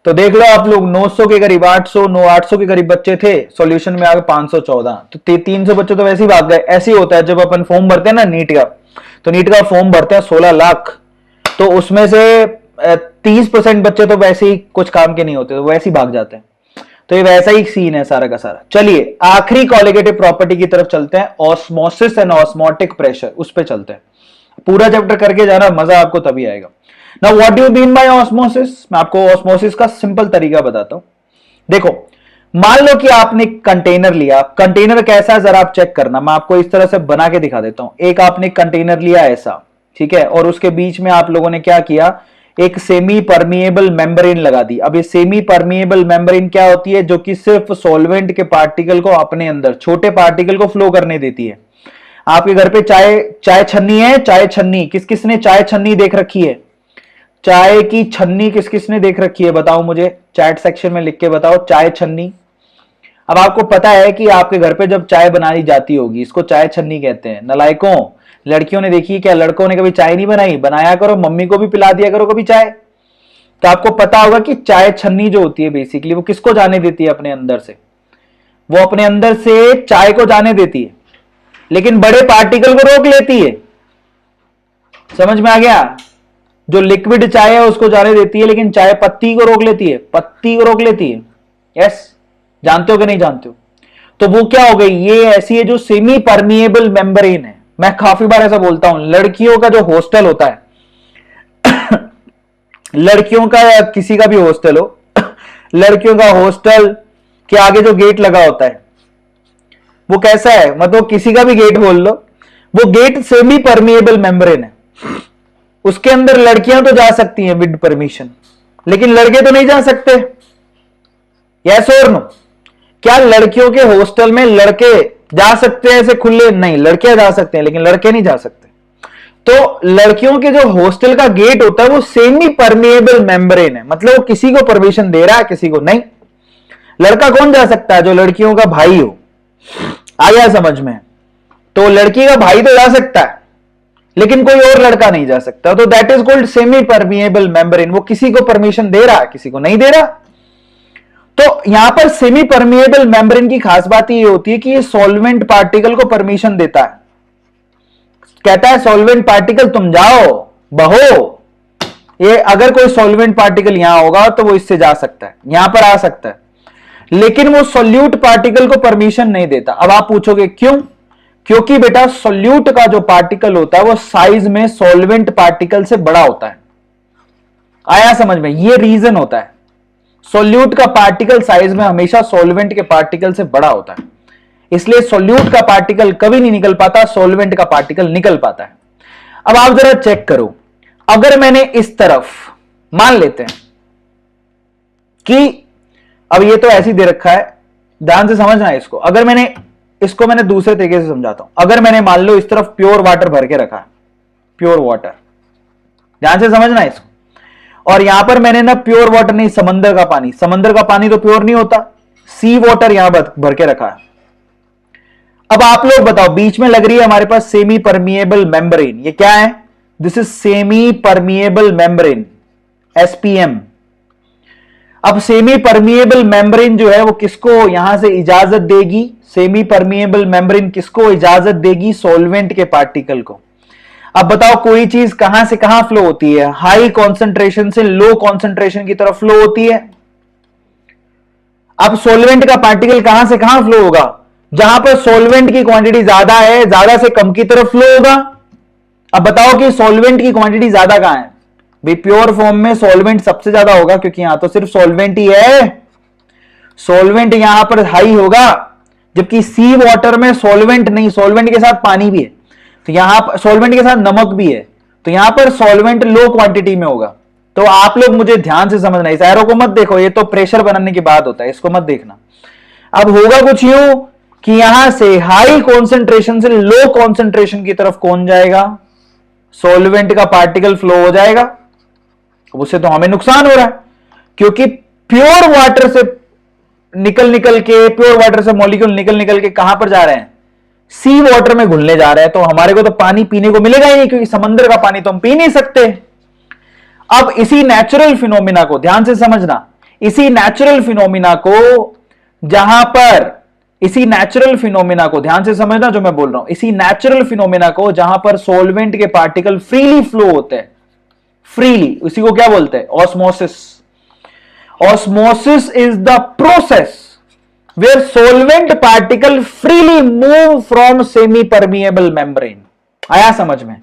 तो देख लो आप लोग 900 के करीब 800 के करीब बच्चे थे, सॉल्यूशन में आ गए 514, तो 300 बच्चे तो वैसे ही भाग गए। ऐसे ही होता है जब अपन फॉर्म भरते हैं ना नीट का, तो नीट का फॉर्म भरते हैं 16 लाख, तो उसमें से 30% बच्चे तो वैसे ही कुछ काम के नहीं होते, तो वैसे ही भाग जाते हैं। तो ये वैसा ही सीन है सारा का सारा। चलिए आखिरी कॉलिगेटिव प्रॉपर्टी की तरफ चलते हैं, ऑस्मोसिस एंड ऑस्मोटिक प्रेशर, उस पे चलते हैं। पूरा चैप्टर करके जाना, मजा आपको तभी आएगा। Now what do you mean bye osmosis? मैं आपको ऑस्मोसिस का सिंपल तरीका बताता हूं। देखो, मान लो कि आपने कंटेनर लिया, कंटेनर कैसा है जरा आप चेक करना, मैं आपको इस तरह से बना के दिखा देता हूं। एक आपने कंटेनर लिया ऐसा, ठीक है, और उसके बीच में आप लोगों ने क्या किया, एक सेमी परमिएबल मेम्ब्रेन लगा दी। अब ये सेमी परमिएबल मेम्ब्रेन क्या होती है? जो कि सिर्फ सॉल्वेंट के पार्टिकल को अपने अंदर, छोटे पार्टिकल को फ्लो करने देती है। आपके घर पे चाय छन्नी है, चाय छन्नी किस किस ने चाय छन्नी देख रखी है? चाय की छन्नी किस किस ने देख रखी है? बताओ मुझे, चैट सेक्शन में लिख के बताओ चाय छन्नी। अब आपको पता है कि आपके घर पे जब चाय बनाई जाती होगी, इसको चाय छन्नी कहते हैं। नलायकों, लड़कियों ने देखी क्या? लड़कों ने कभी चाय नहीं बनाई? बनाया करो, मम्मी को भी पिला दिया करो कभी चाय। तो आपको पता होगा कि चाय छन्नी जो होती है बेसिकली वो किसको जाने देती है अपने अंदर से? वो अपने अंदर से चाय को जाने देती है, लेकिन बड़े पार्टिकल को रोक लेती है। समझ में आ गया? जो लिक्विड चाय है उसको जाने देती है, लेकिन चाय पत्ती को रोक लेती है, पत्ती को रोक लेती है। यस, जानते हो कि नहीं जानते हो? तो वो क्या हो गई? ये ऐसी है जो सेमी परमिएबल मेम्ब्रेन है। मैं काफी बार ऐसा बोलता हूं, लड़कियों का जो हॉस्टल होता है लड़कियों का या किसी का भी हॉस्टल हो लड़कियों का हॉस्टल के आगे जो गेट लगा होता है वो कैसा है? मतलब किसी का भी गेट बोल लो, वो गेट सेमी परमिएबल मेम्ब्रेन है। उसके अंदर लड़कियां तो जा सकती हैं विद परमिशन, लेकिन लड़के तो नहीं जा सकते। यस और नो? क्या लड़कियों के हॉस्टल में लड़के जा सकते हैं ऐसे खुले? नहीं, लड़कियां जा सकते हैं लेकिन लड़के नहीं जा सकते। तो लड़कियों के जो हॉस्टल का गेट होता है वो सेमी परमिएबल मेम्ब्रेन है, मतलब वो किसी को परमिशन दे रहा है, किसी को नहीं। लड़का कौन जा सकता है? जो लड़कियों का भाई हो। आ गया समझ में? तो लड़की का भाई तो जा सकता है, लेकिन कोई और लड़का नहीं जा सकता। तो that is called semi permeable membrane. वो किसी को परमिशन दे रहा है, किसी को नहीं दे रहा। तो यहां पर सेमी परमिएबल मेम्ब्रेन की खास बात ये होती है कि ये सॉल्वेंट पार्टिकल को परमिशन देता है। कहता है सॉल्वेंट पार्टिकल तुम जाओ, बहो। ये अगर कोई सॉल्वेंट पार्टिकल यहां होगा तो वो इससे जा सकता है, यहां पर आ सकता है, लेकिन वो सोल्यूट पार्टिकल को परमिशन नहीं देता। अब आप पूछोगे क्यों? क्योंकि बेटा सोल्यूट का जो पार्टिकल होता है वो साइज में सॉल्वेंट पार्टिकल से बड़ा होता है। आया समझ में? ये रीजन होता है। सोल्यूट का पार्टिकल साइज में हमेशा सॉल्वेंट के पार्टिकल से बड़ा होता है, इसलिए सोल्यूट का पार्टिकल कभी नहीं निकल पाता, सॉल्वेंट का पार्टिकल निकल पाता है। अब आप जरा चेक करो, अगर मैंने इस तरफ मान लेते हैं कि अब ये तो ऐसे ही दे रखा है, ध्यान से समझना है इसको। अगर मैंने इसको दूसरे तरीके से समझाता हूं। अगर मैंने मान लो इस तरफ प्योर वाटर भर के रखा है, प्योर वाटर, ध्यान से समझना है इसको, और यहां पर मैंने ना प्योर वाटर नहीं, समंदर का पानी, समंदर का पानी तो प्योर नहीं होता, सी वाटर यहां भर के रखा है। अब आप लोग बताओ, बीच में लग रही है हमारे पास सेमी परमिएबल मेम्ब्रेन, ये क्या है? This is semi permeable membrane, SPM. अब सेमी परमिएबल मेम्ब्रेन जो है वो किसको यहां से इजाजत देगी? सेमी परमिएबल मेम्ब्रेन किसको इजाजत देगी? सॉल्वेंट के पार्टिकल को। अब बताओ, कोई चीज कहां से कहां फ्लो होती है? हाई कॉन्सेंट्रेशन से लो कॉन्सेंट्रेशन की तरफ फ्लो होती है। अब सॉल्वेंट का पार्टिकल कहां से कहां फ्लो होगा? जहां पर सॉल्वेंट की क्वांटिटी ज्यादा है, ज्यादा से कम की तरफ फ्लो होगा। अब बताओ कि सॉल्वेंट की क्वांटिटी ज्यादा कहां है? भाई प्योर फॉर्म में सॉल्वेंट सबसे ज्यादा होगा, क्योंकि यहां तो सिर्फ सॉल्वेंट ही है, सॉल्वेंट यहां पर हाई होगा। जबकि सी वाटर में सॉल्वेंट नहीं, सॉल्वेंट के साथ पानी भी है, तो यहां सॉल्वेंट के साथ नमक भी है, तो यहां पर सॉल्वेंट लो क्वांटिटी में होगा। तो आप लोग मुझे ध्यान से समझना, इस एरो को मत देखो, ये तो प्रेशर बनाने की बात होता है, इसको मत देखना। अब होगा कुछ यूं कि यहां से हाई कॉन्सेंट्रेशन से लो कॉन्सेंट्रेशन की तरफ कौन जाएगा? सॉल्वेंट का पार्टिकल फ्लो हो जाएगा। उससे तो हमें नुकसान हो रहा है, क्योंकि प्योर वाटर से निकल निकल के, प्योर वाटर से मॉलिक्यूल निकल निकल के कहां पर जा रहे हैं? सी वाटर में घुलने जा रहे हैं। तो हमारे को तो पानी पीने को मिलेगा ही नहीं, क्योंकि समंदर का पानी तो हम पी नहीं सकते। अब इसी नेचुरल फिनोमिना को ध्यान से समझना, इसी नेचुरल फिनोमिना को जहां पर, इसी नेचुरल फिनोमिना को ध्यान से समझना जो मैं बोल रहा हूं, इसी नेचुरल फिनोमिना को जहां पर सॉल्वेंट के पार्टिकल फ्रीली फ्लो होते हैं, फ्रीली, उसी को क्या बोलते हैं? Osmosis. Osmosis is the process where solvent particle freely move from semi permeable membrane। आया समझ में?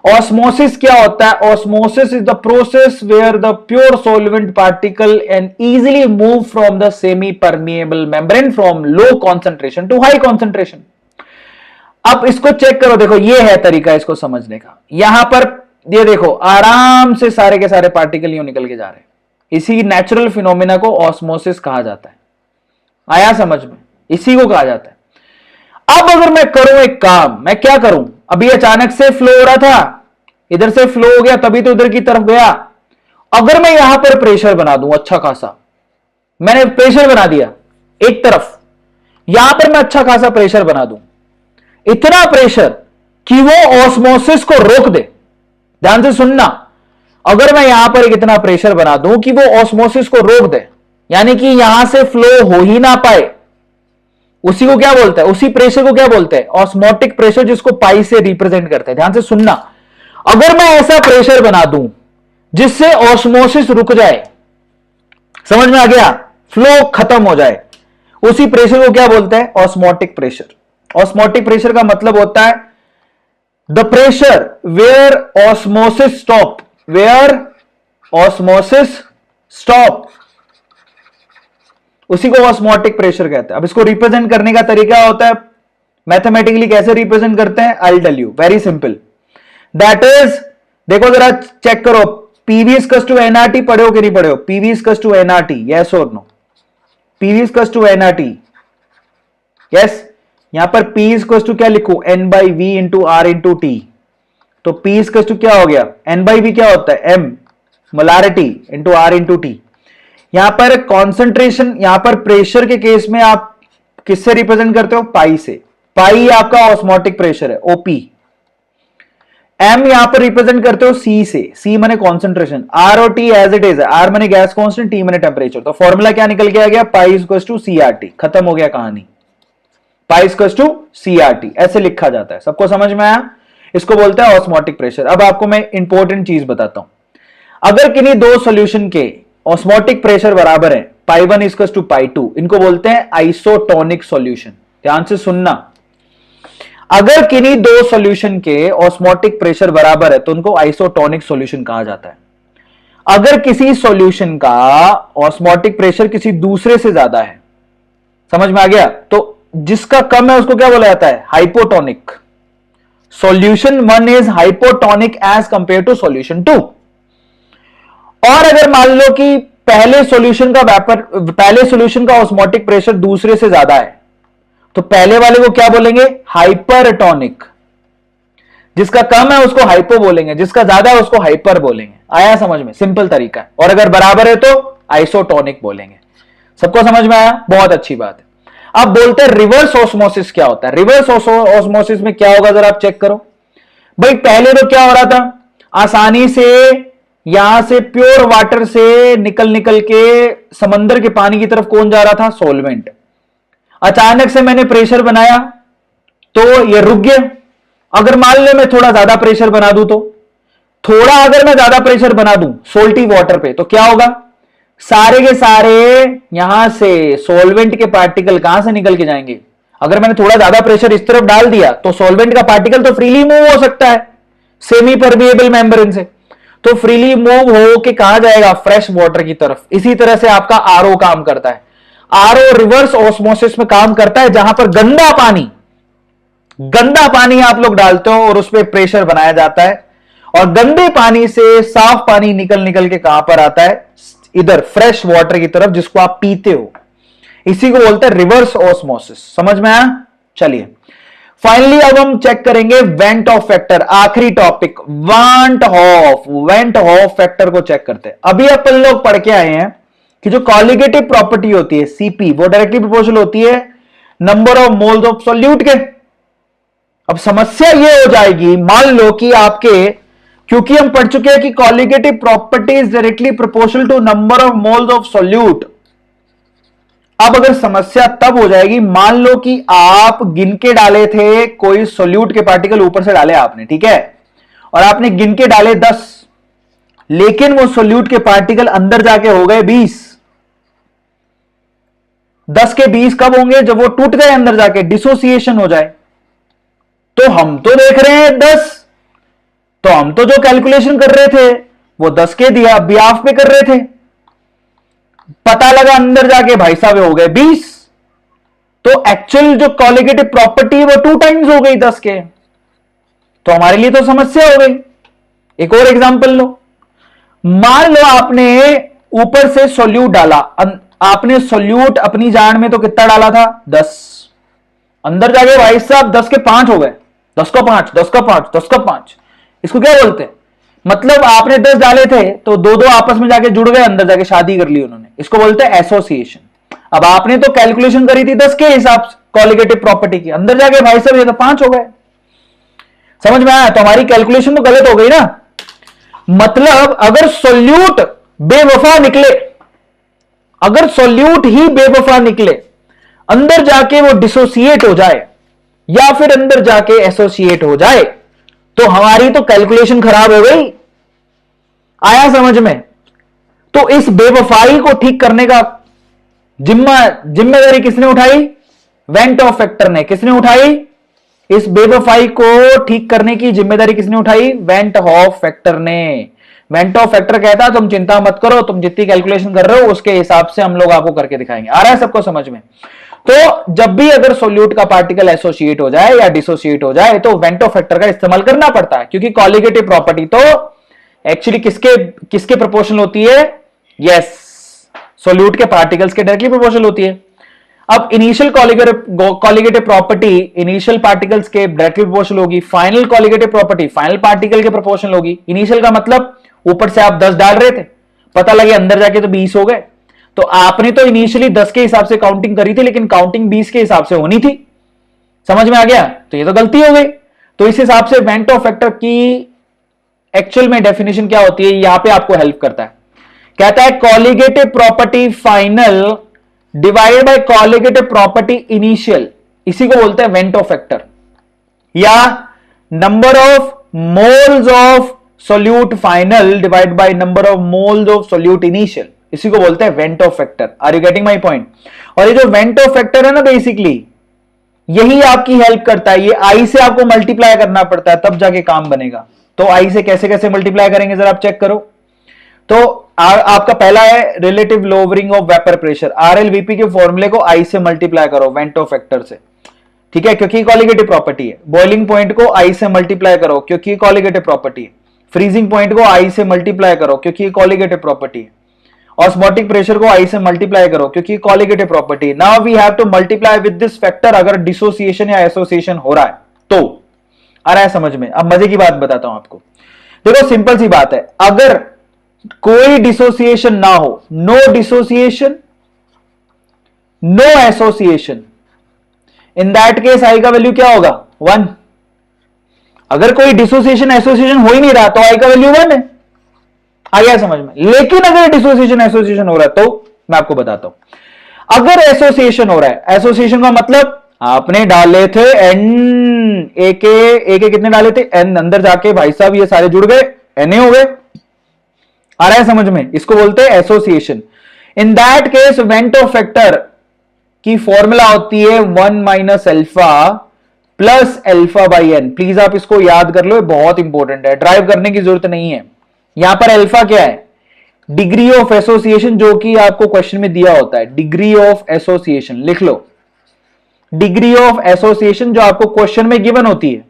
ऑस्मोसिस क्या होता है? Osmosis is the process where the pure solvent particle and easily move from the semi permeable membrane from low concentration to high concentration. अब इसको check करो, देखो ये है तरीका इसको समझने का। यहां पर ये देखो, आराम से सारे के सारे पार्टिकल यूं निकल के जा रहे हैं। इसी नेचुरल फिनोमिना को ऑस्मोसिस कहा जाता है। आया समझ में? इसी को कहा जाता है। अब अगर मैं करूं एक काम, मैं क्या करूं? अभी अचानक से फ्लो हो रहा था, इधर से फ्लो हो गया, तभी तो इधर की तरफ गया। अगर मैं यहां पर प्रेशर बना दूं अच्छा खासा, मैंने प्रेशर बना दिया एक तरफ, यहां पर मैं अच्छा खासा प्रेशर बना दूं, इतना प्रेशर कि वो ऑस्मोसिस को रोक दे। ध्यान से सुनना, अगर मैं यहां पर एक इतना प्रेशर बना दूं कि वो ऑस्मोसिस को रोक दे, यानी कि यहां से फ्लो हो ही ना पाए, उसी को क्या बोलते हैं? उसी प्रेशर को क्या बोलते हैं? ऑस्मोटिक प्रेशर, जिसको पाई से रिप्रेजेंट करते हैं। ध्यान से सुनना, अगर मैं ऐसा प्रेशर बना दूं जिससे ऑस्मोसिस रुक जाए, समझ में आ गया? फ्लो खत्म हो जाए, उसी प्रेशर को क्या बोलते हैं? Osmotic pressure. ऑस्मोटिक प्रेशर का मतलब होता है the pressure where osmosis stop, where osmosis stop, उसी को ऑस्मोटिक प्रेशर कहते हैं। अब इसको रिप्रेजेंट करने का तरीका होता है, मैथमेटिकली कैसे रिप्रेजेंट करते हैं? I will tell you, very simple. That is, देखो जरा चेक करो, पीवी इक्वल्स टू एनआरटी पढ़े हो कि नहीं पढ़े हो? PV equals to NRT, yes और no? PV equals to NRT, yes. यहां पर पी इक्वल्स टू क्या लिखूं? N by V into R into T. तो पी इक्वल्स टू क्या हो गया? एन बाई वी क्या होता है? M, molarity into R into T. यहां पर कॉन्सेंट्रेशन, यहां पर प्रेशर के केस में आप किससे रिप्रेजेंट करते हो? पाई से। पाई आपका ऑस्मोटिक प्रेशर है, ओपी। एम यहां पर रिप्रेजेंट करते हो सी से, सी माने कॉन्सेंट्रेशन, आर और टी एज इट इज है, आर माने गैस कांस्टेंट, टी माने टेम्परेचर। तो फॉर्मूला क्या निकल के आ गया? Pi equals to C R T. खत्म हो गया कहानी। Pi equals to C R T ऐसे लिखा जाता है। सबको समझ में आया? इसको बोलते हैं ऑस्मोटिक प्रेशर। अब आपको मैं इंपॉर्टेंट चीज बताता हूं। अगर किन्हीं दो सॉल्यूशन के ऑस्मोटिक प्रेशर बराबर है, पाई 1 इक्वल्स टू पाई 2, इनको बोलते हैं आइसोटोनिक सॉल्यूशन। ध्यान से सुनना, अगर किन्हीं दो सॉल्यूशन के ऑस्मोटिक प्रेशर बराबर है तो उनको आइसोटोनिक सॉल्यूशन कहा जाता है। अगर किसी सॉल्यूशन का ऑस्मोटिक प्रेशर किसी दूसरे से ज्यादा है, समझ में आ गया? तो जिसका कम है उसको क्या बोला जाता है? Hypotonic. Solution 1 is hypotonic as compare to solution 2। और अगर मान लो कि पहले सॉल्यूशन का ऑस्मोटिक प्रेशर दूसरे से ज्यादा है, तो पहले वाले को क्या बोलेंगे? हाइपरटोनिक। जिसका कम है उसको हाइपो बोलेंगे, जिसका ज्यादा है उसको हाइपर बोलेंगे। आया समझ में? सिंपल तरीका है। और अगर बराबर है तो आइसोटोनिक बोलेंगे। सबको समझ में आया? बहुत अच्छी बात है। अब बोलते हैं रिवर्स ऑस्मोसिस क्या होता है। रिवर्स ऑस्मोसिस में क्या होगा जरा आप चेक करो। भाई पहले तो क्या हो रहा था? आसानी से यहां से प्योर वाटर से निकल निकल के समंदर के पानी की तरफ कौन जा रहा था? सॉल्वेंट। अचानक से मैंने प्रेशर बनाया तो ये रुक गया। अगर मान लो मैं थोड़ा ज्यादा प्रेशर बना दूं, तो थोड़ा अगर मैं ज्यादा प्रेशर बना दूं सोल्टी वाटर पे, तो क्या होगा? सारे के सारे यहां से सॉल्वेंट के पार्टिकल कहां से निकल के जाएंगे? अगर मैंने थोड़ा ज्यादा प्रेशर इस तरफ डाल दिया तो सॉल्वेंट का पार्टिकल तो फ्रीली मूव हो सकता है सेमी परमिएबल मेम्ब्रेन से, तो फ्रीली मूव हो के कहां जाएगा? फ्रेश वाटर की तरफ। इसी तरह से आपका आरओ काम करता है। आरओ रिवर्स ऑस्मोसिस में काम करता है, जहां पर गंदा पानी आप लोग डालते हो और उस पर प्रेशर बनाया जाता है, और गंदे पानी से साफ पानी निकल निकल के कहां पर आता है? इधर फ्रेश वाटर की तरफ, जिसको आप पीते हो। इसी को बोलते हैं रिवर्स ऑस्मोसिस। समझ में आया? चलिए फाइनली अब हम चेक करेंगे वेंट ऑफ फैक्टर। आखिरी टॉपिक वेंट ऑफ फैक्टर को चेक करते हैं। अभी अपन लोग पढ़ के आए हैं कि जो कॉलिगेटिव प्रॉपर्टी होती है सीपी, वो डायरेक्टली प्रोपोर्शनल होती है number of moles of solute के। अब समस्या ये हो जाएगी, मान लो कि आपके, क्योंकि हम पढ़ चुके हैं कि colligative property is directly proportional to number of moles of solute. अब अगर समस्या तब हो जाएगी, मान लो कि आप गिन के डाले थे कोई सॉल्यूट के पार्टिकल ऊपर से डाले आपने, ठीक है, और आपने गिन के डाले 10, लेकिन वो सॉल्यूट के पार्टिकल अंदर जाके हो गए 20। 10 के 20 कब होंगे? जब वो टूट गए अंदर जाके, डिसोसिएशन हो जाए। तो हम तो देख रहे हैं 10, तो हम तो जो कैलकुलेशन कर रहे थे वो 10 के दिया ब्याफ पे कर रहे थे, पता लगा अंदर जाके भाई साहब हो गए 20। तो एक्चुअल जो कॉलिगेटिव प्रॉपर्टी वो 2 टाइम्स हो गई 10 के, तो हमारे लिए तो समस्या हो गई। एक और एग्जांपल लो, मान लो आपने ऊपर से सॉल्यूट डाला, आपने सॉल्यूट अपनी जान में तो कितना डाला था? 10। अंदर जाके भाई साहब 10 के 5 हो गए, 10 का 5, 10 का 5, 10 का 5। इसको क्या बोलते हैं? मतलब आपने 10 डाले थे तो दो दो आपस में जाके जुड़ गए, अंदर जाके शादी कर ली उन्होंने। इसको बोलते हैं एसोसिएशन। अब आपने तो कैलकुलेशन करी थी 10 के हिसाब से कॉलिगेटिव प्रॉपर्टी की, अंदर जाके भाई साहब ये तो 5 हो गए। समझ में आया? तो हमारी कैलकुलेशन तो गलत हो गई ना। मतलब अगर सॉल्यूट बेवफा निकले, अगर सॉल्यूट ही बेवफा निकले, अंदर जाके वो डिसोसिएट हो जाए या फिर अंदर जाके एसोसिएट हो जाए, तो हमारी तो कैलकुलेशन खराब हो गई। आया समझ में? तो इस बेवफाई को ठीक करने का जिम्मेदारी किसने उठाई? वेंट ऑफ फैक्टर ने। किसने उठाई? इस बेवफाई को ठीक करने की जिम्मेदारी किसने उठाई? वेंट हॉफ फैक्टर ने। वेंट ऑफ फैक्टर कहता तुम चिंता मत करो, तुम जितनी कैलकुलेशन कर रहे हो उसके हिसाब से हम लोग आपको करके दिखाएंगे। आ रहा है सबको समझ में? तो जब भी अगर सॉल्यूट का पार्टिकल एसोसिएट हो जाए या डिसोसिएट हो जाए तो वेंट ऑफ फैक्टर का इस्तेमाल करना पड़ता है, क्योंकि कॉलिगेटिव प्रॉपर्टी तो एक्चुअली किसके प्रोपोर्शनल होती है? यस, सॉल्यूट के पार्टिकल्स के डायरेक्टली प्रोपोर्शनल होती है। अब initial colligative property initial particles के डायरेक्टली प्रोपोर्शनल होगी, final colligative property final particle के प्रोपोर्शनल होगी। इनिशियल का मतलब ऊपर से आप 10 डाल रहे थे, पता लगे अंदर जाके तो 20 हो गए, तो आपने तो इनिशियली 10 के हिसाब से काउंटिंग करी थी, लेकिन काउंटिंग 20 के हिसाब से होनी थी। समझ में आ गया? तो ये तो गलती हो गई। तो इस हिसाब से वेंट ऑफ फैक्टर की एक्चुअल में डेफिनेशन क्या होती है, यहां पे आपको हेल्प करता है। कहता है colligative property final divided by colligative property initial, इसी को बोलते हैं वेंट ऑफ फैक्टर, या number of moles of solute final divide by number of moles of solute initial, इसी को बोलते हैं van't Hoff factor. Are you getting my point? और ये जो वेंट ऑफ फैक्टर है ना, बेसिकली यही आपकी हेल्प करता है। ये आई से आपको मल्टीप्लाई करना पड़ता है तब जाके काम बनेगा। तो आई से कैसे कैसे मल्टीप्लाई करेंगे जरा आप चेक करो। तो आपका पहला है relative lowering of vapour pressure, RLVP के फॉर्मूले को आई से मल्टीप्लाई करो वेंट ऑफ फैक्टर से, ठीक है, क्योंकि कॉलिगेटिव प्रॉपर्टी है। बॉइलिंग पॉइंट को आई से मल्टीप्लाई करो क्योंकि कॉलिगेटिव प्रॉपर्टी है। फ्रीजिंग पॉइंट को आई से मल्टीप्लाई करो क्योंकि कॉलिगेटिव प्रॉपर्टी है। ऑस्मोटिक प्रेशर को आई से मल्टीप्लाई करो क्योंकि colligative property. Now we have to multiply with this factor अगर डिसोसिएशन या एसोसिएशन हो रहा है तो। आ रहा है समझ में? अब मजे की बात बताता हूं आपको। देखो सिंपल सी बात है, अगर कोई डिसोसिएशन ना हो, no dissociation no association, in that case I का वैल्यू क्या होगा? 1। अगर कोई डिसोसिएशन एसोसिएशन हो ही नहीं रहा तो आई का वैल्यू 1 है। आ गया समझ में? लेकिन अगर डिसोसिएशन एसोसिएशन हो रहा है तो मैं आपको बताता हूं। अगर एसोसिएशन हो रहा है, एसोसिएशन का मतलब आपने डाले थे एन, ए के कितने डाले थे? एन, अंदर जाके भाई साहब ये सारे जुड़ गए, एन हो गए। आ रहा है समझ में? इसको बोलते हैं association. In that case van't Hoff factor की फॉर्मूला होती है 1 minus alpha plus alpha by N. Please आप इसको याद कर लो, बहुत इंपॉर्टेंट है, ड्राइव करने की जरूरत नहीं है। यहां पर अल्फा क्या है? डिग्री ऑफ एसोसिएशन, जो कि आपको क्वेश्चन में दिया होता है। डिग्री ऑफ एसोसिएशन लिख लो, डिग्री ऑफ एसोसिएशन जो आपको क्वेश्चन में गिवन होती है।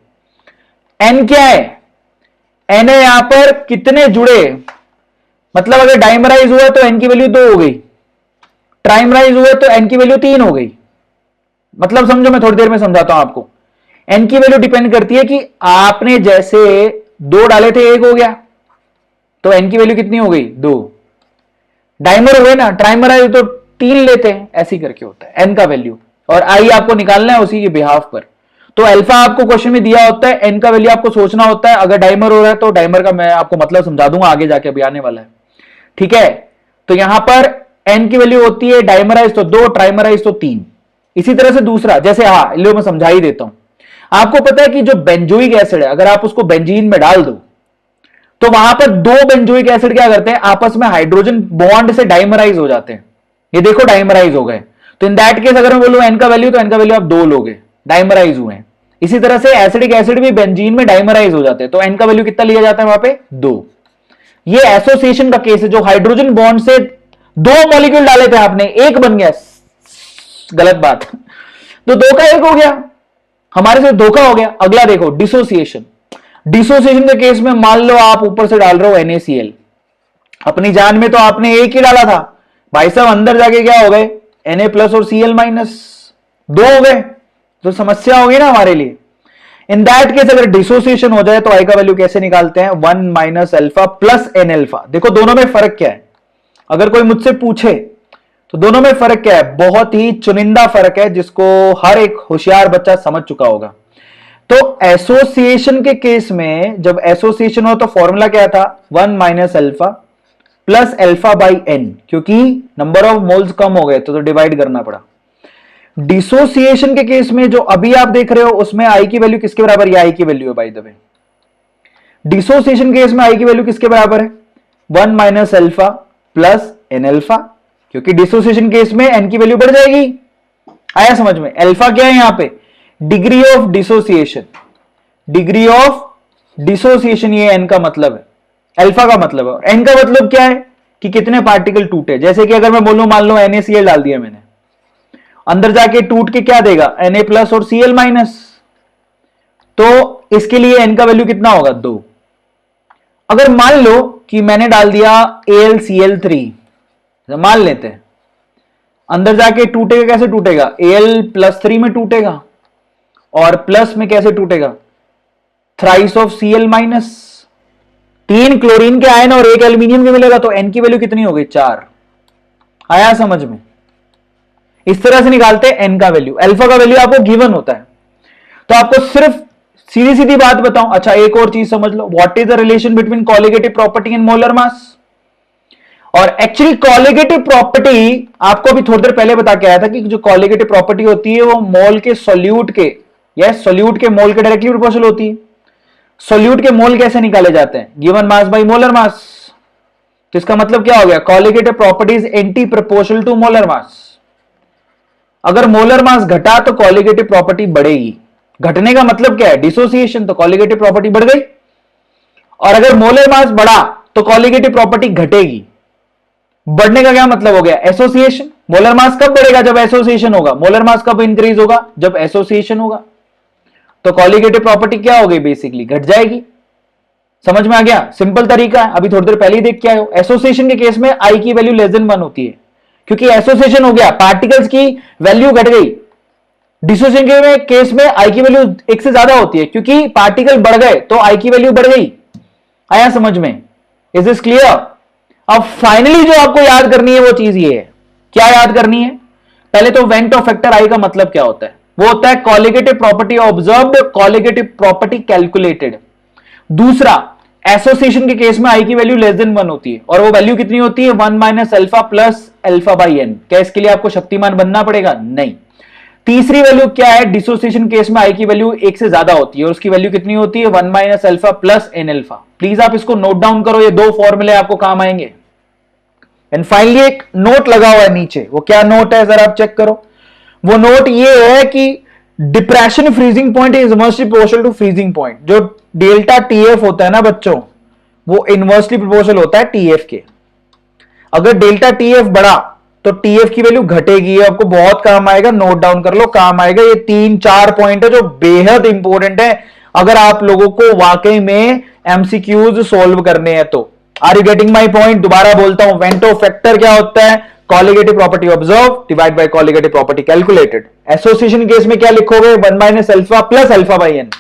एन क्या है? एन है यहां पर कितने जुड़े, मतलब अगर डाइमराइज हुआ तो एन की वैल्यू 2 हो गई, ट्राइमराइज हुआ तो एन की वैल्यू 3 हो गई। मतलब समझो, मैं थोड़ी देर में समझाता हूं आपको। एन की वैल्यू डिपेंड करती है कि आपने जैसे 2 डाले थे 1 हो गया, तो एन की वैल्यू कितनी हो गई? 2। डाइमर हुए ना, ट्राइमराइज तो 3 लेते हैं, ऐसे ही करके होता है एन का वैल्यू, और आई आपको निकालना है उसी के बिहाफ पर। तो अल्फा आपको क्वेश्चन में दिया होता है, एन का वैल्यू आपको सोचना होता है। अगर डाइमर हो रहा है तो डाइमर का मैं आपको मतलब समझा दूंगा आगे जाके, अभी आने वाला है, ठीक है। तो यहां पर एन की वैल्यू होती है डाइमराइज तो 2, ट्राइमराइज तो 3। इसी तरह से दूसरा, जैसे लो मैं समझा ही देता हूं। आपको पता है कि जो बेंजोइक एसिड है, अगर आप उसको बेंजीन में डाल दो तो वहां पर 2 बेंजोइक एसिड क्या करते हैं, आपस में हाइड्रोजन बॉन्ड से डाइमराइज हो जाते हैं। ये देखो डाइमराइज हो गए। तो इन दैट केस अगर मैं बोलूं एन का वैल्यू, तो एन का वैल्यू आप 2 लोगे, डाइमराइज हुए हैं। इसी तरह से एसिडिक एसिड भी बेंजीन में डाइमराइज हो जाते हैं, तो एन का वैल्यू कितना लिया जाता है वहां पे, 2। ये एसोसिएशन का केस है, जो हाइड्रोजन बॉन्ड से 2 मॉलिक्यूल डाले थे आपने, एक बन गया, गलत बात। तो 2 का 1 हो गया, हमारे से धोखा हो गया। अगला देखो डिसोसिएशन। डिसोसिएशन के केस में मान लो आप ऊपर से डाल रहे हो NaCl, अपनी जान में तो आपने एक ही डाला था भाई साहब, अंदर जाके क्या हो गए, Na+ और Cl-, 2 हो गए, तो समस्या होगी ना हमारे लिए। इन दैट केस अगर डिसोसिएशन हो जाए तो आई का वैल्यू कैसे निकालते हैं, 1 - अल्फा प्लस N-अल्फा। देखो दोनों में फर्क क्या है, अगर कोई मुझसे पूछे तो दोनों में फर्क क्या है, बहुत ही चुनिंदा फर्क है जिसको हर एक होशियार बच्चा समझ चुका होगा। तो एसोसिएशन के केस में जब एसोसिएशन हो तो फॉर्मूला क्या था, 1 - alpha plus alpha by n, क्योंकि नंबर ऑफ मोल्स कम हो गए तो डिवाइड करना पड़ा। डिसोसिएशन के केस में जो अभी आप देख रहे हो उसमें आई की वैल्यू किसके बराबर, ये आई की वैल्यू है by the way. Dissociation case में आई की वैल्यू किसके बराबर है, 1 - अल्फा प्लस N-अल्फा, क्योंकि डिसोसिएशन केस में n की वैल्यू बढ़ जाएगी। आया समझ में। अल्फा क्या है यहां पे, degree of dissociation, degree of dissociation ये n का मतलब है, अल्फा का मतलब है। n का मतलब क्या है कि कितने पार्टिकल टूटे। जैसे कि अगर मैं बोलूं, मान लो NaCl डाल दिया मैंने, अंदर जाके टूट के क्या देगा, Na+ और Cl-, तो इसके लिए n का वैल्यू कितना होगा, 2। अगर मान लो कि मैंने डाल दिया AlCl3, मान लेते हैं, अंदर जाके टूटेगा, कैसे टूटेगा, Al+3 में टूटेगा, और प्लस में कैसे टूटेगा, थ्राइस ऑफ Cl-। 3 क्लोरीन के आयन और 1 एल्यूमिनियम के मिलेगा, तो n की वैल्यू कितनी हो गई, 4। आया समझ में। इस तरह से निकालते हैं n का वैल्यू। अल्फा का वैल्यू आपको गिवन होता है, तो आपको सिर्फ सीधी सीधी बात बताऊं, अच्छा एक और चीज समझ लो, what is the relation between colligative property and molar mass. और एक्चुअली कॉलिगेटिव प्रॉपर्टी आपको भी थोड़ी देर पहले बता के आया था कि जो कॉलिगेटिव प्रॉपर्टी होती है वो मोल के सोल्यूट के, यस सोल्यूट के मोल के डायरेक्टली प्रोपोर्शनल होती है। सोल्यूट के मोल कैसे निकाले जाते हैं, given mass by molar mass. तो इसका मतलब क्या हो गया, colligative property is anti proportional to molar mass. अगर मोलर मास घटा तो कॉलिगेटिव प्रॉपर्टी बढ़ेगी। घटने का मतलब क्या है, डिसोसिएशन, तो कॉलिगेटिव प्रॉपर्टी बढ़ गई। और अगर मोलर मास बढ़ा तो कॉलिगेटिव प्रॉपर्टी घटेगी। बढ़ने का क्या मतलब हो गया, एसोसिएशन। मोलर मास कब बढ़ेगा, जब एसोसिएशन होगा। मोलर मास कब इंक्रीज होगा, जब एसोसिएशन होगा। तो कॉलिगेटिव प्रॉपर्टी क्या हो गई, बेसिकली घट जाएगी। समझ में आ गया, सिंपल तरीका है, अभी थोड़ी देर पहले ही देख के आए हो। एसोसिएशन के केस में आई की वैल्यू लेस देन 1 होती है, क्योंकि एसोसिएशन हो गया, पार्टिकल्स की वैल्यू घट गई। डिसोसिएशन के केस में आई की वैल्यू 1 से ज्यादा होती है, क्योंकि पार्टिकल बढ़ गए तो आई की वैल्यू बढ़ गई। आया समझ में, इज दिस क्लियर। अब फाइनली जो आपको याद करनी है वो चीज ये है, क्या याद करनी है, पहले तो वेंटो फैक्टर आई का मतलब क्या होता है, वो होता है colligative property observed, colligative property calculated. दूसरा, एसोसिएशन के केस में आई की वैल्यू लेस देन 1 होती है, और वो वैल्यू कितनी होती है, 1 - alpha plus alpha by n। क्या इसके लिए आपको शक्तिमान बनना पड़ेगा, नहीं। तीसरी वैल्यू क्या है, डिसोसिएशन केस में आई की वैल्यू 1 से ज्यादा होती है, और उसकी वैल्यू कितनी होती है, 1 - अल्फा प्लस N-अल्फा। प्लीज आप इसको नोट डाउन करो, ये 2 फॉर्मूले आपको काम आएंगे। एंड फाइनली एक नोट लगा हुआ है नीचे, वो क्या नोट है जरा आप चेक करो। वो नोट ये है कि depression freezing point is inversely proportional to freezing point. जो डेल्टा TF होता है ना बच्चों, वो इनवर्सली प्रोपोर्शनल होता है TF के। अगर डेल्टा TF बढ़ा तो TF की वैल्यू घटेगी। ये आपको बहुत काम आएगा, नोट डाउन कर लो, काम आएगा। ये 3-4 पॉइंट है जो बेहद इंपॉर्टेंट है अगर आप लोगों को वाकई में MCQs सोल्व करने हैं तो। Are you getting my point. दोबारा बोलता हूं, वेंटो फैक्टर क्या होता है, colligative property observe divide by colligative property calculated. Association case में क्या लिखोगे, 1 - alpha plus alpha by n।